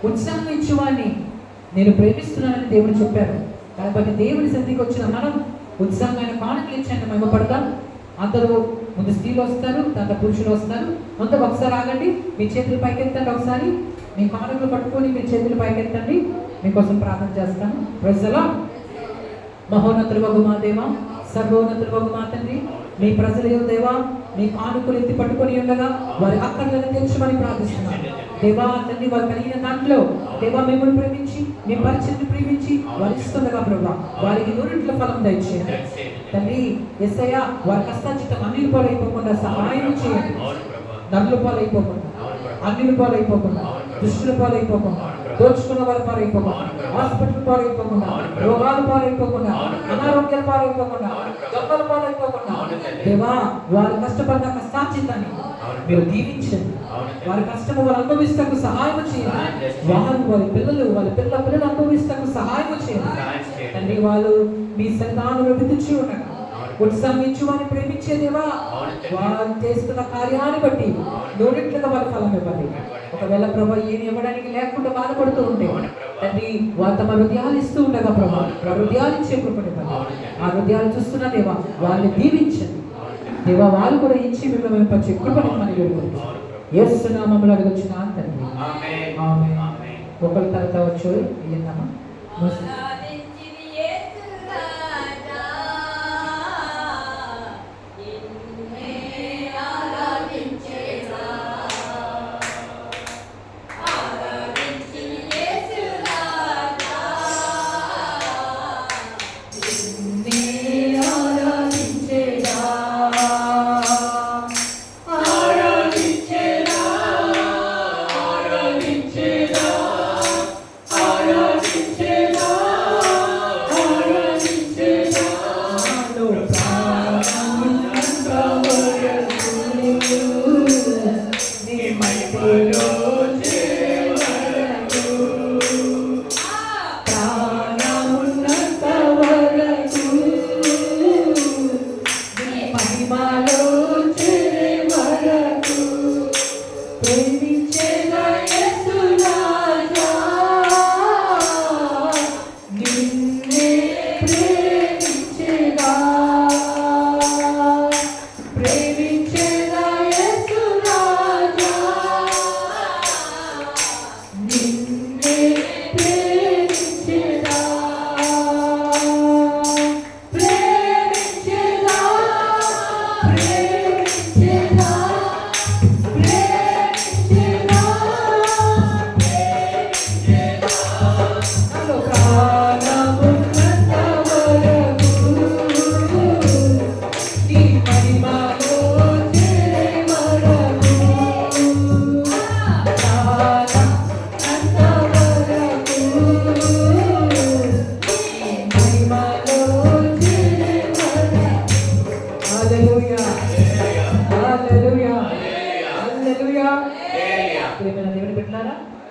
ఉత్సాహం ఇచ్చేవాడిని నేను ప్రేమిస్తున్నానని దేవుడు చెప్పారు. కాబట్టి దేవుని సన్నిధికి వచ్చిన మనం ఉత్సాహమైన కానుకలు ఇచ్చి ఆయన మహిమపడదాం. అందరూ ముందు స్త్రీలు వస్తారు, తర్వాత పురుషులు వస్తారు. ముందు ఒకసారి ఆగండి, మీ చేతులు పైకెత్తండి. ఒకసారి మీ కానుకలు పట్టుకొని మీ చేతులు పైకెత్తండి. మీకోసం ప్రార్థన చేస్తాను. Praise the lord. మహోన్నతుడు వగు మా దేవా, సర్వోన్నతుడు వగు మా తండ్రి, మీ ప్రజలు దేవా మీ కానుకలు ఎత్తి పట్టుకొని ఉండగా వారి అక్కర్లను తీర్చమని ప్రార్థిస్తున్నాను. దేవా తండ్రి, వారు కలిగిన దాంట్లో దేవా మిమ్మల్ని ప్రేమించి మీ పరిచయని ప్రేమించి వారు ఇస్తుండగా ప్రభా వారికి నూరింట్ల ఫలం దయచేయండి తండ్రి. యేసయ్యా వారి కష్టార్జితం అన్నిటి పాలైపోకుండా సహాయం చేయండి. నరుల పాలైపోకుండా, అన్నిల పాలైపోకుండా, దుష్టుల పాలైపోకుండా, దోచుకున్న వారి పాలైపోకుండా, హాస్పిటల్ పాలైపోకుండా, రోగాల పాలైపోకుండా, అనారోగ్యాల పాలైపోకుండా, దొంగల పాలైపోకుండా దేవా వారి కష్టపడిన కష్టార్జితాన్ని మీరు దీవించండి. వారి కష్టము వారు అనుభవిస్తకు సహాయం చేయండి. వారి పిల్లలు వాళ్ళ పిల్లలు అనుభవిస్తకు సహాయం చేయండి తండ్రి. వాళ్ళు మీ సంతానంలో విధించి ఉండగా ఉత్సాహం ఇచ్చి వారిని ప్రేమించేదేవా వారు చేస్తున్న కార్యాన్ని బట్టి నూరింట్లుగా వారి ఫలం ఇవ్వండి. ఒకవేళ ప్రభా ఏమి ఇవ్వడానికి లేకుండా బాధపడుతూ ఉంటే తండ్రి వారు తమ హృదయాలు ఇస్తూ ఉండగా ప్రభా వారు హృదయాలు ఇచ్చే కృపనివ్వండి. ఆ హృదయాలు చూస్తున్న దేవా వారిని దీవించండి దేవా. వాళ్ళు కూడా ఇచ్చి మిమ్మల్ని పంచే కృపనివ్వమని వేడుకుంటున్నాం. యేసు నామములో అడుగుచున్నాను తండ్రి. ఆమేన్. ఒకరి తర్వాత వచ్చు ఇయ్యమ్మా.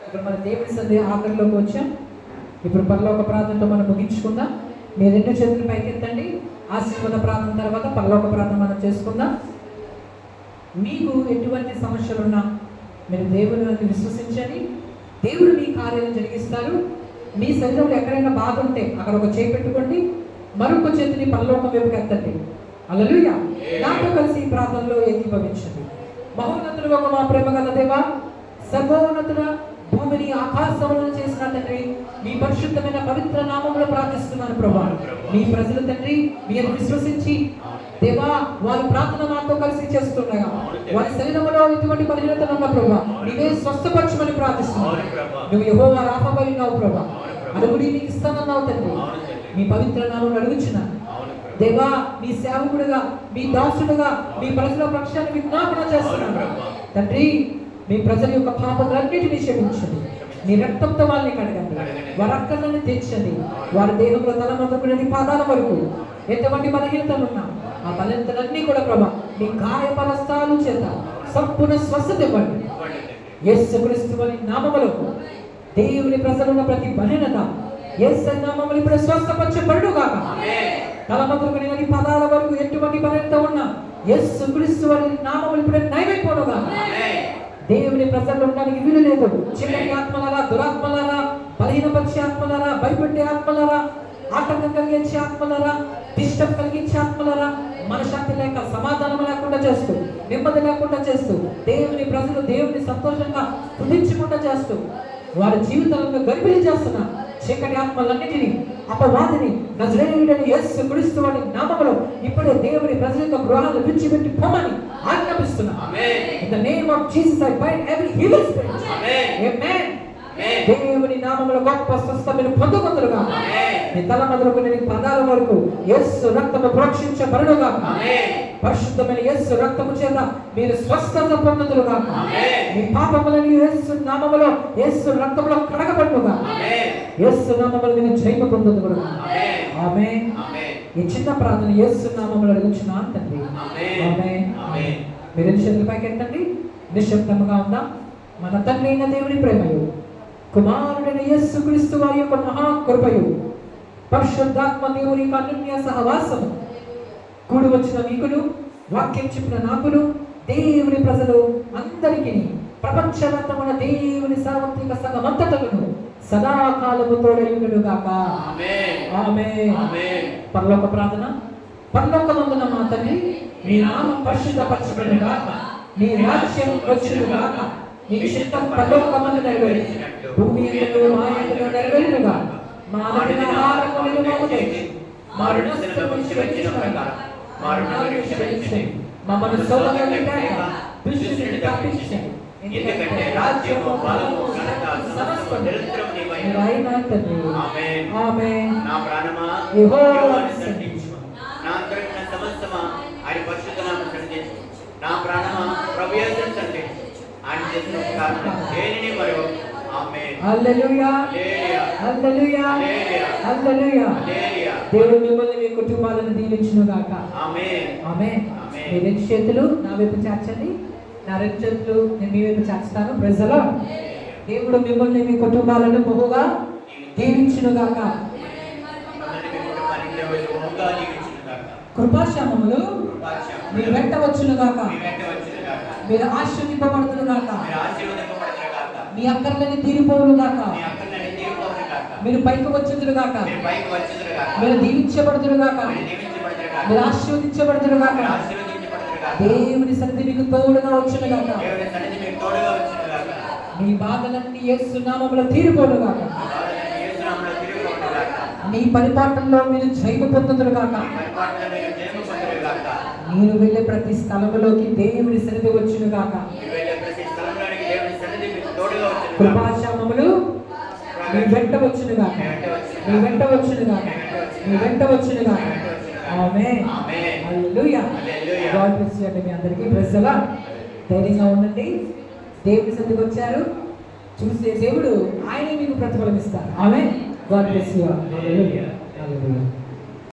ఇప్పుడు మన దేవుని సన్నిధి ఆఖరిలోకి వచ్చాం. ఇప్పుడు పరలోక ప్రార్థనతో మనం ముగించుకుందాం. మీరు రెండు చేతులు పైకెత్తండి. ఆశీర్వాద ప్రార్థన తర్వాత పరలోక ప్రార్థన మనం చేసుకుందాం. మీకు ఎటువంటి సమస్యలున్నా మీరు దేవుని విశ్వసించండి. దేవుడు మీ కార్యాలను జరిగిస్తారు. మీ శరీరంలో ఎక్కడైనా బాధ ఉంటే అక్కడ ఒక చేయి పెట్టుకోండి, మరొక చేతిని పరలోకం వైపుకి ఎత్తండి. హల్లెలూయా. నాతో కలిసి ఈ ప్రార్థనలో ఏకీభవించండి. మహోన్నతుడు మా ప్రేమ గల దేవా, సర్వోన్నతుడ, భూమిని ఆకాశములను చేసిన తండ్రి, మీ పరిశుద్ధమైన పవిత్ర నామములో ప్రార్థిస్తున్నాను ప్రభా. మీ ప్రజలు తండ్రి మీరు విశ్వసించి దేవా వారి ప్రార్థన మాతో కలిసి చేస్తుండగా వారి శరీరంలో ఎటువంటి బలహీనత ఉన్న ప్రభా నీవే స్వస్థపరచమని ప్రార్థిస్తున్నాను. నువ్వు యెహోవా రాఫా ఉన్నావు ప్రభా, అడుగుడి నీకు ఇస్తానన్నావు తండ్రి. మీ పవిత్ర నామములో అడుగుచున్నాను దేవా. మీ సేవకుడుగా మీ దాసుడుగా మీ ప్రజల పక్షాన్ని విజ్ఞాపన చేస్తున్నాను తండ్రి. మీ ప్రజల యొక్క పాపములన్నిటినీ క్షమించండి. నీ రక్తంతో వాళ్ళని కడగండి. వారి అక్కర్లను తీర్చండి. వారి దేహంలో తల మొదలుకునేది పాదాల వరకు ఎటువంటి బలహీనతలు ఉన్నా ఆ బలహీనతలన్నీ కూడా ప్రభా నీ గాయపరస్తాలు చేత సంపూర్ణ స్వస్థత ఇవ్వండి. యేసుక్రీస్తు వారి నామములో దేవుని ప్రజలున్న ప్రతి బలహీనత యేసు నామములో ఇప్పుడు స్వస్థపరచబడును గాక. తల మొదలుకునేది పాదాల వరకు ఎటువంటి బలహీనత ఉన్నా యేసుక్రీస్తు వారి నామములో ఇప్పుడు నయమైపోను గాక. దేవుని ప్రజల్లో ఉండడానికి వీలు లేదు. చీకటి ఆత్మలారా, దురాత్మలారా, బలహీనపరిచే ఆత్మలారా, భయపెట్టే ఆత్మలారా, ఆటంకం కలిగించే ఆత్మలారా, డిస్టర్బ్ కలిగించే ఆత్మలారా, మనశ్శాంతి లేక సమాధానం లేకుండా చేస్తూ, నెమ్మది లేకుండా చేస్తూ, దేవుని ప్రజలు దేవుని సంతోషంగా స్తుతించకుండా చేస్తూ వారి జీవితాలను గర్భిణి చేస్తున్న చీకటి ఆత్మలన్నిటినీ, అపవాదిని నజరేయుడైన యేసుక్రీస్తు వారి నామములో ఇప్పుడే దేవుని ప్రజల యొక్క గృహాలను విడిచిపెట్టి పొమ్మని ఆజ్ఞాపిస్తున్నా. In the name of Jesus I bind every evil spirit. Amen. దేవుని నామములో గొప్ప స్వస్థత మీరు పొందుకుందురుగా. మీ తల మొదలుకుని నీ పాదాల వరకు యేసు రక్తము ప్రోక్షించబడునుగా. పరిశుద్ధమైన యేసు రక్తము చేత మీరు స్వస్థత పొందుదురుగా. మీ పాపములను యేసు నామములో యేసు రక్తములో కడగబడునుగా. యేసు నామములో మీరు జయము పొందుదురుగా. ఆమేన్. ఈ చిన్న ప్రార్థన యేసు నామములో అడుగుచున్నాను తండ్రి. ఆమేన్. మీరు చేతుల పైకి ఎత్తండి. నిశ్శబ్దముగా ఉందాం. మన తండ్రి అయిన దేవుని ప్రేమయు, కుమారుడైన యేసుక్రీస్తు వారి యొక్క మహాకృపయు, పరిశుద్ధాత్మ దేవుని యొక్క అన్యోన్య సహవాసము కూడి వచ్చిన మీకును, వాక్యం చెప్పిన నాకును, దేవుని ప్రజలు అందరికీ, ప్రపంచవ్యాప్తమైన దేవుని సార్వత్రిక సంఘమంతటను సదాకాలము తోడయుండును గాక. ఆమేన్. పరలోక ప్రార్థన. పరలోకమందున మా తండ్రి, నీ నామం పరిశుద్ధపరచబడును గాక. నీ రాజ్యం వచ్చును గాక. నీ చిత్తం పరలోకమందు నెరవేరునట్లు భూమి యందు మా యందు నెరవేరునుగా. మా ఆహారమును మాకు దయచేయి. మా రుణస్థులను క్షమించిన ప్రకారం మా రుణాలను క్షమించండి. మమ్మల్ని శోధనలో పెట్టక దుష్టుని తప్పించండి. ఎందుకంటే రాజ్యము, బలము, ఘనత సమస్తము నిరంతరము నీవైనవి. ఆమేన్. ఆమేన్. నా ప్రాణమా యెహోవాను స్తుతించుము. నా అంతరంగ సమస్తమా ఆయన పరిశుద్ధ నామమును స్తుతించుము. నా ప్రాణమా ప్రభు యేసును స్తుతించుము. ఆయన చేసిన ఉపకారములు దేనిని మరువకు. ఆమేన్. హల్లెలూయా. హల్లెలూయా. హల్లెలూయా. దేవుడు మిమ్మల్ని మీ కుటుంబాలను దీవించును గాక. ఆమేన్. ఆమేన్. మీ రెండు చేతులు నా వైపు చాచండి. నా రెండు చేతులు నేను మీ వైపు చాచుతాను. Praise the lord. దేవుడు మిమ్మల్ని మీ కుటుంబాలను బహుగా దీవించును గాక. కృపాక్షేమములు మీ వెంట వచ్చును గాక. మీరు ఆశీర్వదింపబడుదురు గాక. మీ అక్కర్లని తీరిపోవును గాక. మీరు పైకి వచ్చుదురు గాక. మీరు దీవించబడుదురు గాక. మీరు ఆశీర్వదించబడుదురు గాక. దేవుని సన్నిధి మీకు తోడుగా వచ్చును గాక. మీ బాధలన్నీ యేసు నామములో తీరిపోవును గాక. మీ పరిపాలనలో మీరు జయము పొందుదురు గాక. మీరు వెళ్ళే ప్రతి స్థలములోకి దేవుని సన్నిధి వచ్చును గాక. కృపాక్షేమములు మీ వెంట వచ్చును గాక. మీ వెంట వచ్చును గాక. మీ వెంట వచ్చును గాక. ఆమేన్. హల్లెలూయా. గాడ్ బ్లెస్ యు అండి. మీ అందరికీ ప్రైజ్ ది లార్డ్. ధైర్యంగా ఉండండి. దేవుని సన్నిధికి వచ్చారు, చూసే దేవుడు ఆయనే మీకు ప్రతిఫలం ఇస్తారు. Amen. God bless you. Hallelujah. Hallelujah.